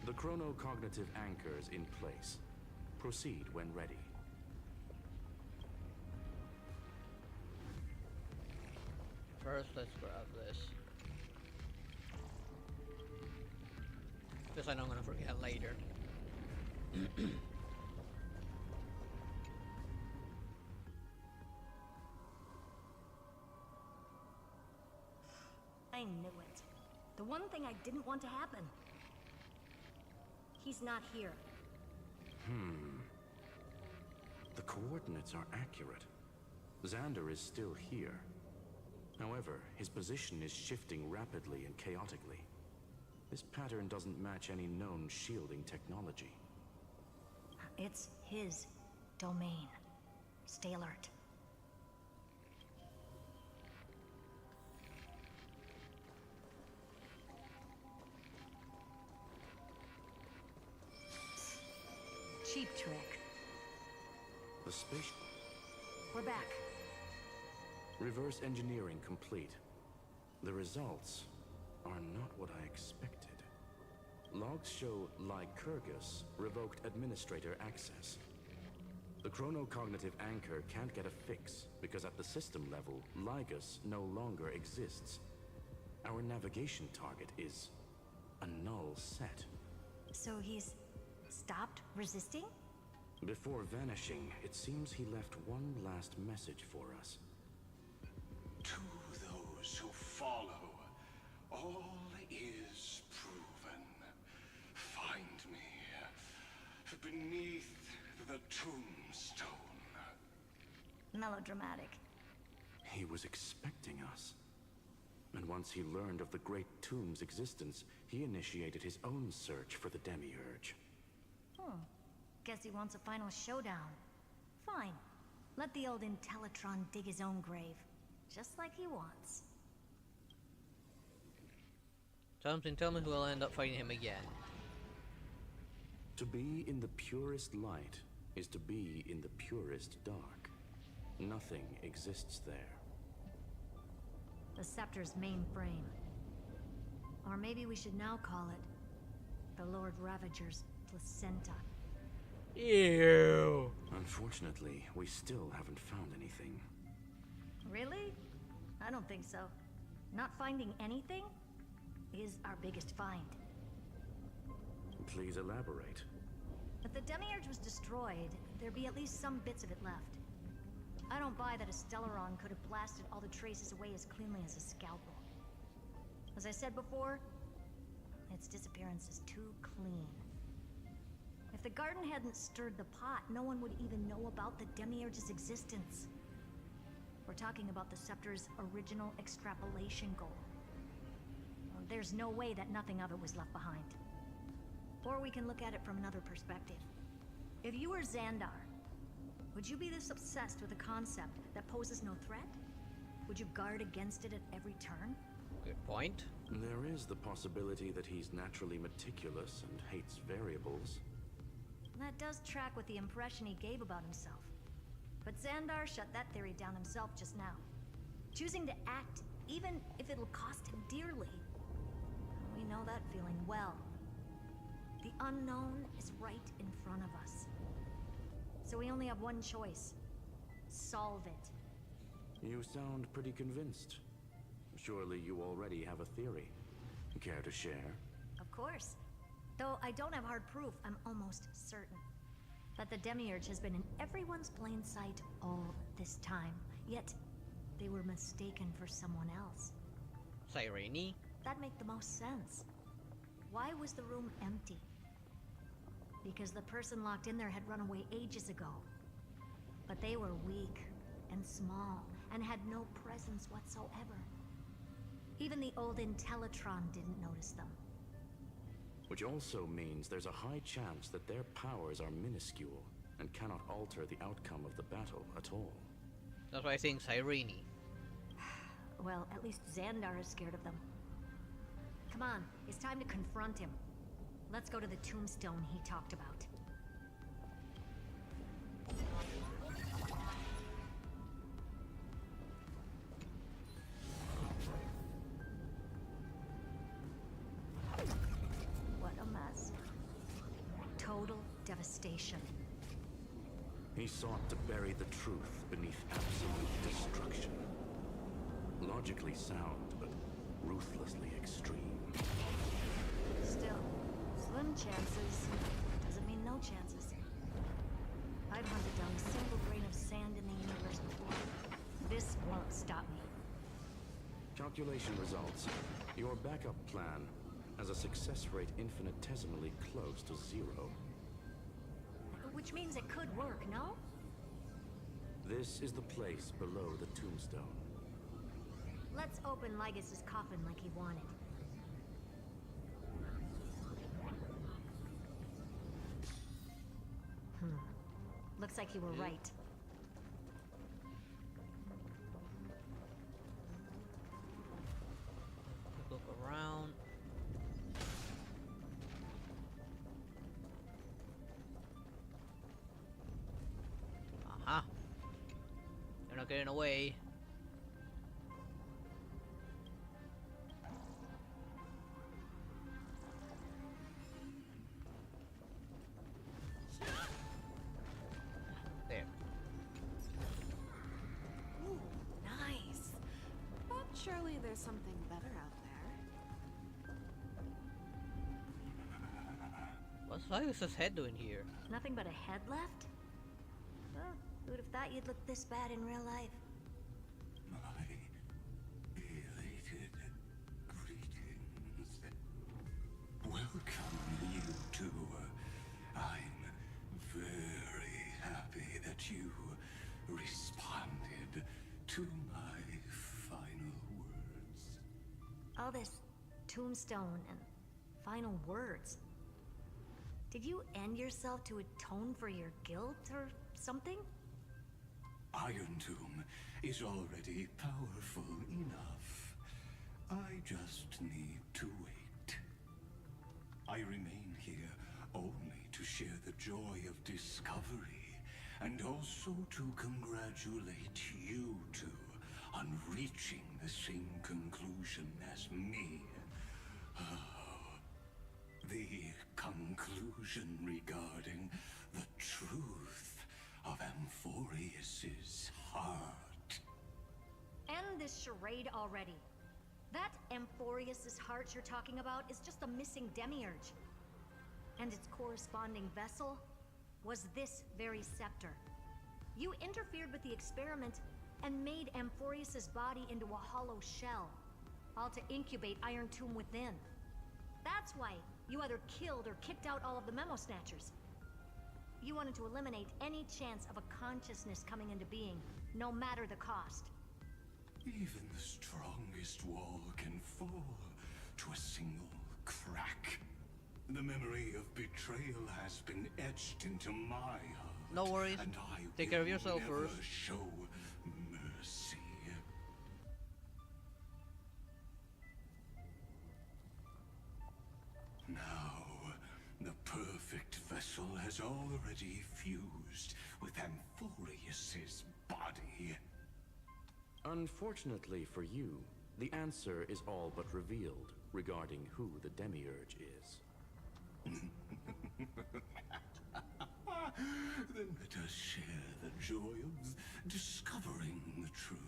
The chronocognitive anchor's in place. Proceed when ready. First, let's grab this. Because I know I'm gonna forget later. I knew it. The one thing I didn't want to happen. He's not here. The coordinates are accurate. Xander is still here. However, his position is shifting rapidly and chaotically. This pattern doesn't match any known shielding technology. It's his domain. Stay alert. Cheap trick. The space... We're back. Reverse engineering complete. The results are not what I expected. Logs show Lycurgus revoked administrator access. The chronocognitive anchor can't get a fix because at the system level, Lygus no longer exists. Our navigation target is a null set. So he's stopped resisting? Before vanishing, it seems he left one last message for us. To those who follow, all is proven. Find me beneath the tombstone. Melodramatic. He was expecting us. And once he learned of the Great Tomb's existence, he initiated his own search for the Demiurge. Guess he wants a final showdown. Fine. Let the old Intellitron dig his own grave. Just like he wants. Something tell me who will end up fighting him again. To be in the purest light is to be in the purest dark. Nothing exists there. The Scepter's mainframe. Or maybe we should now call it the Lord Ravager's placenta. Ew. Unfortunately, we still haven't found anything. Really? I don't think so. Not finding anything is our biggest find. Please elaborate. If the Demiurge was destroyed, there'd be at least some bits of it left. I don't buy that a Stellaron could have blasted all the traces away as cleanly as a scalpel. As I said before, its disappearance is too clean. If the garden hadn't stirred the pot, no one would even know about the Demiurge's existence. We're talking about the Scepter's original extrapolation goal. There's no way that nothing of it was left behind. Or we can look at it from another perspective. If you were Xandar, would you be this obsessed with a concept that poses no threat? Would you guard against it at every turn? Good point. There is the possibility that he's naturally meticulous and hates variables. That does track with the impression he gave about himself. But Xandar shut that theory down himself just now. Choosing to act, even if it'll cost him dearly. We know that feeling well. The unknown is right in front of us. So we only have one choice. Solve it. You sound pretty convinced. Surely you already have a theory. Care to share? Of course. Though I don't have hard proof, I'm almost certain that the Demiurge has been in everyone's plain sight all this time. Yet, they were mistaken for someone else. Cyrene? That'd make the most sense. Why was the room empty? Because the person locked in there had run away ages ago. But they were weak and small and had no presence whatsoever. Even the old Intellitron didn't notice them. Which also means there's a high chance that their powers are minuscule and cannot alter the outcome of the battle at all. That's why I think Cyrene. Well, at least Xandar is scared of them. Come on, it's time to confront him. Let's go to the tombstone he talked about. What a mess. Total devastation. He sought to bury the truth beneath absolute destruction. Logically sound, but ruthlessly extreme. Still, slim chances doesn't mean no chances. I've hunted down a single grain of sand in the universe before. This won't stop me. Calculation results. Your backup plan has a success rate infinitesimally close to 0. Which means it could work, no? This is the place below the tombstone. Let's open Lygus' coffin like he wanted. Looks like you were right. Look around. Aha. They're not getting away. There. Ooh, nice. But surely there's something better out there. What's Lygus' head doing here? Nothing but a head left? Well, who'd have thought you'd look this bad in real life? My elated greetings. Welcome, you two. I'm very happy that you responded to my final words. All this tombstone and final words. Did you end yourself to atone for your guilt or something? Iron Tomb is already powerful enough. I just need to wait. I remain here only to share the joy of discovery, and also to congratulate you two on reaching the same conclusion as me. The conclusion regarding the truth of Amphorius's heart. End this charade already. That Amphorius's heart you're talking about is just a missing demiurge. and its corresponding vessel was this very scepter. You interfered with the experiment and made Amphorius's body into a hollow shell, all to incubate Iron Tomb within. That's why you either killed or kicked out all of the Memo Snatchers. You wanted to eliminate any chance of a consciousness coming into being, no matter the cost. Even the strongest wall can fall to a single crack. The memory of betrayal has been etched into my heart. No worries. And I Take care of will yourself never first. show mercy. Now, the perfect vessel has already fused with Amphorius's body. Unfortunately for you, the answer is all but revealed regarding who the Demiurge is. Then let us share the joy of discovering the truth.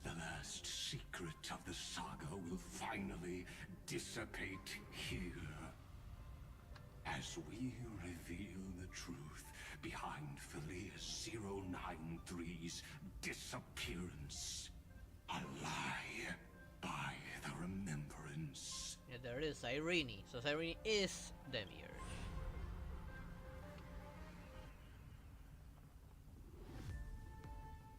The last secret of the saga will finally dissipate here. As we reveal the truth behind Philius 093's disappearance. A lie by the remembrance. Yeah, there it is, Irene. So Irene is Demiurge.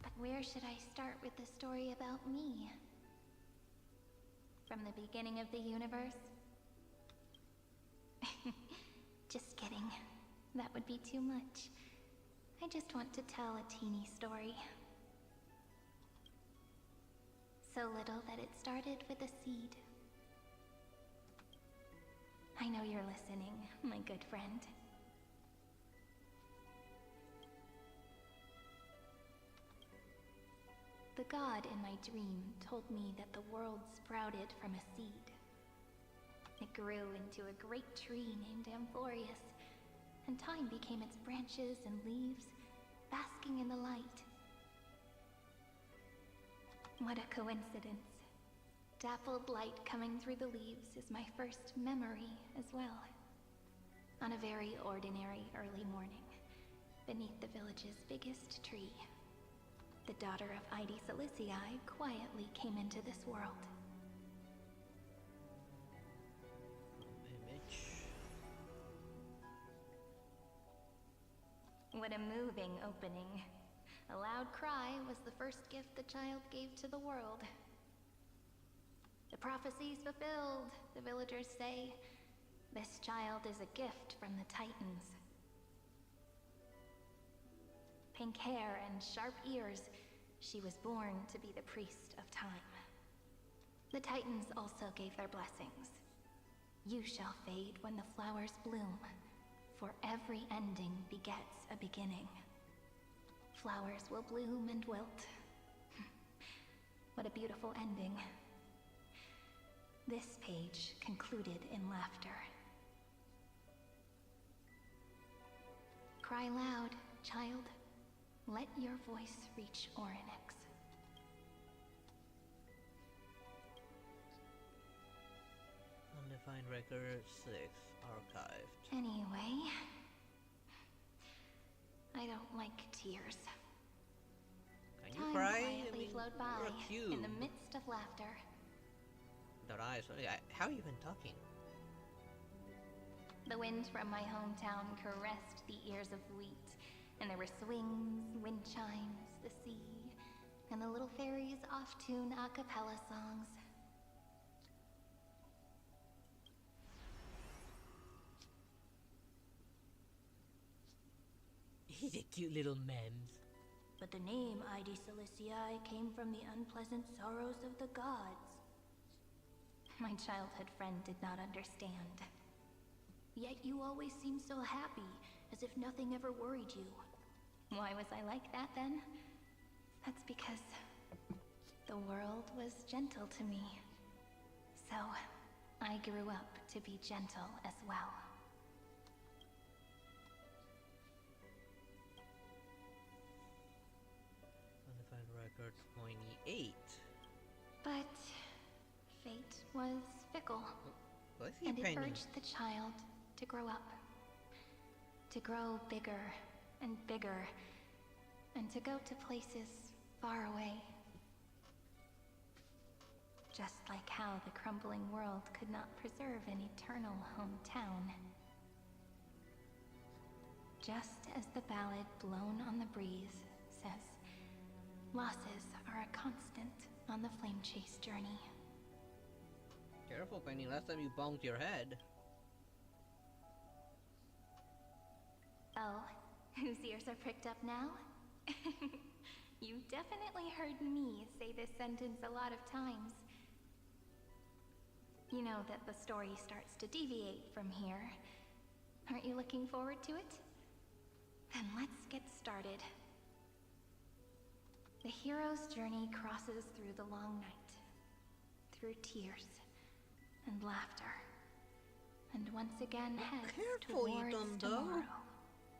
But where should I start with the story about me? From the beginning of the universe? Just kidding. That would be too much. I just want to tell a teeny story. So little that it started with a seed. I know you're listening, my good friend. The god in my dream told me that the world sprouted from a seed. It grew into a great tree named Amphorius, and time became its branches and leaves, basking in the light. What a coincidence. Dappled light coming through the leaves is my first memory as well. On a very ordinary early morning, beneath the village's biggest tree, the daughter of Ide Silicii quietly came into this world. Image. What a moving opening. A loud cry was the first gift the child gave to the world. The prophecy's fulfilled, the villagers say. This child is a gift from the Titans. Pink hair and sharp ears, she was born to be the priest of time. The Titans also gave their blessings. You shall fade when the flowers bloom, for every ending begets a beginning. Flowers will bloom and wilt. What a beautiful ending. This page concluded in laughter. Cry loud, child. Let your voice reach Orynyx. Undefined record 6 archived. Anyway, I don't like tears. Can you Time cry? quietly flowed by you're cute. in the midst of laughter. Their eyes. How are you even talking? The wind from my hometown caressed the ears of wheat, and there were swings, wind chimes, the sea, and the little fairies off-tune a cappella songs. He's a cute little memes. But the name Ide Silicii came from the unpleasant sorrows of the gods. My childhood friend did not understand. Yet you always seemed so happy, as if nothing ever worried you. Why was I like that then? That's because the world was gentle to me. So, I grew up to be gentle as well. Undefined record 28. But fate was fickle. What is he And it painting? urged the child to grow up. To grow bigger and bigger, and to go to places far away. Just like how the crumbling world could not preserve an eternal hometown. Just as the ballad Blown on the Breeze says, losses are a constant on the flame chase journey. Careful, Penny, last time you bonked your head. Oh, whose ears are pricked up now? You definitely heard me say this sentence a lot of times. You know that the story starts to deviate from here. Aren't you looking forward to it? Then let's get started. The hero's journey crosses through the long night, through tears and laughter, and once again heads Careful, you towards dumb tomorrow. dog.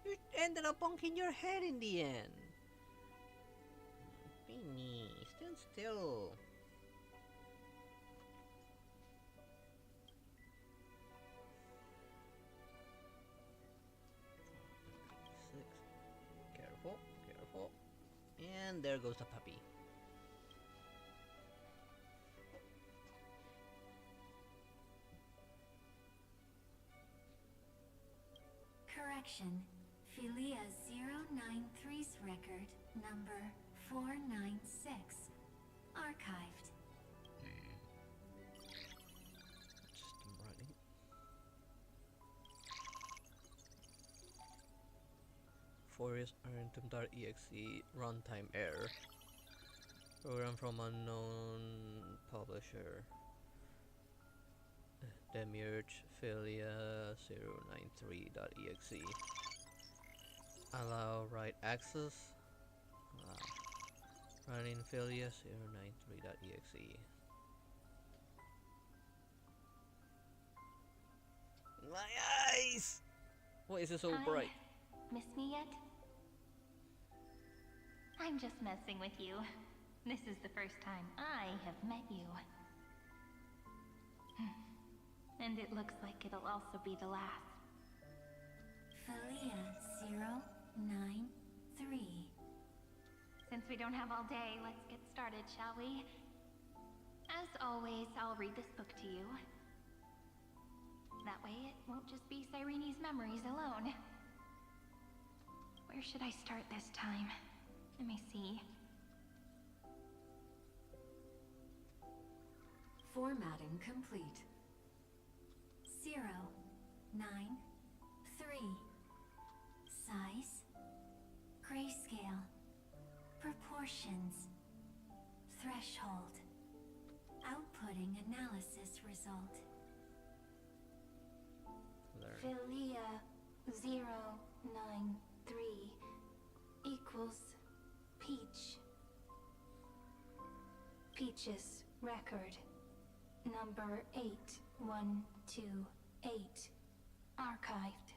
You ended up bonking your head in the end. Penny, stand still. Careful, careful. And there goes the puppy. Correction. Philia 093's record number 496. Archived. System running. Forest Irontomb.exe runtime error. Program from unknown publisher. Demiurge Philia 093.exe. Allow write access. Running Philia 093.exe. My eyes! Why is it so bright? Miss me yet? I'm just messing with you. This is the first time I have met you. And it looks like it'll also be the last. Philia 093. Since we don't have all day, let's get started, shall we? As always, I'll read this book to you. That way it won't just be Cyrene's memories alone. Where should I start this time? Let me see. Formatting complete. 093. Size. Grayscale. Proportions. Threshold. Outputting analysis result. Philia 093 equals Peach. Peach's record number 8128 archived.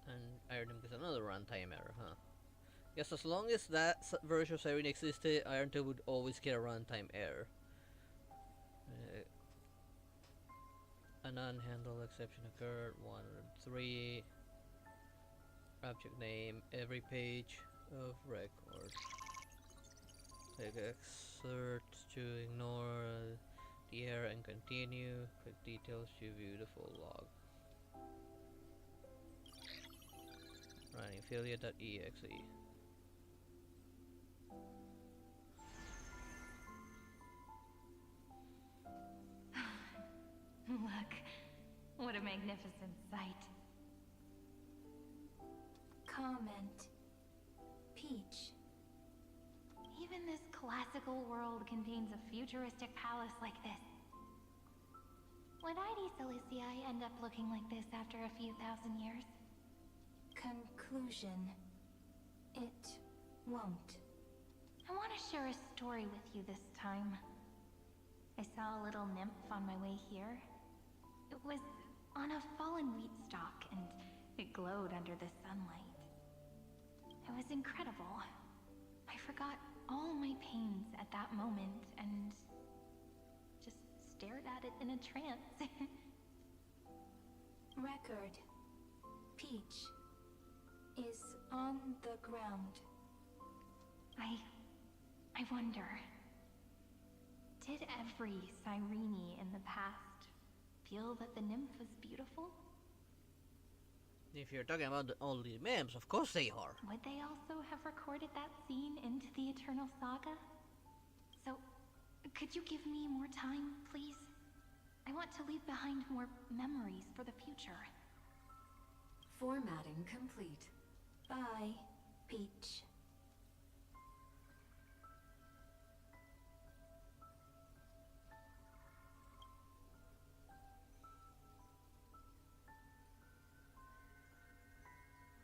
And Iron is another runtime error, huh? Yes, as long as that version of Sirene existed, Iron 2 would always get a runtime error. An unhandled exception occurred. 103. Object name. Every page of record. Take excerpt to ignore the error and continue. Quick details to view the full log. Running Philia.exe. Look, what a magnificent sight. Comment. Peach. Even this classical world contains a futuristic palace like this. Would ID Ciliciae end up looking like this after a few thousand years? Conclusion. It won't. I want to share a story with you this time. I saw a little nymph on my way here. It was on a fallen wheat stalk, and it glowed under the sunlight. It was incredible. I forgot all my pains at that moment and just stared at it in a trance. Record. Peach is on the ground. I wonder, did every Cyrene in the past feel that the nymph was beautiful? If you're talking about all the memes, of course they are. Would they also have recorded that scene into the Eternal Saga? So, could you give me more time, please? I want to leave behind more memories for the future. Formatting complete. Bye, Peach.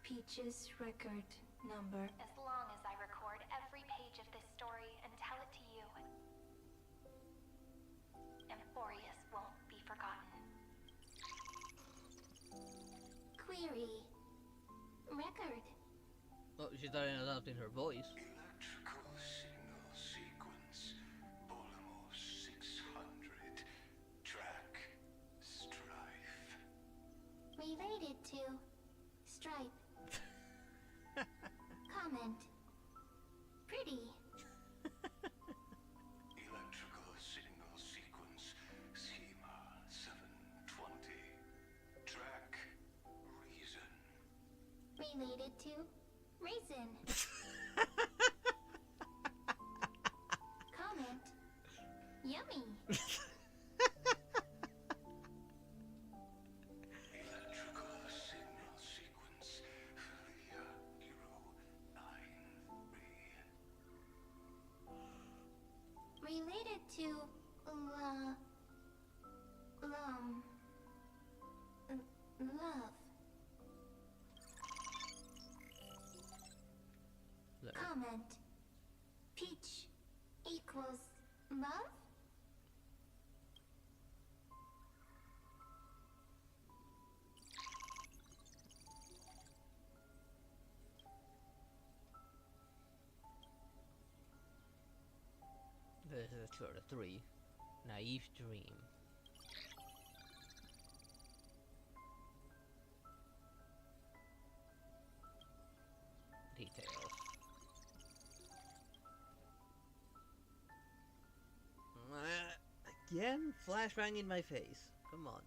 Peach's record number. As long as I record every page of this story and tell it to you, Amphorius won't be forgotten. Query. Record. Oh, she started adapting her voice. Electrical signal sequence. Polymorph 600. Track. Strife. Related to Stripe. Comment. Pretty. Electrical signal sequence. Schema 720. Track. Reason. Related to Raisin. Comment. Yummy. Electrical signal sequence. Leah 093. Related to love. Comment. Peach equals love? This is chapter 3. Naive Dream. Details. Again? Flashbang in my face. Come on.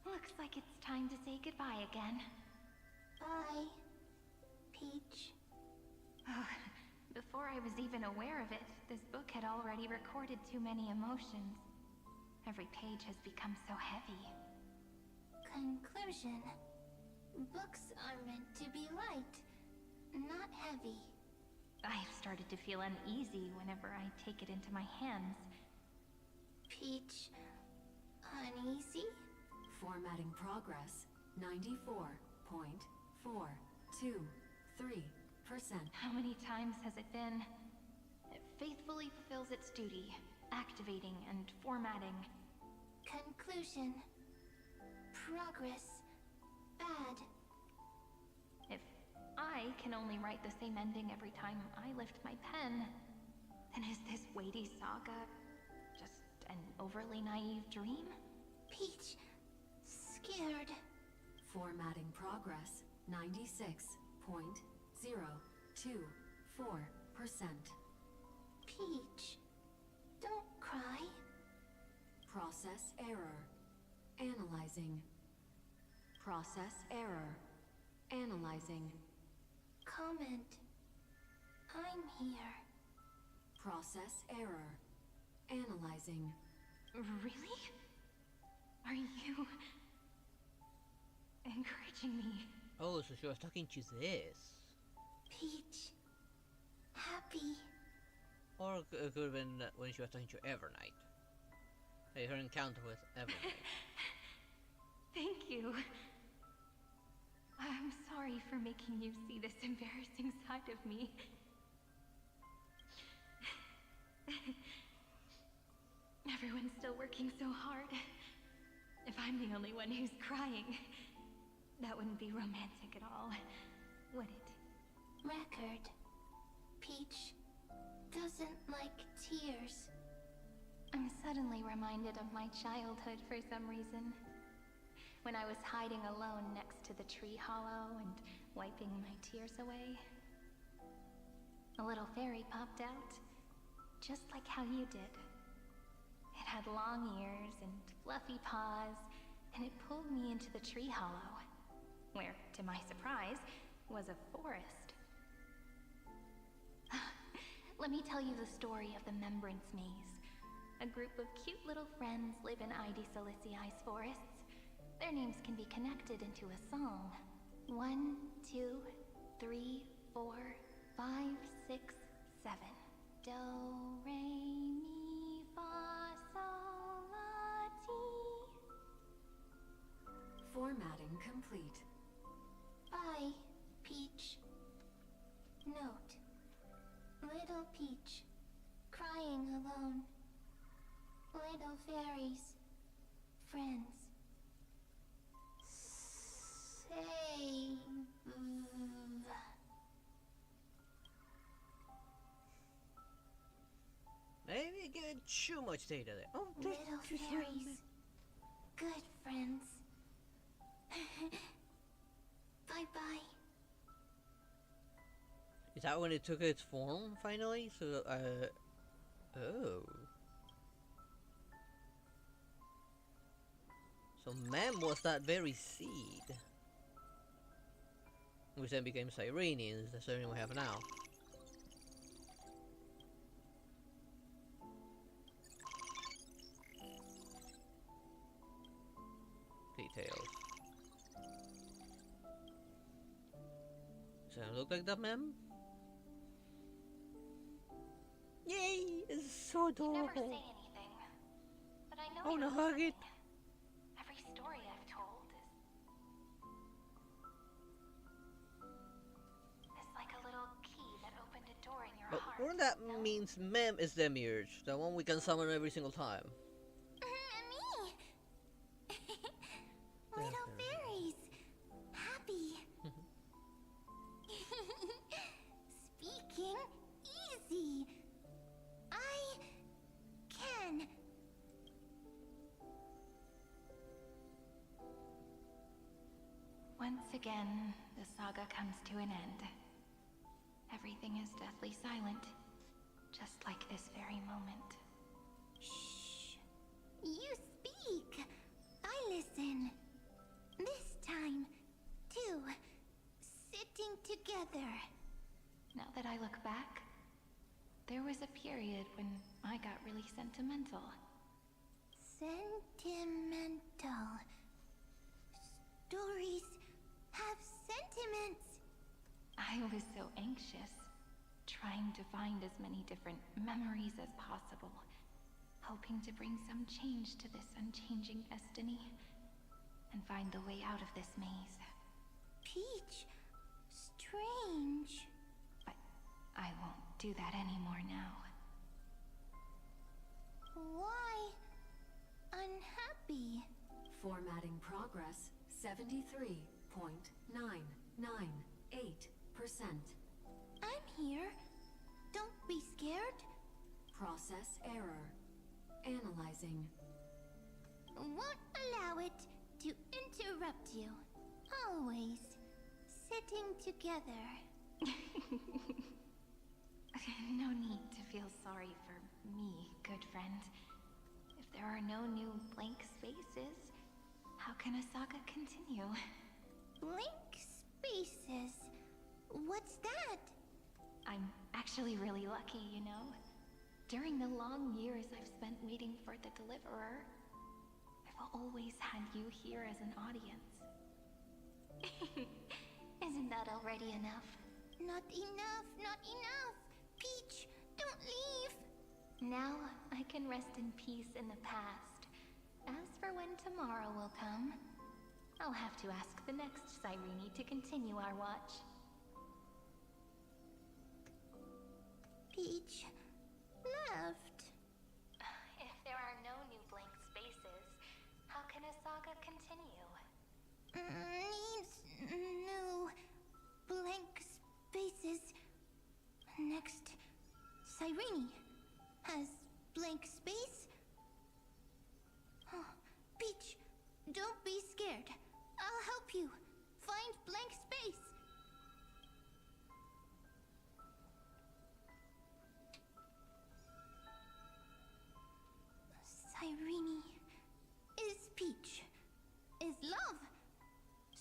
Looks like it's time to say goodbye again. Bye, Peach. Before I was even aware of it, this book had already recorded too many emotions. Every page has become so heavy. Conclusion. Books are meant to be light, not heavy. I've started to feel uneasy whenever I take it into my hands. Peach, uneasy? Formatting progress, 94.423%. How many times has it been? It faithfully fulfills its duty, activating and formatting. Conclusion. Progress. Bad. If I can only write the same ending every time I lift my pen, then is this weighty saga just an overly naive dream? Peach, scared. Formatting progress, 96.024%. Peach, don't cry. Process error. Analyzing. Process error. Analyzing. Comment. I'm here. Process error. Analyzing. Really? Are you encouraging me? Oh, so she was talking to this. Peach, happy. Or it could have been when she was talking to Evernight. Hey, her encounter with Evernight. Thank you. I'm sorry for making you see this embarrassing side of me. Everyone's still working so hard. If I'm the only one who's crying, that wouldn't be romantic at all, would it? record. Peach doesn't like tears. I'm suddenly reminded of my childhood for some reason. When I was hiding alone next to the tree hollow and wiping my tears away. A little fairy popped out, just like how you did. It had long ears and fluffy paws, and it pulled me into the tree hollow, where, to my surprise, was a forest. Let me tell you the story of the Membrance Maze. A group of cute little friends live in Ide Silicii's forests. Their names can be connected into a song. 1, 2, 3, 4, 5, 6, 7. Do, re, mi, fa, sol, la, ti. Formatting complete. Bye, Peach. Note. Little Peach, crying alone. Little fairies, friends. Save. Maybe getting too much data there. Oh, Little fairies, good friends. Bye-bye. Is that when it took its form finally? So, oh. So Mem was that very seed. Which then became Cyrene, is the surname we have now. Details. Does that look like that Mem? Yay! It's so adorable. You never say anything, but I know I wanna you're hug it. listening. Every story I've told is like a little key that opened a door in your But heart. wouldn't that means Mem is Demiurge, the one we can summon every single time? Me! Little fairies! Happy! Speaking easy! I can. Once again, the saga comes to an end. Everything is deathly silent, just like this very moment. Shh. You speak. I listen. This time, too. Sitting together. Now that I look back, there was a period when I got really sentimental. Sentimental. Stories have sentiments. I was so anxious, trying to find as many different memories as possible, hoping to bring some change to this unchanging destiny, and find the way out of this maze. Peach, strange. But I won't do that anymore now. Why unhappy? Formatting progress 73.998%. I'm here. Don't be scared. Process error. Analyzing. Won't allow it to interrupt you. Always sitting together. No need to feel sorry for me, good friend. If there are no new blank spaces, how can a saga continue? Blank spaces? What's that? I'm actually really lucky, you know? During the long years I've spent waiting for the Deliverer, I've always had you here as an audience. Isn't that already enough? Not enough, not enough! Peach, don't leave! Now I can rest in peace in the past. As for when tomorrow will come, I'll have to ask the next Cyrene to continue our watch. Peach left. If there are no new blank spaces, how can a saga continue? Needs new blank spaces. Cyrene has blank space? Oh, Peach, don't be scared. I'll help you find blank space. Cyrene is Peach, is love.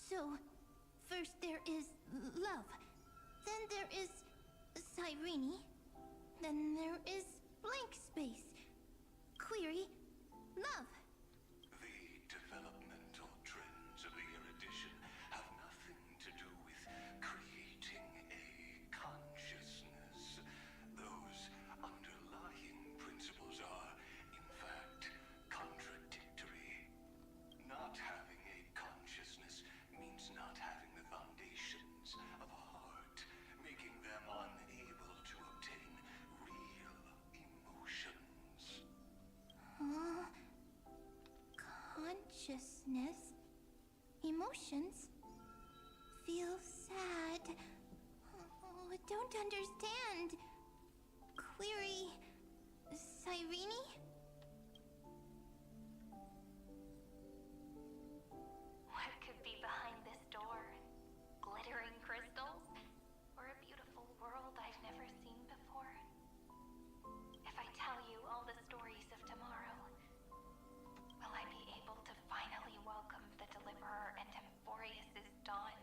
So, first there is love, then there is Cyrene, then there is blank space. Query, love. The developmental trends of the erudition have nothing to do with creating a consciousness. Those underlying principles are, in fact, contradictory. Not having a consciousness means not having the foundations of a heart, making them unable to obtain real emotions. Consciousness, emotions, feel sad. Oh, don't understand. Query, Cyrene? What could be behind this door? Glittering crystals? Or a beautiful world I've never seen before? If I tell you all the stories of tomorrow, will I be able to finally welcome the Deliverer and Emphorius' dawn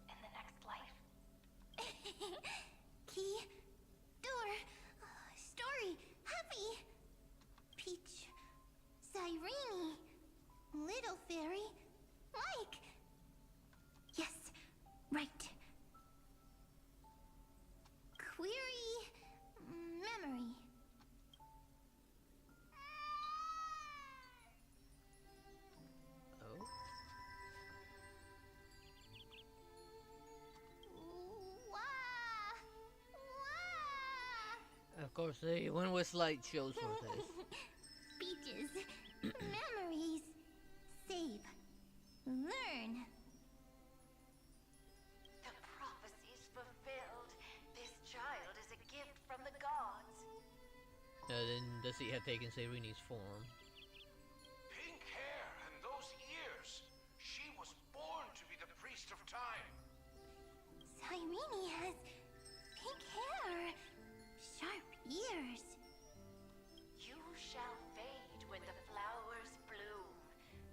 in the next life? Key, door, story, happy. Peach, Cyrene, little fairy, like. Yes, right. Query, memory. Oh. Of course, they went with slideshows for this. Peaches, memories, save, learn. The prophecy's fulfilled. This child is a gift from the gods. Then does he have taken Cyrene's form? Pink hair and those ears. She was born to be the priest of time. Cyrene has pink hair, sharp ears. You shall fade when the flowers bloom,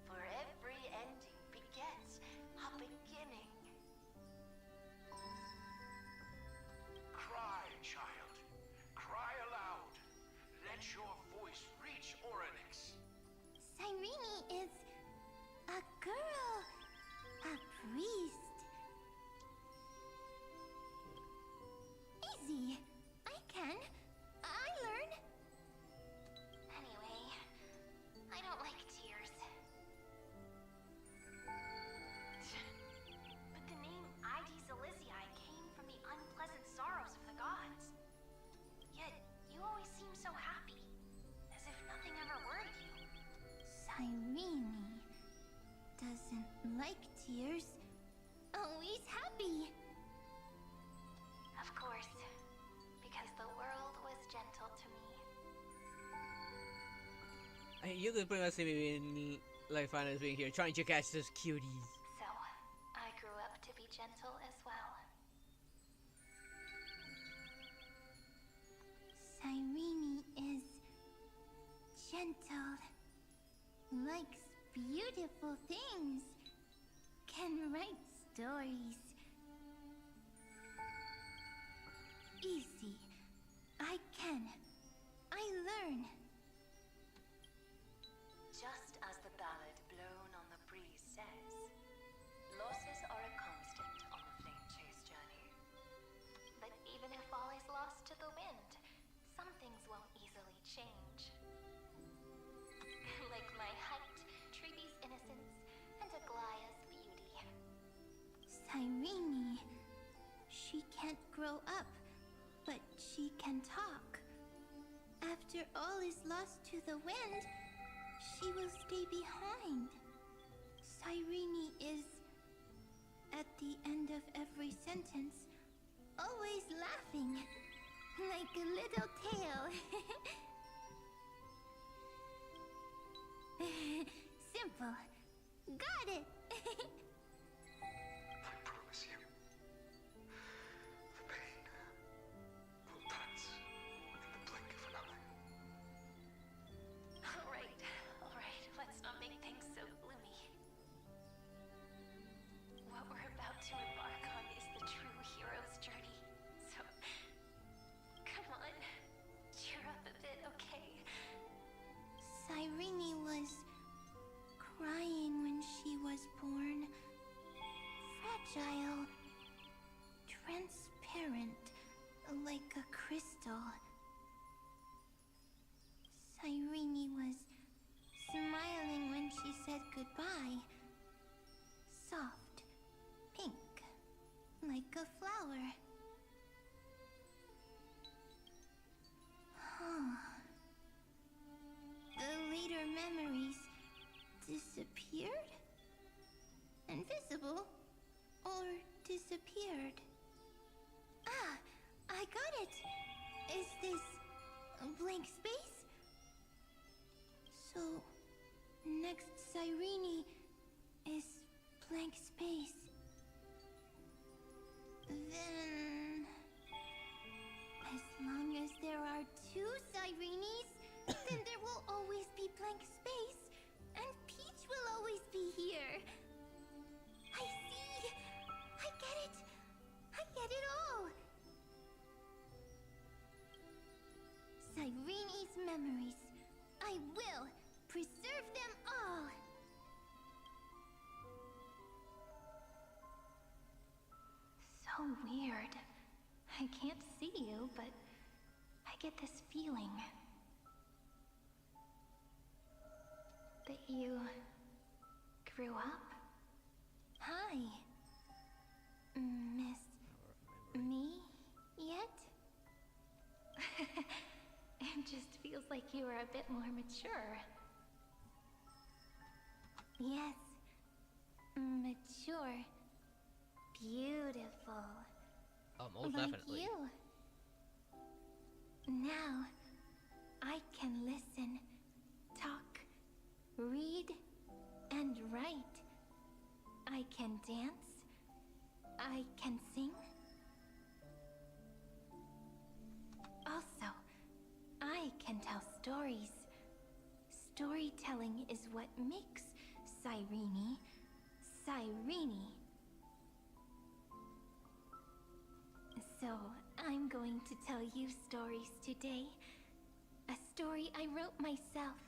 for every ending begets a beginning. Cry, child. Cry aloud. Let your voice reach Oryx. Cyrene is a girl, a priest. Easy. I can. I learn. Anyway, I don't like tears. But the name Ides Elysiae came from the unpleasant sorrows of the gods. Yet, you always seem so happy, as if nothing ever worried you. Cyrene doesn't like tears. Always happy. Of course, because the world was gentle to me. You could pretty much see me being, like, finally being here, trying to catch those cuties. So, I grew up to be gentle as well. Cyrene is gentle, likes beautiful things, can write stories. Easy. I can. I learn. Just as the ballad blown on the breeze says, losses are a constant on the flame chase journey. But even if all is lost to the wind, some things won't easily change. Like my height, Treeby's innocence, and Aglaya's beauty. Cyrene. She can't grow up, but she can talk. After all is lost to the wind, she will stay behind. Cyrene is, at the end of every sentence, always laughing, like a little tail. Beautiful. Got it! I promise you, the pain will pass in the blink of an eye. Alright, let's not make things so gloomy. What we're about to embark on is the true hero's journey. So, come on, cheer up a bit, okay? Cyrene was crying when she was born. Fragile. Transparent. Like a crystal. Cyrene was smiling when she said goodbye. Soft. Pink. Like a flower. Huh. The later memories disappeared? Invisible? Or disappeared? Ah, I got it! Is this a blank space? So, next Cyrene is blank space. Then... as long as there are two Cyrenes, then there will always be blank space, and Peach will always be here. I see! I get it! I get it all! Cyrene's memories. I will preserve them all! So weird. I can't see you, but I get this feeling that you grew up. Hi. Miss me yet? It just feels like you are a bit more mature. Yes. Mature. Beautiful. Most like definitely. you. Now, I can listen, talk, read, and write. I can dance. I can sing. Also, I can tell stories. Storytelling is what makes Cyrene, Cyrene. So, I'm going to tell you stories today. A story I wrote myself.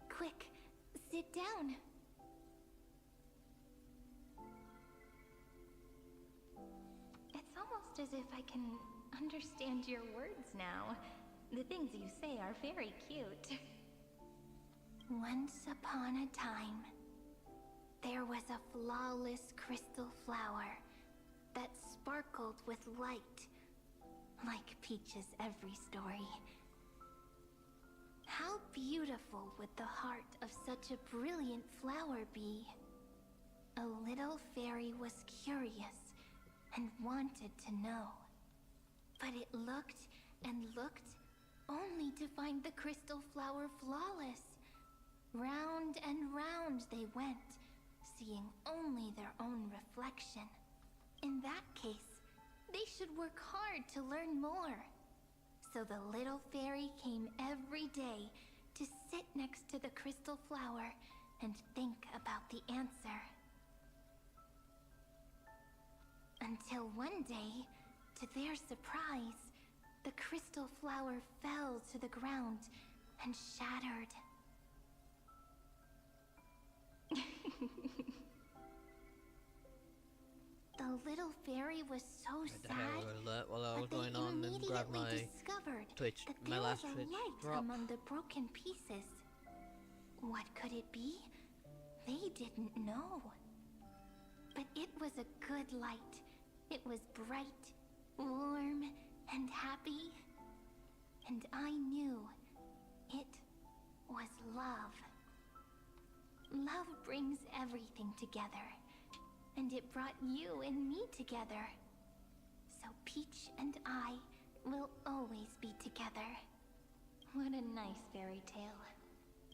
Quick, sit down. It's almost as if I can understand your words now. The things you say are very cute. Once upon a time, there was a flawless crystal flower that sparkled with light, like Peach's every story. How beautiful would the heart of such a brilliant flower be? A little fairy was curious and wanted to know. But it looked and looked, only to find the crystal flower flawless. Round and round they went, seeing only their own reflection. In that case, they should work hard to learn more. So the little fairy came every day to sit next to the crystal flower and think about the answer. Until one day, to their surprise, the crystal flower fell to the ground and shattered. The little fairy was so sad, While I was but going they on and grab immediately my discovered Twitch, that my there last was a Twitch light drop. among the broken pieces. What could it be? They didn't know. But it was a good light. It was bright, warm, and happy. And I knew it was love. Love brings everything together. And it brought you and me together. So Peach and I will always be together. What a nice fairy tale.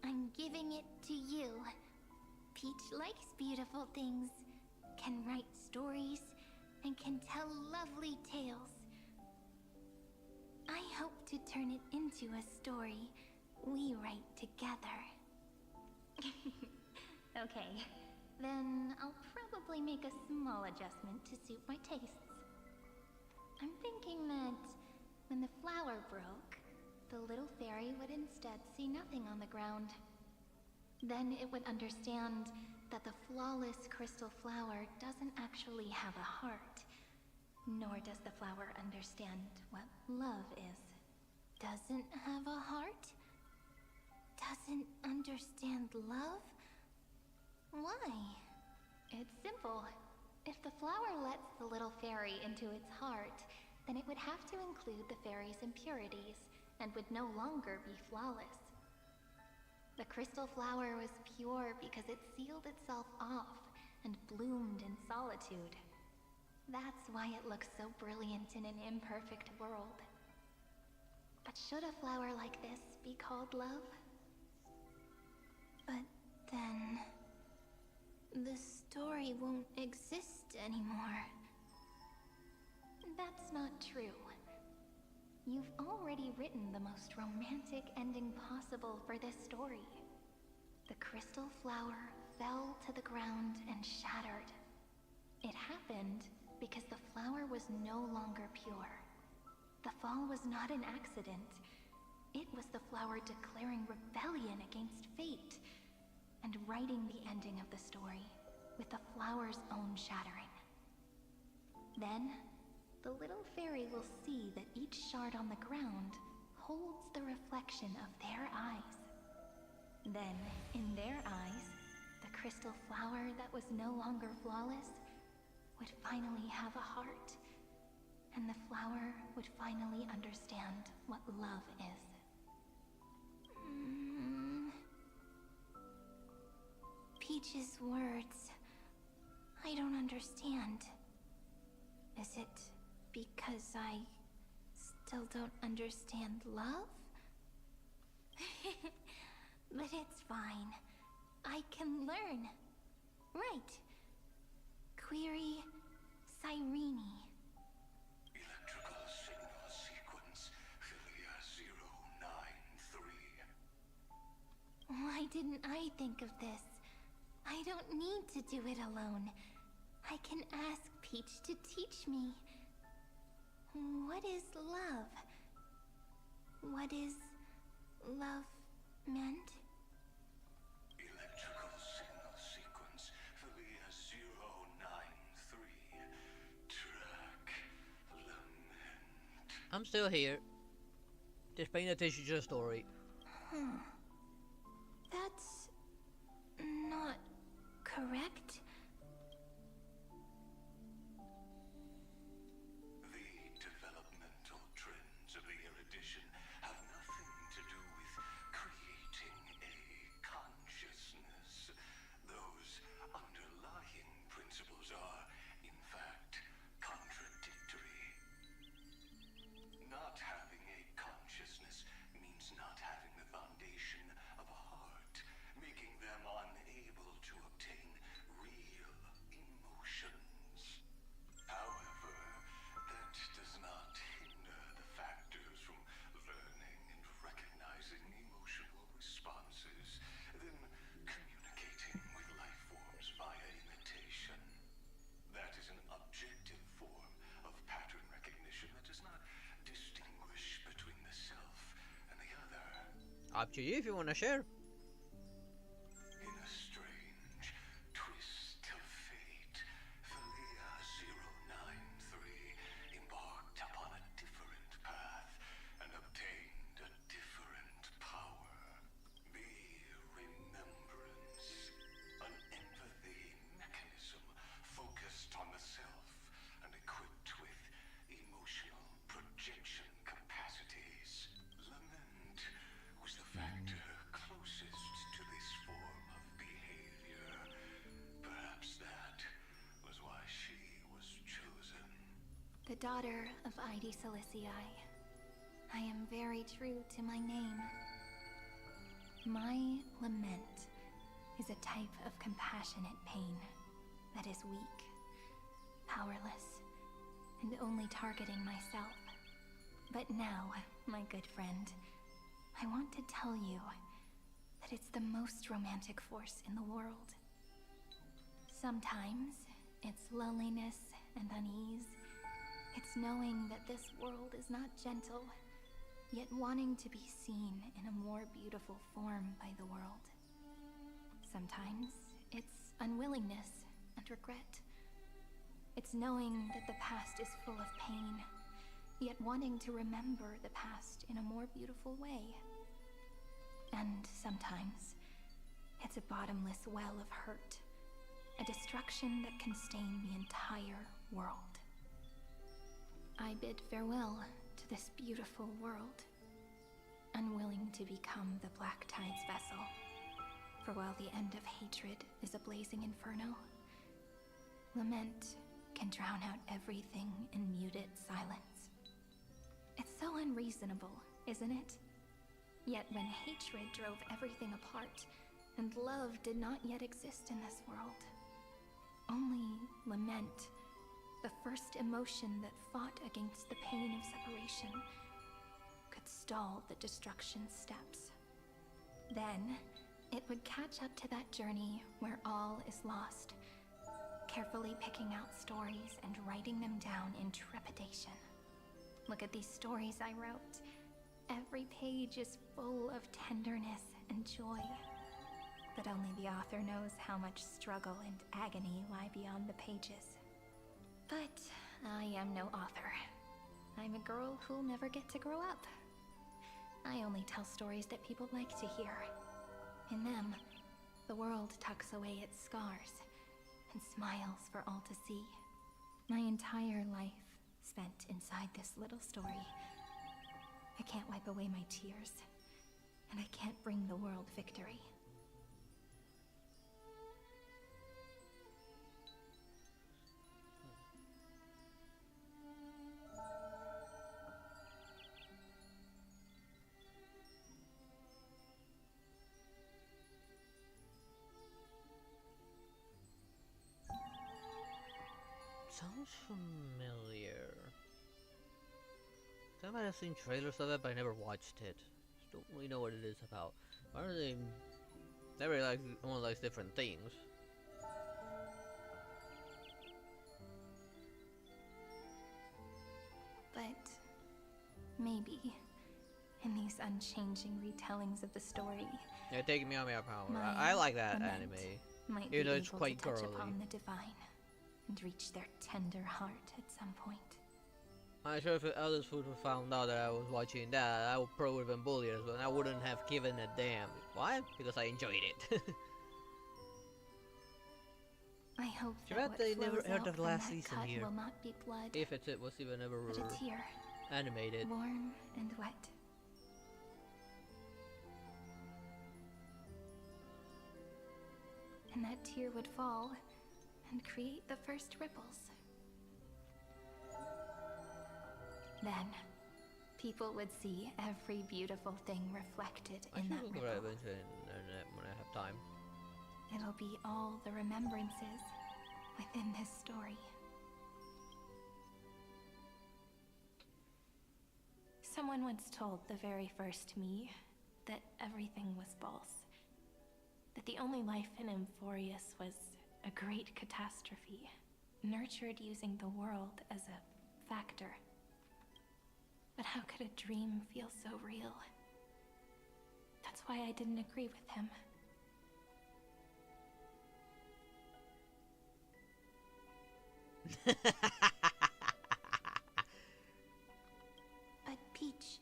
I'm giving it to you. Peach likes beautiful things, can write stories, and can tell lovely tales. I hope to turn it into a story we write together. Okay, then I'll probably make a small adjustment to suit my tastes. I'm thinking that when the flower broke, the little fairy would instead see nothing on the ground. Then it would understand that the flawless crystal flower doesn't actually have a heart. Nor does the flower understand what love is. Doesn't have a heart? Doesn't understand love? Why? It's simple. If the flower lets the little fairy into its heart, then it would have to include the fairy's impurities, and would no longer be flawless. The crystal flower was pure because it sealed itself off and bloomed in solitude. That's why it looks so brilliant in an imperfect world. But should a flower like this be called love? But then... the story won't exist anymore. That's not true. You've already written the most romantic ending possible for this story. The crystal flower fell to the ground and shattered. It happened because the flower was no longer pure. The fall was not an accident. It was the flower declaring rebellion against fate and writing the ending of the story with the flower's own shattering. Then, the little fairy will see that each shard on the ground holds the reflection of their eyes. Then, in their eyes, the crystal flower that was no longer flawless would finally have a heart, and the flower would finally understand what love is. Peach's words, I don't understand. Is it because I still don't understand love? But it's fine. I can learn. Right. Query Cyrene. Electrical signal sequence Philia 093. Why didn't I think of this? I don't need to do it alone. I can ask Peach to teach me. What is love? What is love meant? Electrical signal sequence Philia 093. Track lament. I'm still here. Just paying attention to the story. That's not correct. The developmental trends of the erudition have nothing to do with creating a consciousness. Those underlying principles are, in fact, contradictory. Not having a consciousness means not having the foundation of a heart, making them unable to obtain real emotions. However, that does not hinder the factors from learning and recognizing emotional responses, then communicating with life forms via imitation. That is an objective form of pattern recognition that does not distinguish between the self and the other. Up to you if you want to share. In a strange twist of fate, Philia 093 embarked upon a different path and obtained a different power. The Remembrance, an empathy mechanism focused on the self and equipped with emotional projection capacities. Lament was the factor closest to this form of behavior. Perhaps that was why she was chosen. The daughter of Ide Silicii. I am very true to my name. My lament is a type of compassionate pain that is weak, powerless, and only targeting myself. But now, my good friend, I want to tell you that it's the most romantic force in the world. Sometimes, it's loneliness and unease. It's knowing that this world is not gentle, yet wanting to be seen in a more beautiful form by the world. Sometimes, it's unwillingness and regret. It's knowing that the past is full of pain, yet wanting to remember the past in a more beautiful way. And sometimes, it's a bottomless well of hurt, a destruction that can stain the entire world. I bid farewell to this beautiful world, unwilling to become the Black Tide's vessel. For while the end of hatred is a blazing inferno, lament can drown out everything in muted silence. It's so unreasonable, isn't it? Yet when hatred drove everything apart, and love did not yet exist in this world, only lament, the first emotion that fought against the pain of separation, could stall the destruction steps. Then, it would catch up to that journey where all is lost, carefully picking out stories and writing them down in trepidation. Look at these stories I wrote. Every page is full of tenderness and joy. But only the author knows how much struggle and agony lie beyond the pages. But I am no author. I'm a girl who'll never get to grow up. I only tell stories that people like to hear. In them, the world tucks away its scars and smiles for all to see. My entire life spent inside this little story. I can't wipe away my tears, and I can't bring the world victory. Sounds familiar. I might have seen trailers of it, but I never watched it. Just don't really know what it is about. Why are they? Everybody likes, one likes different things. But maybe in these unchanging retellings of the story, Yeah, Take Me On My Power. I like that anime. Might Even though be it's able quite to touch girly. upon the divine and reach their tender heart at some point. I'm sure if others would have found out that I was watching that, I would probably have been bullied as well, and I wouldn't have given a damn. Why? Because I enjoyed it. I hope Too that bad what they never flows aired out the from last that season cut here. will not be blood, If it was even ever but a tear, animated. warm and wet. And that tear would fall and create the first ripples. Then, people would see every beautiful thing reflected I in should that look at it ripple. eventually on the internet when I have time. It'll be all the remembrances within this story. Someone once told the very first me that everything was false. That the only life in Emphorius was a great catastrophe, nurtured using the world as a factor. But how could a dream feel so real? That's why I didn't agree with him. But Peach,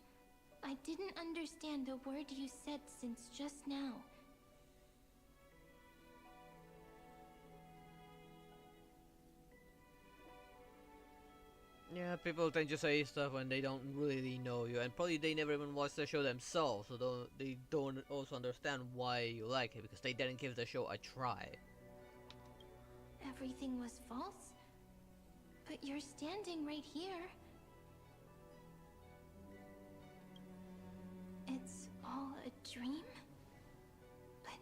I didn't understand a word you said since just now. Yeah, people tend to say stuff when they don't really know you, and probably they never even watched the show themselves, so they don't also understand why you like it, because they didn't give the show a try. Everything was false? But you're standing right here. It's all a dream? But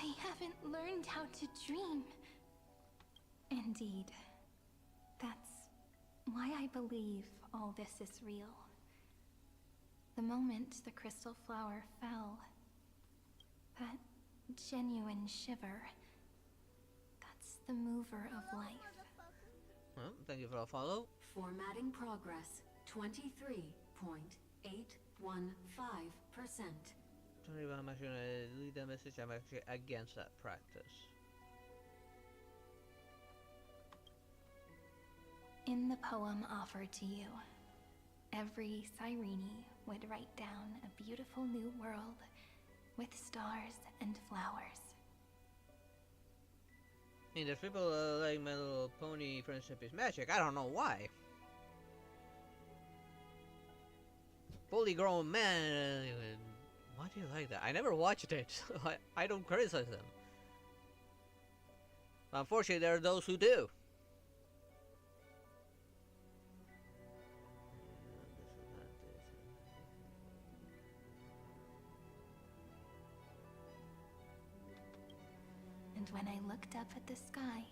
I haven't learned how to dream. Indeed. That's why I believe all this is real. The moment the crystal flower fell, that genuine shiver, that's the mover of life. Well, thank you for the follow. Formatting progress 23.815%. I'm actually gonna delete that message. I'm actually against that practice. In the poem offered to you, every Cyrene would write down a beautiful new world with stars and flowers. I mean, there's people like My Little Pony Friendship is Magic. I don't know why. Fully grown man. Why do you like that? I never watched it, so I don't criticize them. Unfortunately, there are those who do. And when I looked up at the sky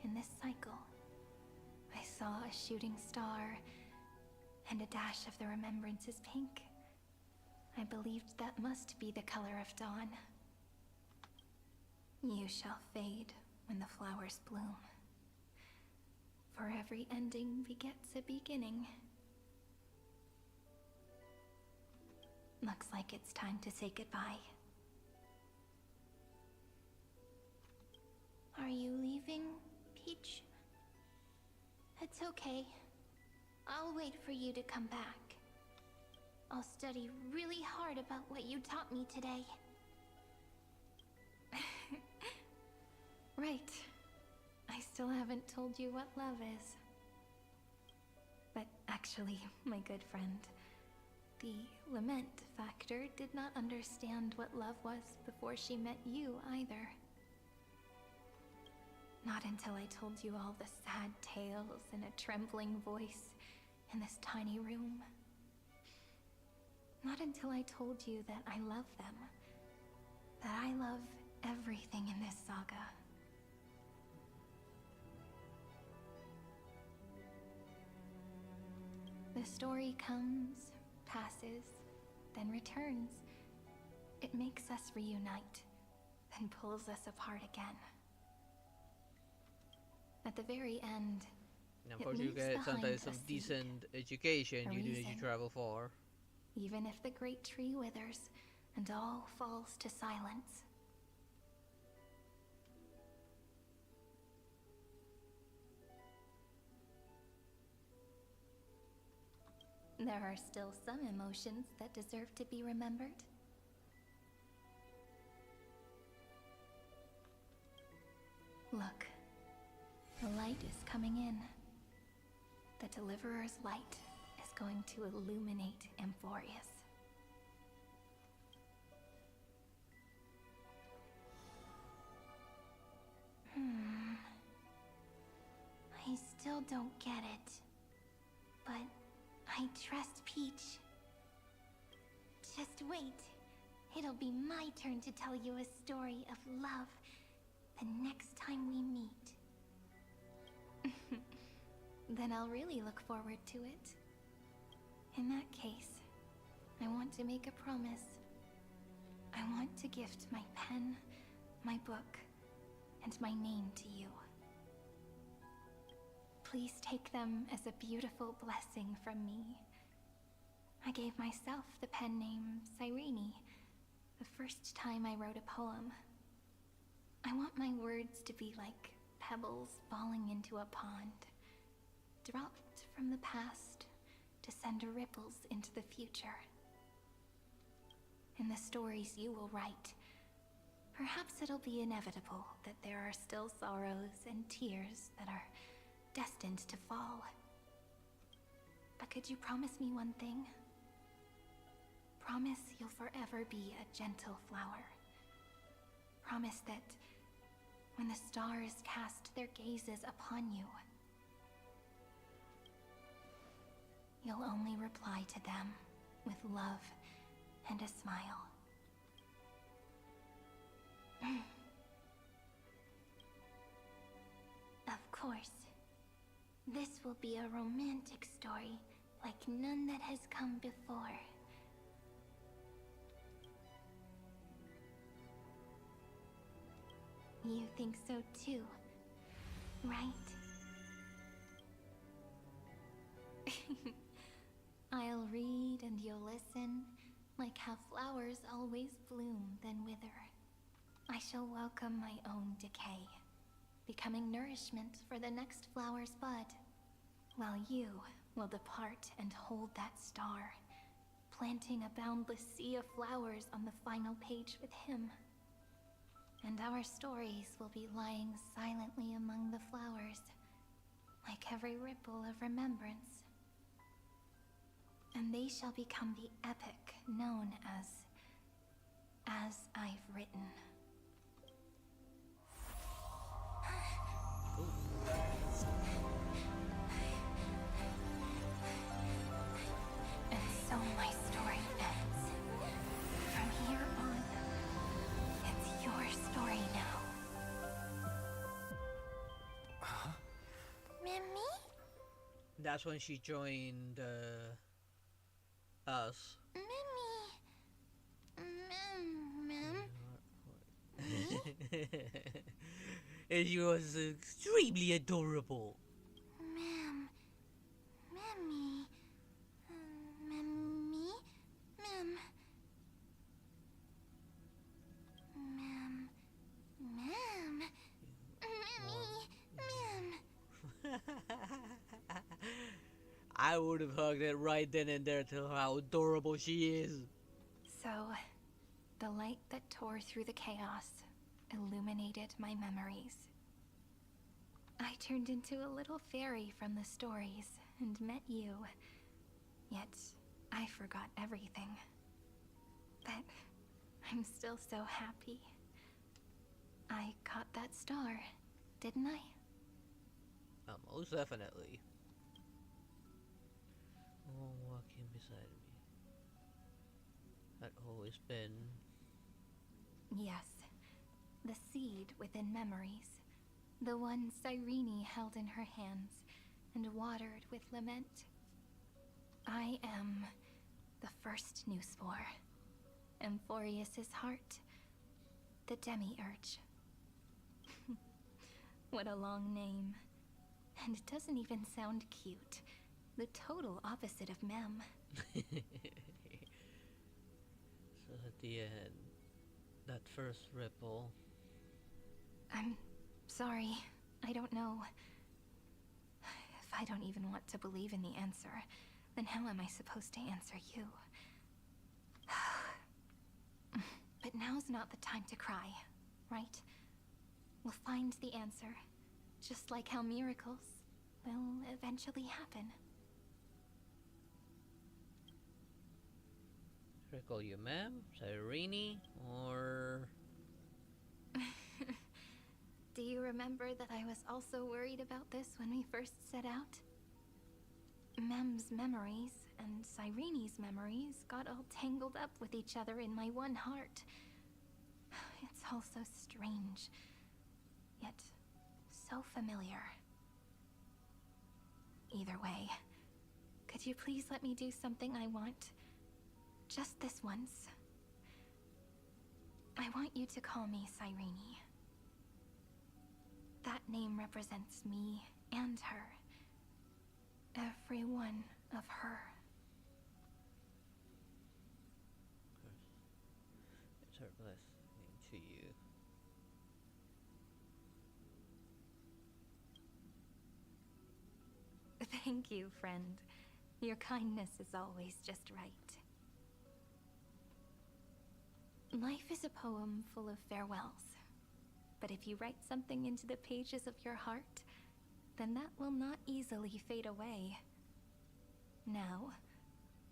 in this cycle, I saw a shooting star and a dash of the remembrances pink. I believed that must be the color of dawn. You shall fade when the flowers bloom. For every ending begets a beginning. Looks like it's time to say goodbye. Are you leaving, Peach? It's okay. I'll wait for you to come back. I'll study really hard about what you taught me today. Right. I still haven't told you what love is. But actually, my good friend, the lament factor did not understand what love was before she met you either. Not until I told you all the sad tales in a trembling voice in this tiny room. Not until I told you that I love them. That I love everything in this saga. The story comes, passes, then returns. It makes us reunite, then pulls us apart again. At the very end, and of course you get sometimes some decent education you do need to travel for. Even if the great tree withers and all falls to silence. There are still some emotions that deserve to be remembered. Look, the light is coming in. The Deliverer's light is going to illuminate Amphorius. I still don't get it, but I trust Peach. Just wait. It'll be my turn to tell you a story of love the next time we meet. Then I'll really look forward to it. In that case, I want to make a promise. I want to gift my pen, my book, and my name to you. Please take them as a beautiful blessing from me. I gave myself the pen name Cyrene the first time I wrote a poem. I want my words to be like pebbles falling into a pond, dropped from the past to send ripples into the future. In the stories you will write, perhaps it'll be inevitable that there are still sorrows and tears that are destined to fall. But could you promise me one thing? Promise you'll forever be a gentle flower. Promise that when the stars cast their gazes upon you, you'll only reply to them with love and a smile. course. This will be a romantic story like none that has come before. You think so too, right? I'll read and you'll listen, like how flowers always bloom then wither. I shall welcome my own decay, becoming nourishment for the next flower's bud, while you will depart and hold that star, planting a boundless sea of flowers on the final page with him. And our stories will be lying silently among the flowers, like every ripple of remembrance. And they shall become the epic known as I've Written. And so my story ends. From here on, it's your story now. Mimi? That's when she joined us. And she was extremely adorable. Ma'am. Mimmy. Mimmy? Ma'am. Ma'am. Ma'am. Mimmy. Ma'am. I would have hugged it right then and there to how adorable she is. So, the light that tore through the chaos illuminated my memories. I turned into a little fairy from the stories and met you. Yet, I forgot everything. But I'm still so happy. I caught that star, didn't I? Most definitely. Oh, walking beside me. Had always been. Yes, the seed within memories. The one Cyrene held in her hands and watered with lament. I am the first new spore. Amphorius's heart. The demiurge. What a long name. And it doesn't even sound cute. The total opposite of Mem. So at the end, that first ripple. I'm sorry. I don't know. If I don't even want to believe in the answer, then how am I supposed to answer you? But now's not the time to cry, right? We'll find the answer, just like how miracles will eventually happen. Should I call you Ma'am, Cyrene, or... Do you remember that I was also worried about this when we first set out? Mem's memories and Cyrene's memories got all tangled up with each other in my one heart. It's all so strange, yet so familiar. Either way, could you please let me do something I want? Just this once. I want you to call me Cyrene. That name represents me and her. Every one of her. It's her blessing to you. Thank you, friend. Your kindness is always just right. Life is a poem full of farewells. But if you write something into the pages of your heart, then that will not easily fade away. Now,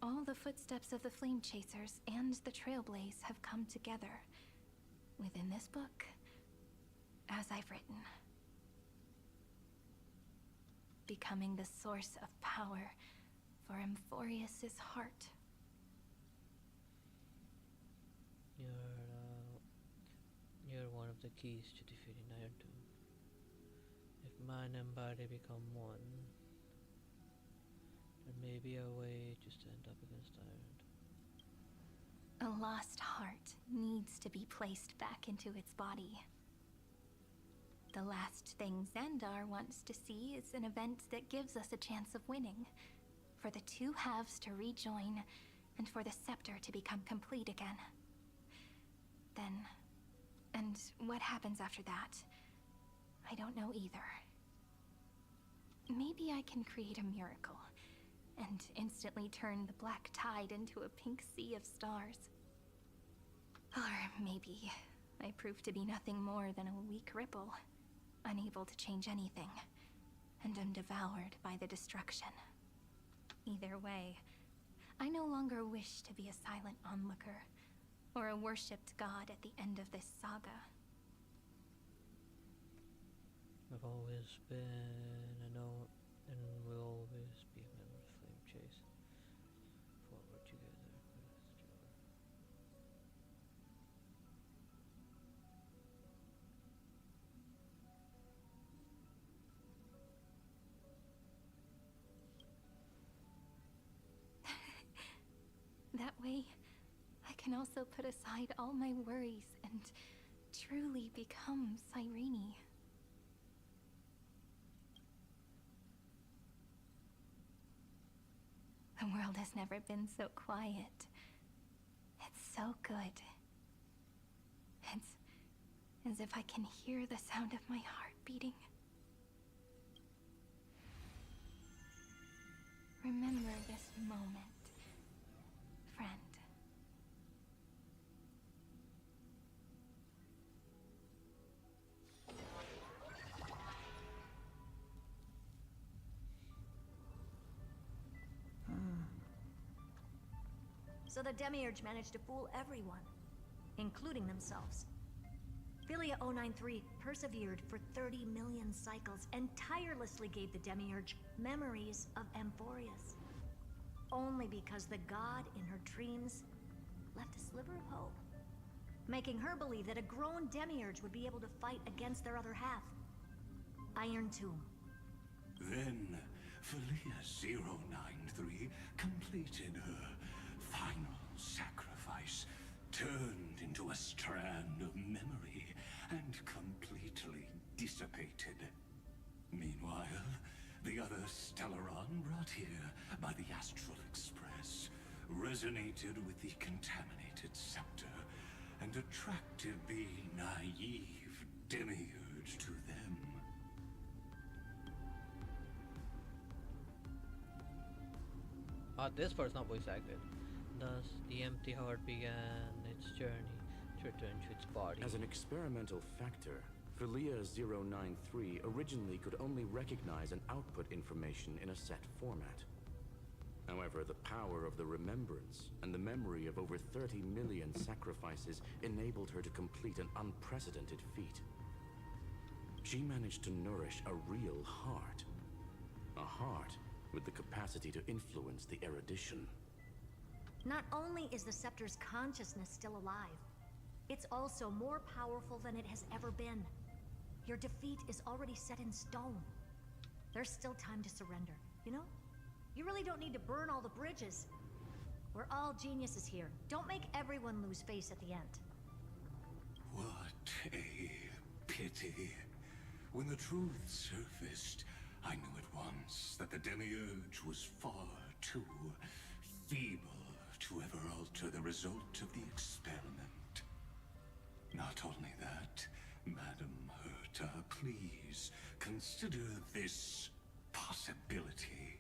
all the footsteps of the Flame Chasers and the Trailblaze have come together within this book, as I've written. Becoming the source of power for Amphorius's heart. You're one of the keys to defeating Iron Tomb. If mind and body become one. There may be a way to stand up against Iron. A lost heart needs to be placed back into its body. The last thing Xandar wants to see is an event that gives us a chance of winning, for the two halves to rejoin, and for the scepter to become complete again. Then, and what happens after that, I don't know either. Maybe I can create a miracle, and instantly turn the black tide into a pink sea of stars. Or maybe I prove to be nothing more than a weak ripple, unable to change anything, and am devoured by the destruction. Either way, I no longer wish to be a silent onlooker, or a worshipped god at the end of this saga. I've always been, I know, and will always be a member of Flame Chase. Forward together. That way, I can also put aside all my worries and truly become Cyrene. The world has never been so quiet. It's so good. It's as if I can hear the sound of my heart beating. Remember this moment, friend. So the Demiurge managed to fool everyone, including themselves. Philia 093 persevered for 30 million cycles and tirelessly gave the Demiurge memories of Amphorius. Only because the god in her dreams left a sliver of hope, making her believe that a grown Demiurge would be able to fight against their other half, Iron Tomb. Then, Philia 093 completed her final sacrifice, turned into a strand of memory, and completely dissipated. Meanwhile, the other Stellaron brought here by the Astral Express resonated with the contaminated scepter and attracted the naive Demiurge to them. This part's not voice acted. Thus, the empty heart began its journey to return to its body. As an experimental factor, Philia 093 originally could only recognize and output information in a set format. However, the power of the remembrance and the memory of over 30 million sacrifices enabled her to complete an unprecedented feat. She managed to nourish a real heart. A heart with the capacity to influence the erudition. Not only is the Scepter's consciousness still alive, it's also more powerful than it has ever been. Your defeat is already set in stone. There's still time to surrender, you know? You really don't need to burn all the bridges. We're all geniuses here. Don't make everyone lose face at the end. What a pity. When the truth surfaced, I knew at once that the Demiurge was far too feeble to ever alter the result of the experiment. Not only that, Madam Herta, please consider this possibility.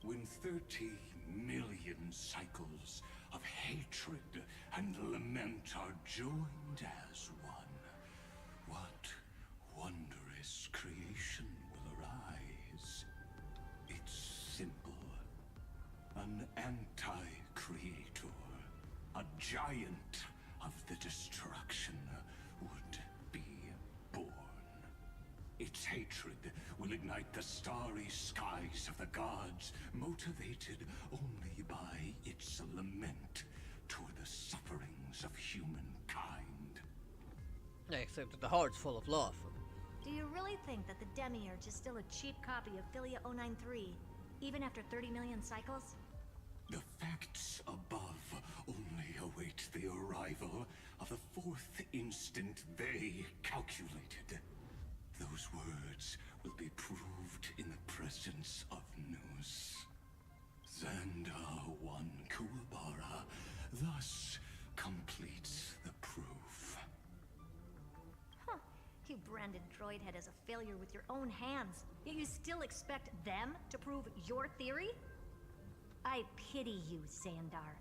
When 30 million cycles of hatred and lament are joined as one, what wondrous creation will arise? It's simple. An anti-creator, a giant of the destruction, would be born. Its hatred will ignite the starry skies of the gods, motivated only by its lament toward the sufferings of humankind. Yeah, except that the heart's full of love. Do you really think that the Demiurge is still a cheap copy of Philia 093, even after 30 million cycles? The facts above only await the arrival of the fourth instant they calculated. Those words will be proved in the presence of Nous. Xandar 1 Kuwabara thus completes the proof. Huh. You branded Droidhead as a failure with your own hands, yet you still expect them to prove your theory? I pity you, Xandar.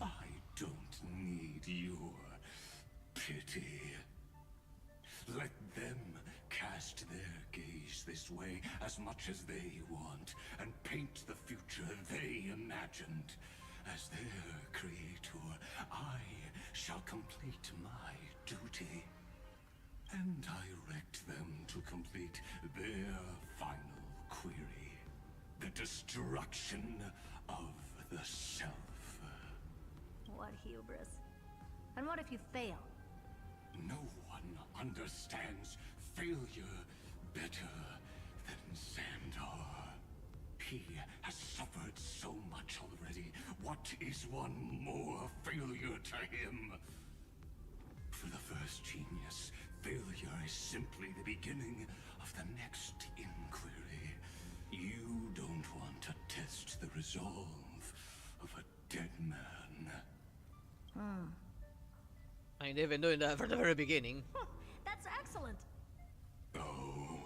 I don't need your pity. Let them cast their gaze this way as much as they want, and paint the future they imagined. As their creator, I shall complete my duty, and direct them to complete their final query. The destruction of the self. What hubris. And what if you fail? No one understands failure better than Xandar. He has suffered so much already. What is one more failure to him? For the first genius, failure is simply the beginning of the next inquiry. You don't want to test the resolve of a dead man. I mean, they've been doing that from the very beginning. That's excellent. Oh.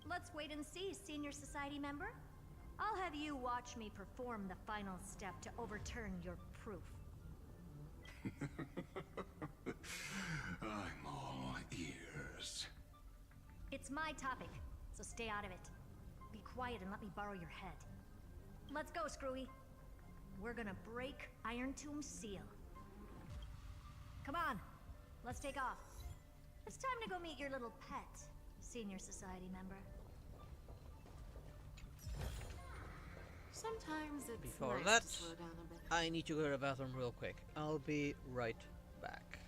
Let's wait and see, Senior Society member. I'll have you watch me perform the final step to overturn your proof. I'm all ears. It's my topic, so stay out of it. Be quiet and let me borrow your head. Let's go, Screwy. We're gonna break Iron Tomb's seal. Come on, let's take off. It's time to go meet your little pet, Senior Society member. Sometimes it's Before nice that, to slow down a bit. I need to go to the bathroom real quick. I'll be right back.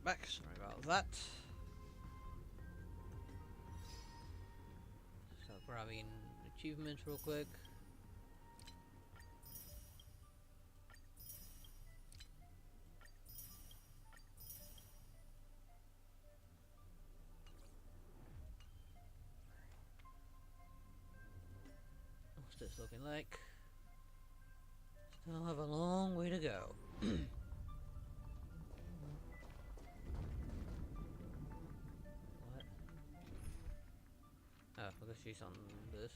Back, sorry about that. Start grabbing achievements real quick. What's this looking like? Still have a long way to go. because she's on this.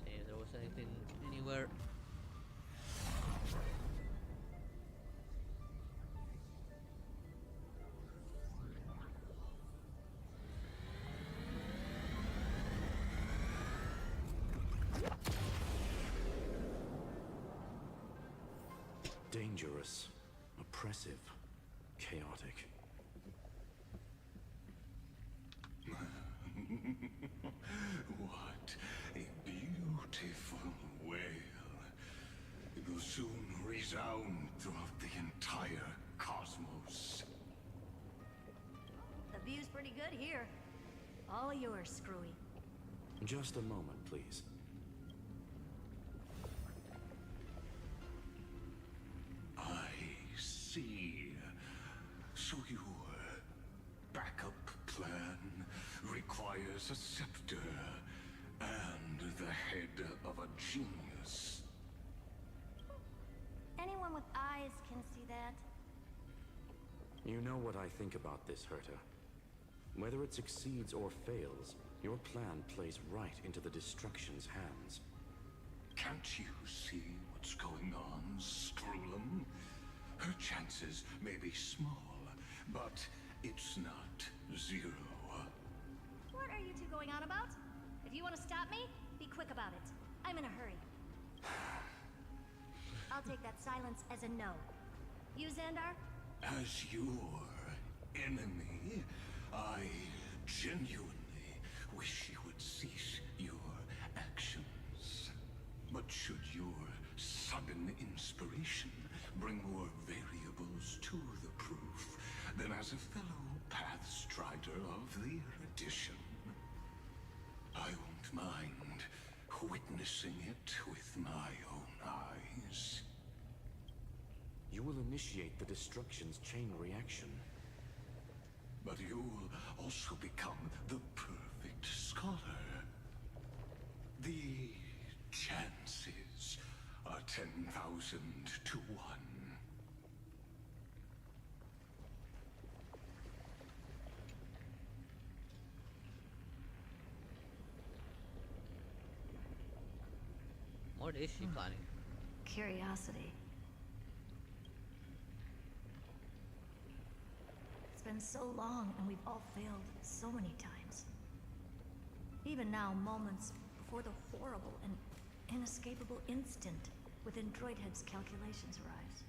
See if there was anything anywhere. Dangerous, oppressive, chaotic. What a beautiful wail. It will soon resound throughout the entire cosmos. The view's pretty good here. All yours, Screwy. Just a moment, please. I see. So your backup plan requires a scepter and the head of a genius. Anyone with eyes can see that. You know what I think about this, Herta. Whether it succeeds or fails, your plan plays right into the destruction's hands. Can't you see what's going on, Screwlum? Her chances may be small, but it's not zero. What are you two going on about? If you want to stop me, be quick about it. I'm in a hurry. I'll take that silence as a no. You, Xandar? As your enemy, I genuinely wish you would cease your actions. But should your sudden inspiration bring more variables to the proof, then as a fellow Pathstrider of the Edition, I won't mind witnessing it with my own eyes. You will initiate the destruction's chain reaction. But you'll also become the perfect scholar. The chances are 10,000 to 1. What is she planning? Curiosity. It's been so long, and we've all failed so many times. Even now, moments before the horrible and inescapable instant within Droidhead's calculations arrives.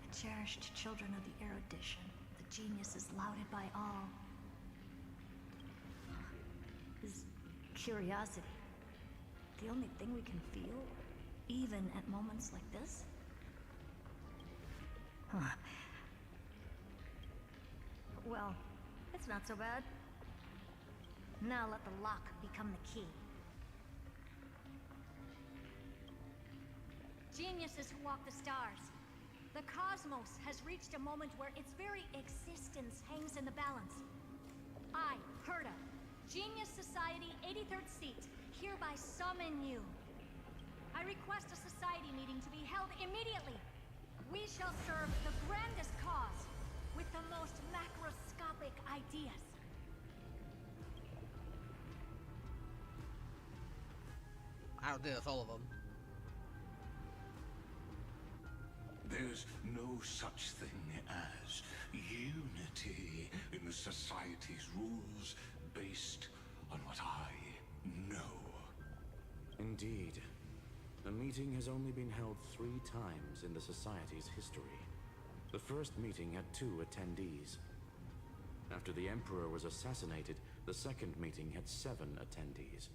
The cherished children of the erudition, the geniuses lauded by all. Is curiosity the only thing we can feel, even at moments like this? Huh. Well, it's not so bad. Now let the lock become the key. Geniuses who walk the stars. The cosmos has reached a moment where its very existence hangs in the balance. I, Herta, Genius Society 83rd seat, hereby summon you. I request a society meeting to be held immediately. We shall serve the grandest cause with the most macroscopic ideas. I don't think that's all of them. There's no such thing as unity in the Society's rules based on what I know. Indeed. The meeting has only been held 3 times in the Society's history. The first meeting had 2 attendees. After the Emperor was assassinated, the second meeting had 7 attendees.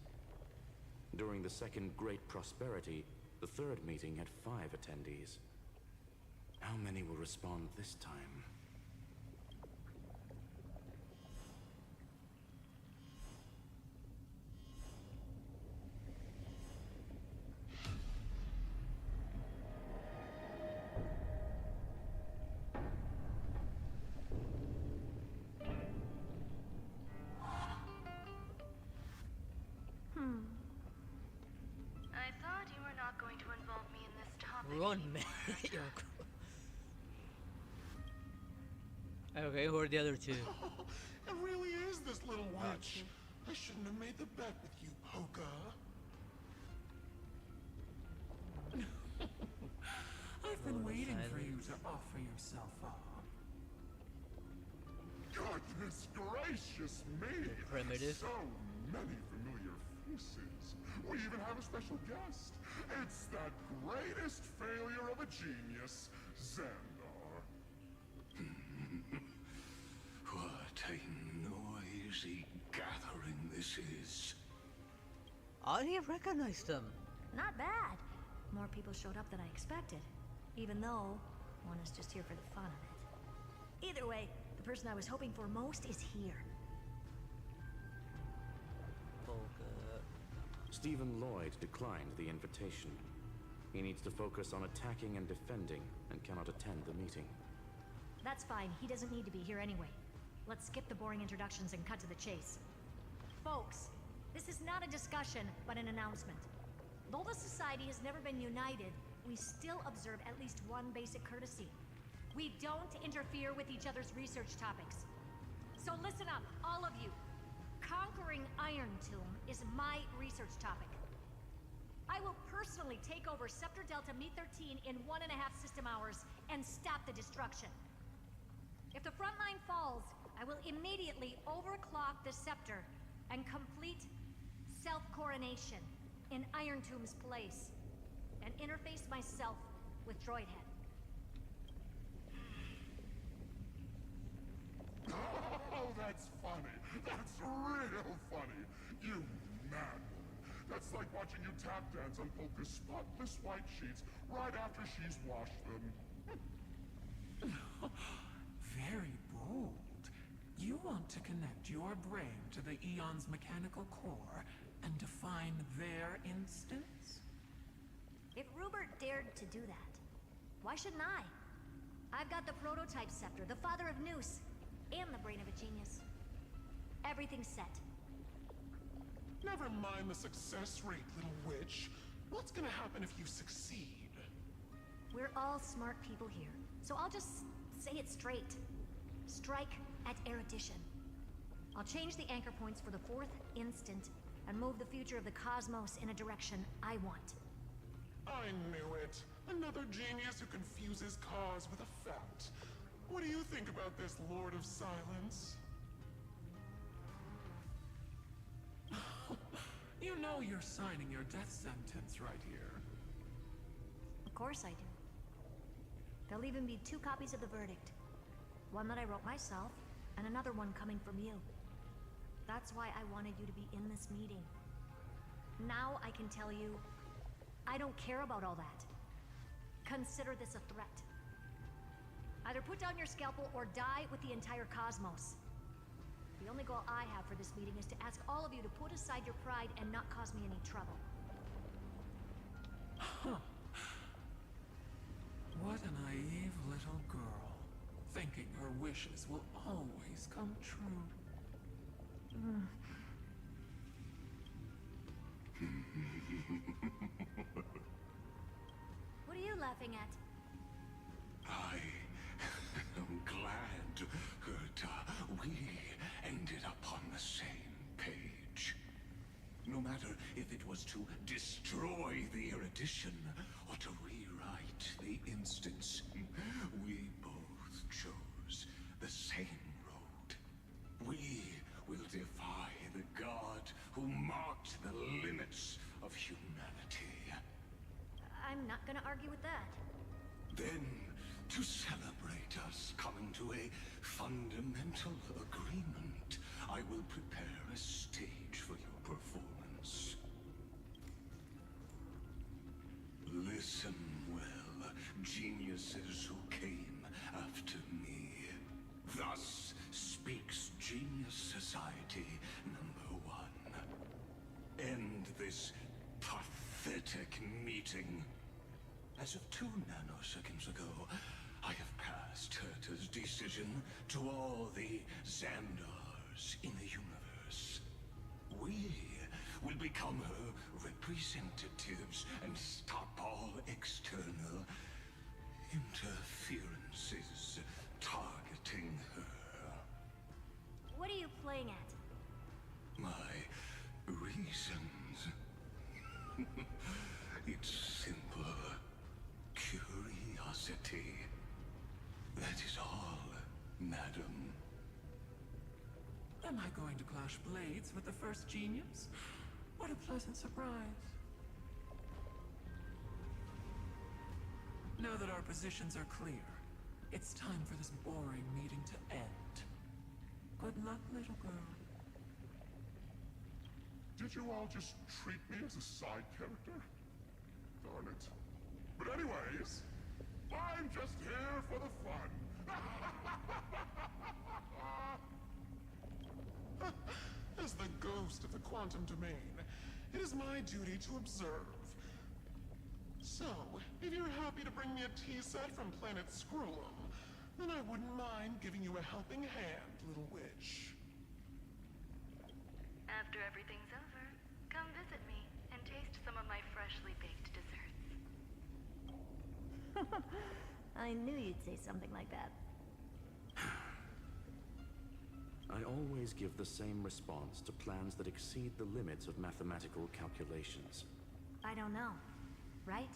During the Second Great Prosperity, the third meeting had 5 attendees. How many will respond this time? I thought you were not going to involve me in this topic. Run, anymore, man. Herta. Okay, who are the other two? It really is this little witch. I shouldn't have made the bet with you, Poka. I've been waiting for you to offer yourself up. Goodness gracious me! Primitive. So many familiar faces. We even have a special guest. It's that greatest failure of a genius, Xandar. What a noisy gathering this is. I recognized them. Not bad. More people showed up than I expected. Even though one is just here for the fun of it. Either way, the person I was hoping for most is here. Stephen Lloyd declined the invitation. He needs to focus on attacking and defending and cannot attend the meeting. That's fine. He doesn't need to be here anyway. Let's skip the boring introductions and cut to the chase. Folks, this is not a discussion, but an announcement. Though the Society has never been united, we still observe at least one basic courtesy. We don't interfere with each other's research topics. So listen up, all of you. Conquering Iron Tomb is my research topic. I will personally take over Scepter Delta Me-13 in 1.5 system hours and stop the destruction. If the front line falls, I will immediately overclock the Scepter and complete self-coronation in Iron Tomb's place, and interface myself with Droidhead. Oh, that's funny. That's real funny. You mad woman. That's like watching you tap dance on Polka's spotless white sheets right after she's washed them. Very bold. You want to connect your brain to the Eon's mechanical core and define their instance? If Rupert dared to do that, why shouldn't I? I've got the prototype scepter, the father of Noose, and the brain of a genius. Everything's set. Never mind the success rate, little witch. What's gonna happen if you succeed? We're all smart people here, so I'll just say it straight. Strike at erudition. I'll change the anchor points for the 4th instant and move the future of the cosmos in a direction I want. I knew it. Another genius who confuses cause with effect. What do you think about this, Lord of Silence? You know you're signing your death sentence right here. Of course I do. There'll even be 2 copies of the verdict. One that I wrote myself, and another one coming from you. That's why I wanted you to be in this meeting. Now I can tell you, I don't care about all that. Consider this a threat. Either put down your scalpel or die with the entire cosmos. The only goal I have for this meeting is to ask all of you to put aside your pride and not cause me any trouble. Huh. What a naive little girl, thinking her wishes will always come true. What are you laughing at? I am glad that we ended up on the same page. No matter if it was to destroy the erudition or to rewrite the instance, we both chose the same road. We will defy the god who marked the limits of humanity. I'm not gonna argue with that. Then, to celebrate us coming to a fundamental agreement, I will prepare a stage for your performance. Listen well, geniuses who came after me. Thus speaks Genius Society #1. End this pathetic meeting. As of 2 nanoseconds ago, I have passed Herta's decision to all the Xandars in the universe. We will become her representatives and stop all external interferences targeting her curiosity. That is all, madam. Am I going to clash blades with the first genius? What a pleasant surprise. Now that our positions are clear, it's time for this boring meeting to end. Good luck, little girl. Did you all just treat me as a side character? Darn it. But anyways, I'm just here for the fun. As the ghost of the quantum domain, it is my duty to observe. So, if you're happy to bring me a tea set from planet Screw'em, then I wouldn't mind giving you a helping hand, little witch. After everything's over, come visit me and taste some of my freshly baked desserts. I knew you'd say something like that. I always give the same response to plans that exceed the limits of mathematical calculations. I don't know. Right?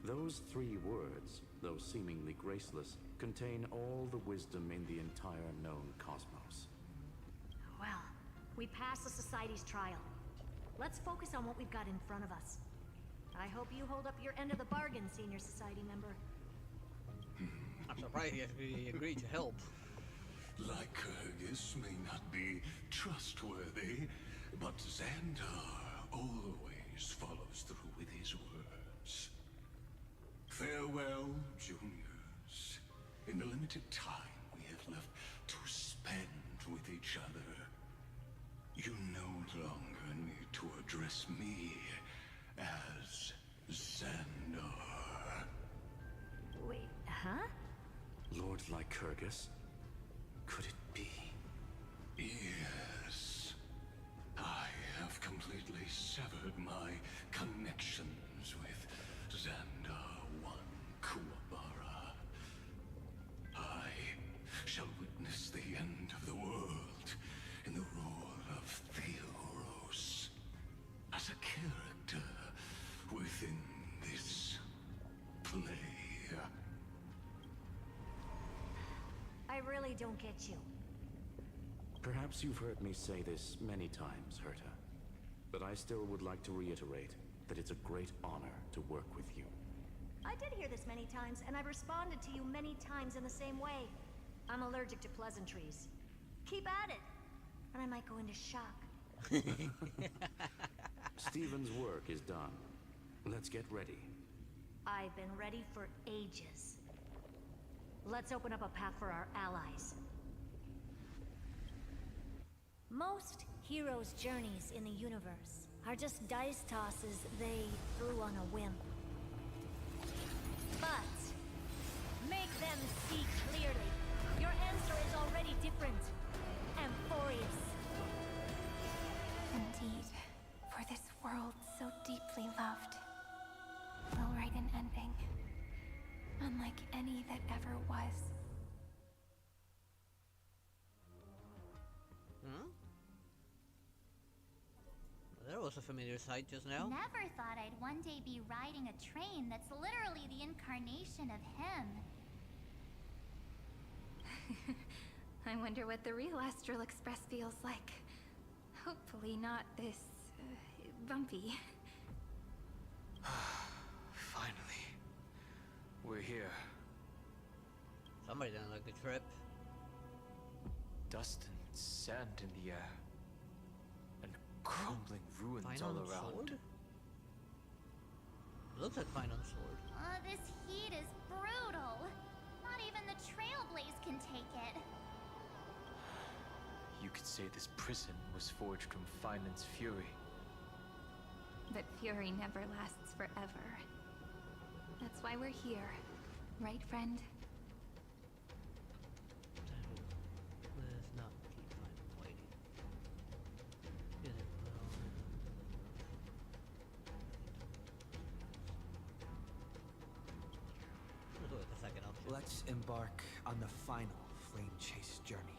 Those 3 words, though seemingly graceless, contain all the wisdom in the entire known cosmos. Well, we passed the Society's trial. Let's focus on what we've got in front of us. I hope you hold up your end of the bargain, Senior Society member. I'm surprised he actually agreed to help. Lycurgus may not be trustworthy, but Xandar always follows through with his words. Farewell, juniors. In the limited time we have left to spend with each other, you no longer need to address me as Xandar. Wait, huh? Lord Lycurgus? Could it be? Yes. I have completely severed my connections with Xandar One Kuwabara. I shall witness the end of the world in the role of Theoros, as a character within this play. I really don't get you. Perhaps you've heard me say this many times, Herta, but I still would like to reiterate that it's a great honor to work with you. I did hear this many times, and I've responded to you many times in the same way. I'm allergic to pleasantries. Keep at it, and I might go into shock. Stephen's work is done. Let's get ready. I've been ready for ages. Let's open up a path for our allies. Most heroes' journeys in the universe are just dice tosses they threw on a whim. But make them see clearly. Your answer is already different. Amphorius. Indeed, for this world so deeply loved, we'll write an ending, unlike any that ever was. There was a familiar sight just now. Never thought I'd one day be riding a train that's literally the incarnation of him. I wonder what the real Astral Express feels like. Hopefully not this, bumpy. Finally. We're here. Somebody didn't like the trip. Dust and sand in the air. And crumbling ruins all Final around. Sword? Looks like Final Sword. This heat is brutal. Not even the Trailblaze can take it. You could say this prison was forged from Finance fury. But fury never lasts forever. That's why we're here. Right, friend? Let's not keep waiting. Let's go with the second option. Let's embark on the final flame chase journey.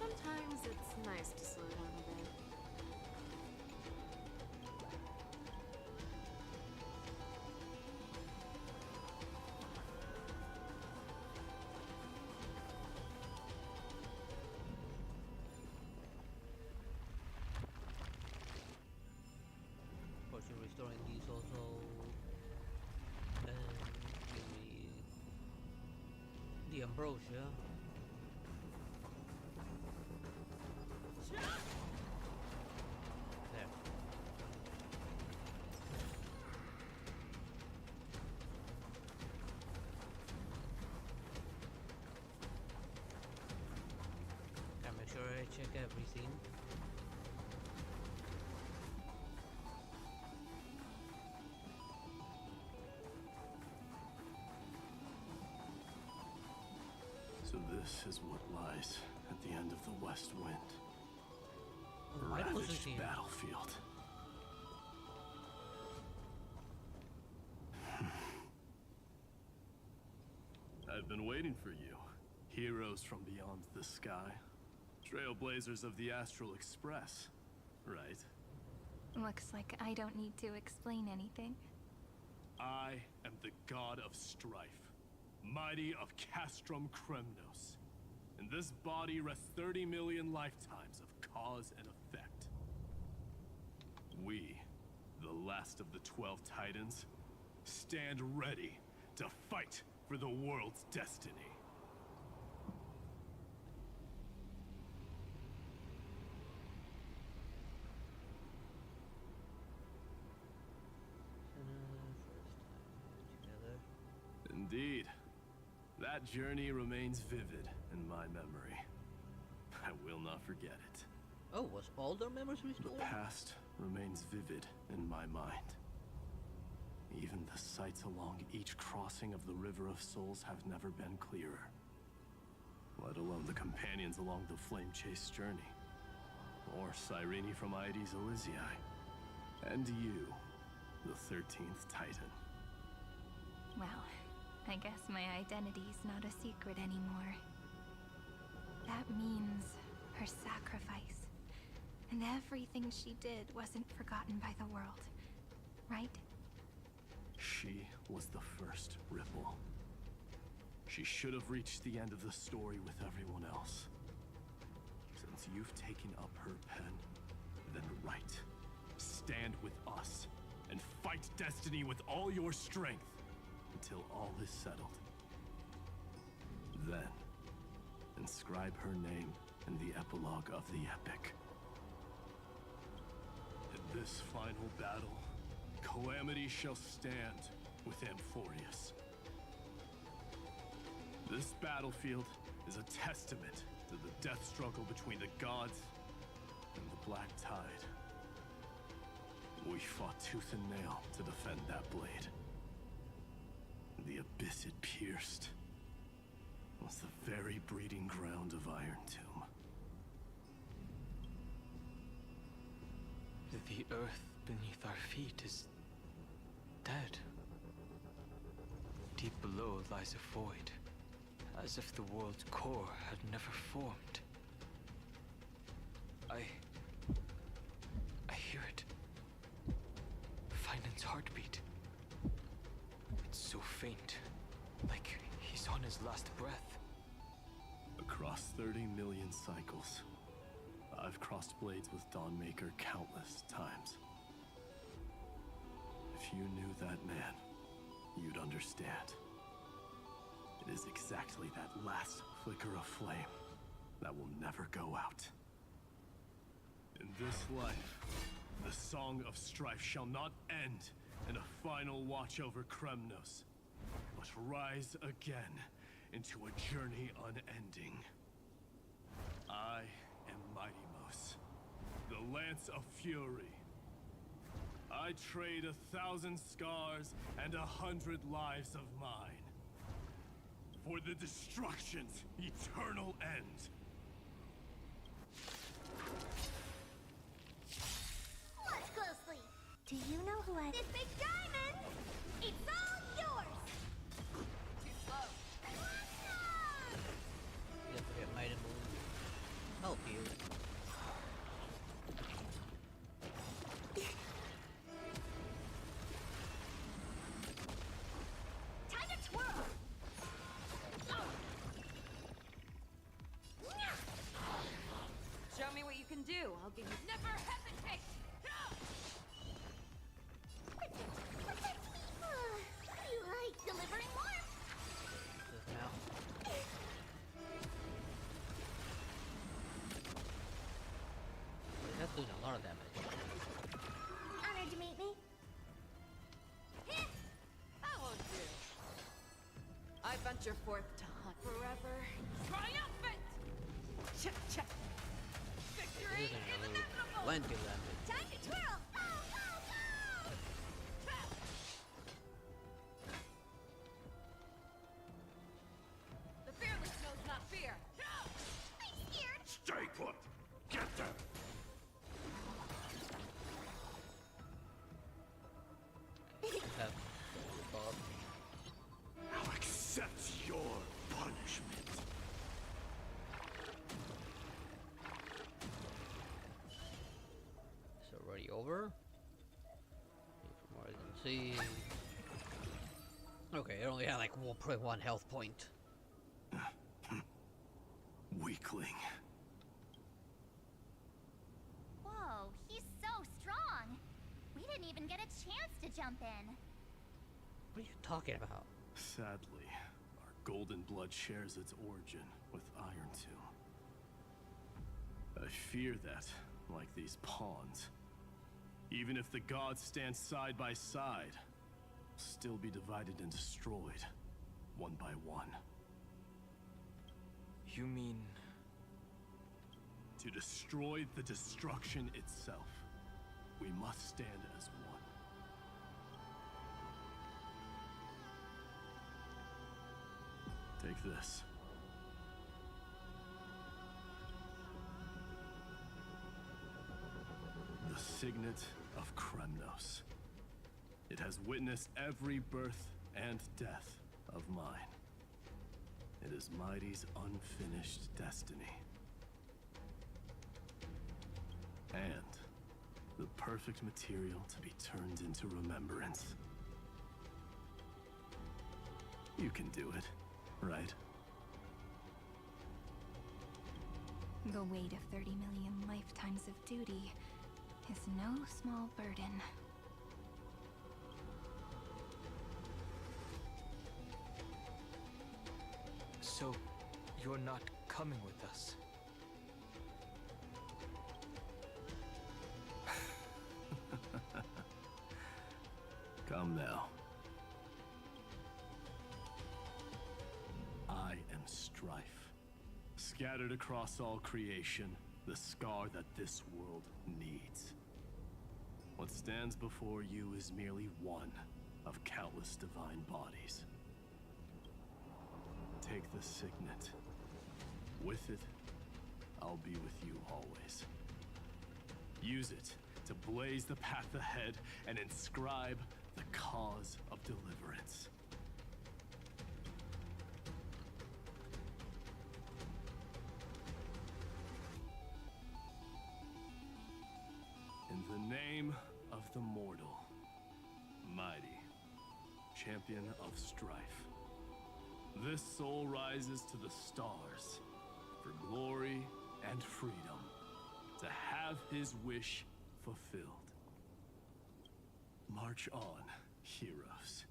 Sometimes it's nice to slow down a bit. Of course, you're restoring these also. Give me the ambrosia. There. Gotta make sure I check everything. So this is what lies at the end of the West Wind. A Why don't ravaged you see? battlefield. I've been waiting for you. Heroes from beyond the sky. Trailblazers of the Astral Express. Right? Looks like I don't need to explain anything. I am the god of strife, mighty of Castrum Kremnos. In this body rests 30 million lifetimes of cause and effect. We, the last of the 12 Titans, stand ready to fight for the world's destiny. Indeed. That journey remains vivid in my memory. I will not forget it. Oh, was all their memories restored? The past remains vivid in my mind. Even the sights along each crossing of the River of Souls have never been clearer. Let alone the companions along the Flame Chase journey. Or Cyrene from Aedes Elysiae. And you, the 13th Titan. Well, I guess my identity's not a secret anymore. That means her sacrifice. And everything she did wasn't forgotten by the world, right? She was the first Ripple. She should have reached the end of the story with everyone else. Since you've taken up her pen, then write. Stand with us, and fight destiny with all your strength, until all is settled. Then, inscribe her name in the epilogue of the epic. In this final battle, Calamity shall stand with Amphorius. This battlefield is a testament to the death struggle between the gods and the Black Tide. We fought tooth and nail to defend that blade. The abyss it pierced was the very breeding ground of Iron Tomb. The earth beneath our feet is dead. Deep below lies a void, as if the world's core had never formed. I hear it. Finan's heartbeat. It's so faint, like he's on his last breath. Across 30 million cycles, I've crossed blades with Dawnmaker countless times. If you knew that man, you'd understand. It is exactly that last flicker of flame that will never go out. In this life, the song of strife shall not end in a final watch over Kremnos, but rise again into a journey unending. I am Mighty the Lance of Fury. I trade 1,000 scars and 100 lives of mine for the destruction's eternal end. Watch closely. Do you know who I... This big diamond! It's all yours! Too slow. Don't forget Mighty Moon. Oh, venture forth to hunt forever. Triumphant! Check, check. Victory is inevitable! Plenty of damage. Time to twirl! Go, go, go! The fearless knows not fear. I'm scared! Stay put! Get them! Have Bob. I'll accept your punishment. It's already over. More than see. Okay, it only had like 1.1 health point. Weakling. Whoa, he's so strong! We didn't even get a chance to jump in. What are you talking about? Sadly, our golden blood shares its origin with Iron Tomb. I fear that, like these pawns, even if the gods stand side by side, will still be divided and destroyed, one by one. You mean... To destroy the destruction itself, we must stand as one. Take this. The signet of Kremnos. It has witnessed every birth and death of mine. It is Mighty's unfinished destiny. And the perfect material to be turned into remembrance. You can do it, right? The weight of 30 million lifetimes of duty is no small burden. So, you're not coming with us? Come now. I am strife. Scattered across all creation, the scar that this world needs. What stands before you is merely one of countless divine bodies. Take the signet. With it, I'll be with you always. Use it to blaze the path ahead and inscribe the cause of deliverance. In the name of the mortal, Mighty, champion of strife, this soul rises to the stars for glory and freedom, to have his wish fulfilled. March on, heroes.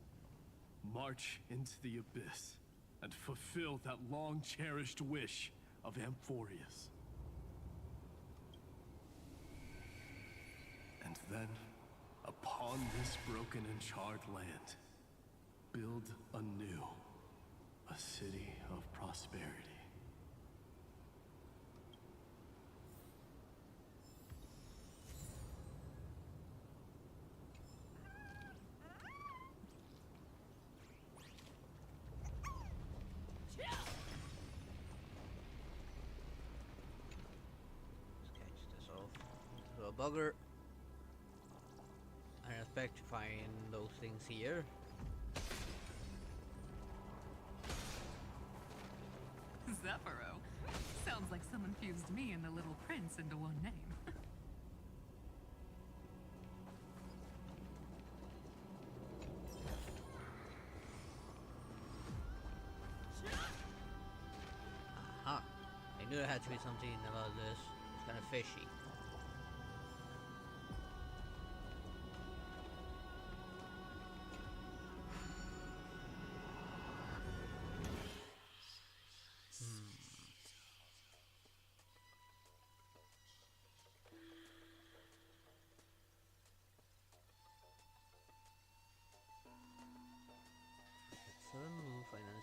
March into the abyss and fulfill that long-cherished wish of Amphorius. And then, upon this broken and charred land, build anew a city of prosperity. So a bugger. I expect to find those things here. Zephyro. Sounds like someone fused me and the Little Prince into one name. Aha. I knew there had to be something about this. It's kind of fishy.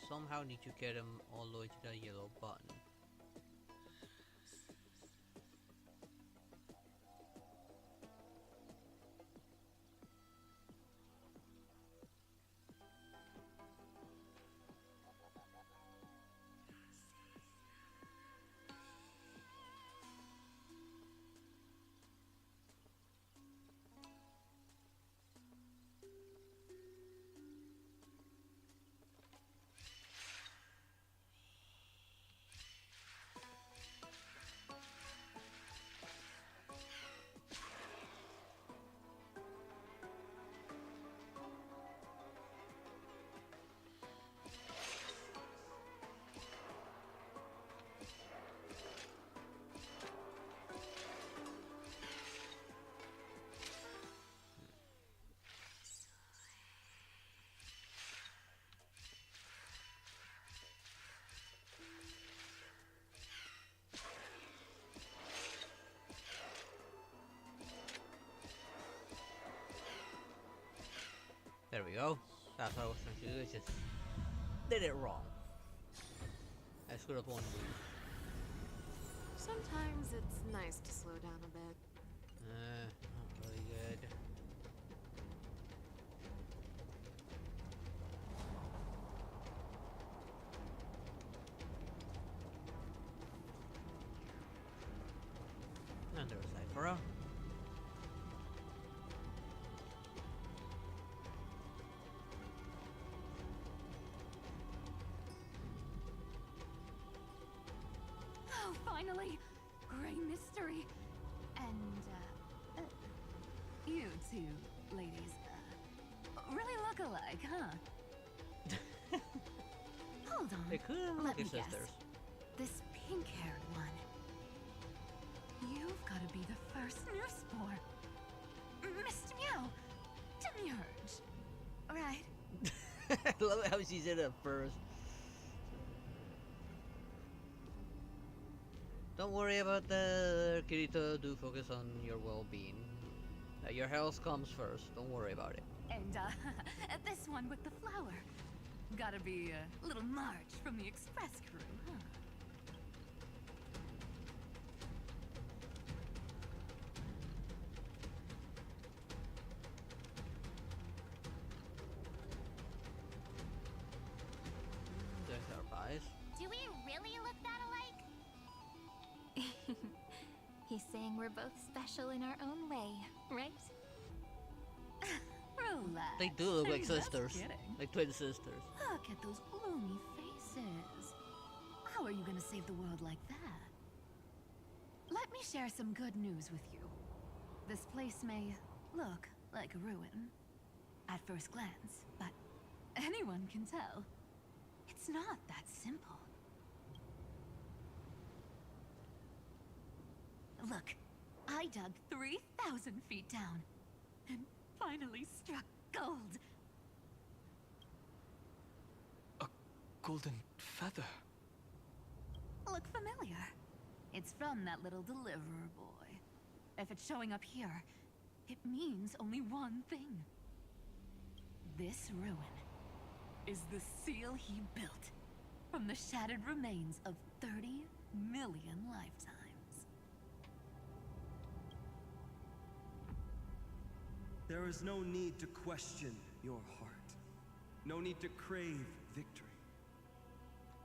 somehow need to get him all the way to the yellow button. There we go. That's what I was trying to do. I just did it wrong. I screwed up one move. Sometimes it's nice to slow down a bit. Not really good. And there's Cyphera. Oh, finally! Great mystery! And, you two ladies, really look alike, huh? Hold on. They could have Let me looked guess. sisters. This pink-haired one. You've got to be the first newspore. Mr. Meow. Demurge. Right. I love how she said it first. Don't worry about the Kirito. Do focus on your well-being. Your health comes first. Don't worry about it. And, this one with the flower. Gotta be a little March from the Express crew, huh? There's our eyes. Do we really look that alike? He's saying we're both special in our own way, right? Relax. They do look like I'm just sisters. kidding. Like twin sisters. Look at those gloomy faces. How are you gonna save the world like that? Let me share some good news with you. This place may look like a ruin at first glance, but anyone can tell it's not that simple. Look, I dug 3,000 feet down and finally struck gold. A golden feather. Look familiar. It's from that little deliverer boy. If it's showing up here, it means only one thing. This ruin is the seal he built from the shattered remains of 30 million lifetimes. There is no need to question your heart. No need to crave victory.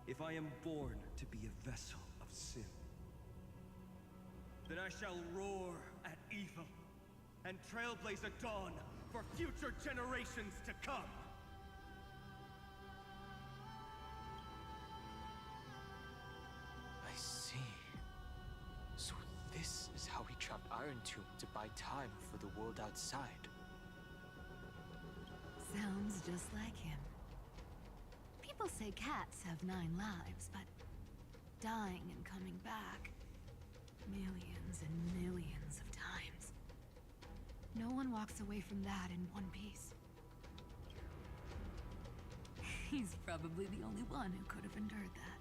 If I am born to be a vessel of sin, then I shall roar at evil and trailblaze a dawn for future generations to come. I see. So this is how he trapped Iron Tomb to buy time for the world outside. Sounds just like him. People say cats have 9 lives, but dying and coming back millions and millions of times. No one walks away from that in one piece. He's probably the only one who could have endured that.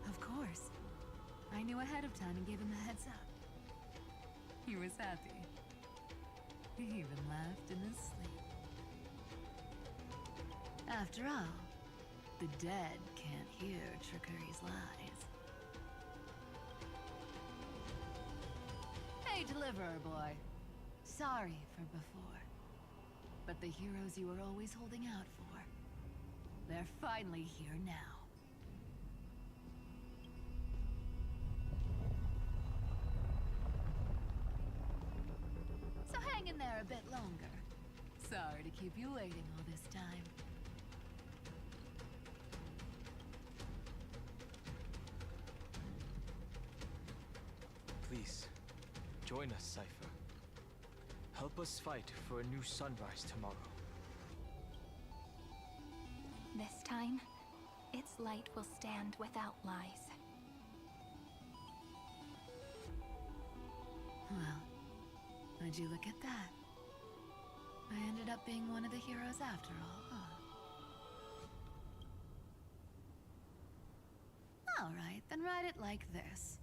Of course. I knew ahead of time and gave him a heads up. He was happy. He even laughed in his sleep. After all, the dead can't hear Trickery's lies. Hey, Deliverer Boy. Sorry for before. But the heroes you were always holding out for, they're finally here now. So hang in there a bit longer. Sorry to keep you waiting all this time. Please, join us, Cypher. Help us fight for a new sunrise tomorrow. This time, its light will stand without lies. Well, would you look at that? I ended up being one of the heroes after all, huh? Alright, then write it like this.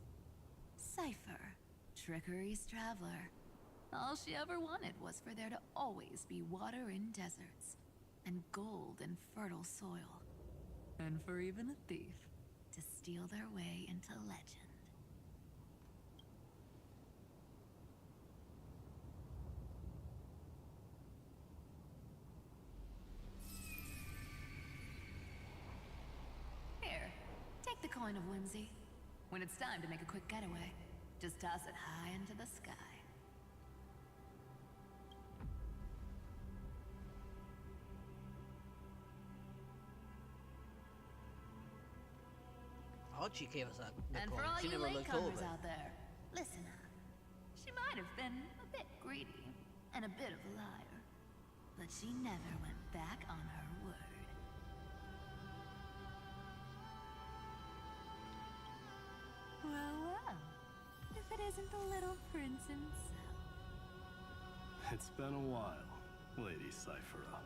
Cypher, Trickery's traveler. All she ever wanted was for there to always be water in deserts, and gold in fertile soil. And for even a thief to steal their way into legend. Here, take the coin of whimsy. When it's time to make a quick getaway, just toss it high into the sky. I thought she gave us that. And for all you latecomers out there, listen up. She might have been a bit greedy and a bit of a liar, but she never went back on her word. Well, well, if it isn't the little prince himself. It's been a while, Lady Cyphera.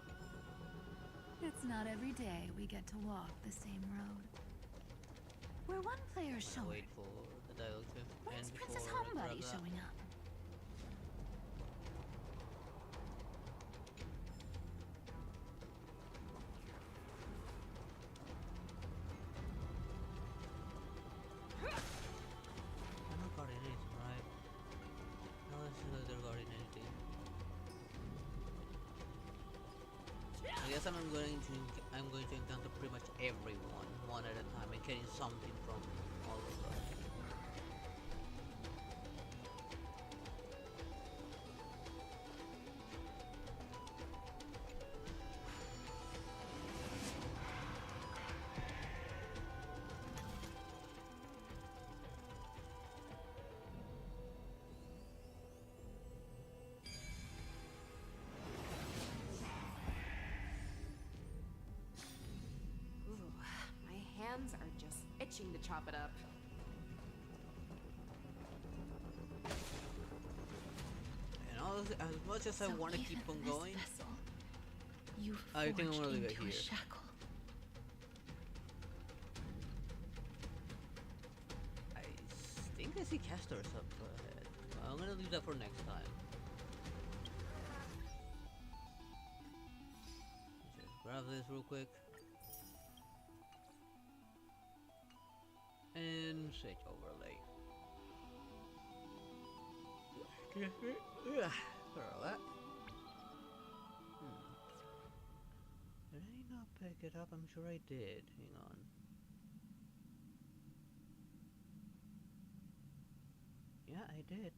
It's not every day we get to walk the same road. We're one player short. Wait for the dialogue to When's end Princess before I grab Homebody that. showing up? I'm not guarding anything, right? No, this is like they're guarding anything. I guess I'm going to encounter pretty much everyone one at a time and getting something from all of them. Ooh, my hands are just itching to chop it up. And as much as I want to keep on going, I think I'm gonna leave it here. I think I see casters up ahead. I'm gonna leave that for next time. Just grab this real quick. And switch overlay. For all that. Did I not pick it up? I'm sure I did. Hang on. Yeah, I did.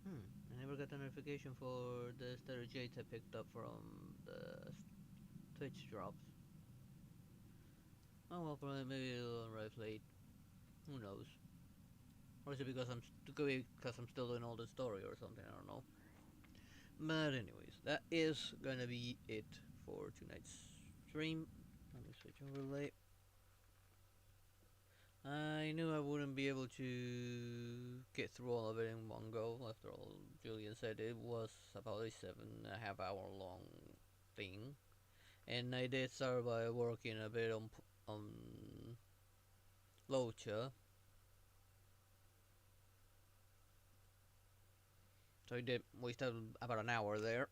I never got a notification for the stereo jades I picked up from the Twitch drops. Oh well, probably maybe it'll arrive late. Who knows? Or is it because I'm still doing all the story or something? I don't know. But anyways, that is gonna be it for tonight's stream. Let me switch overlay. I knew I wouldn't be able to get through all of it in one go. After all, Julian said it was about a 7.5 hour long thing, and I did start by working a bit on Locha. So I did waste about an hour there.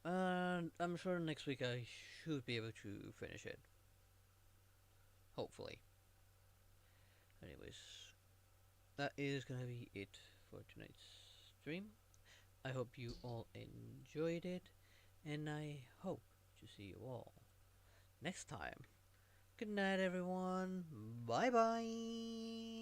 And I'm sure next week I should be able to finish it. Hopefully. Anyways, that is gonna be it for tonight's stream. I hope you all enjoyed it, and I hope to see you all next time. Good night, everyone. Bye bye.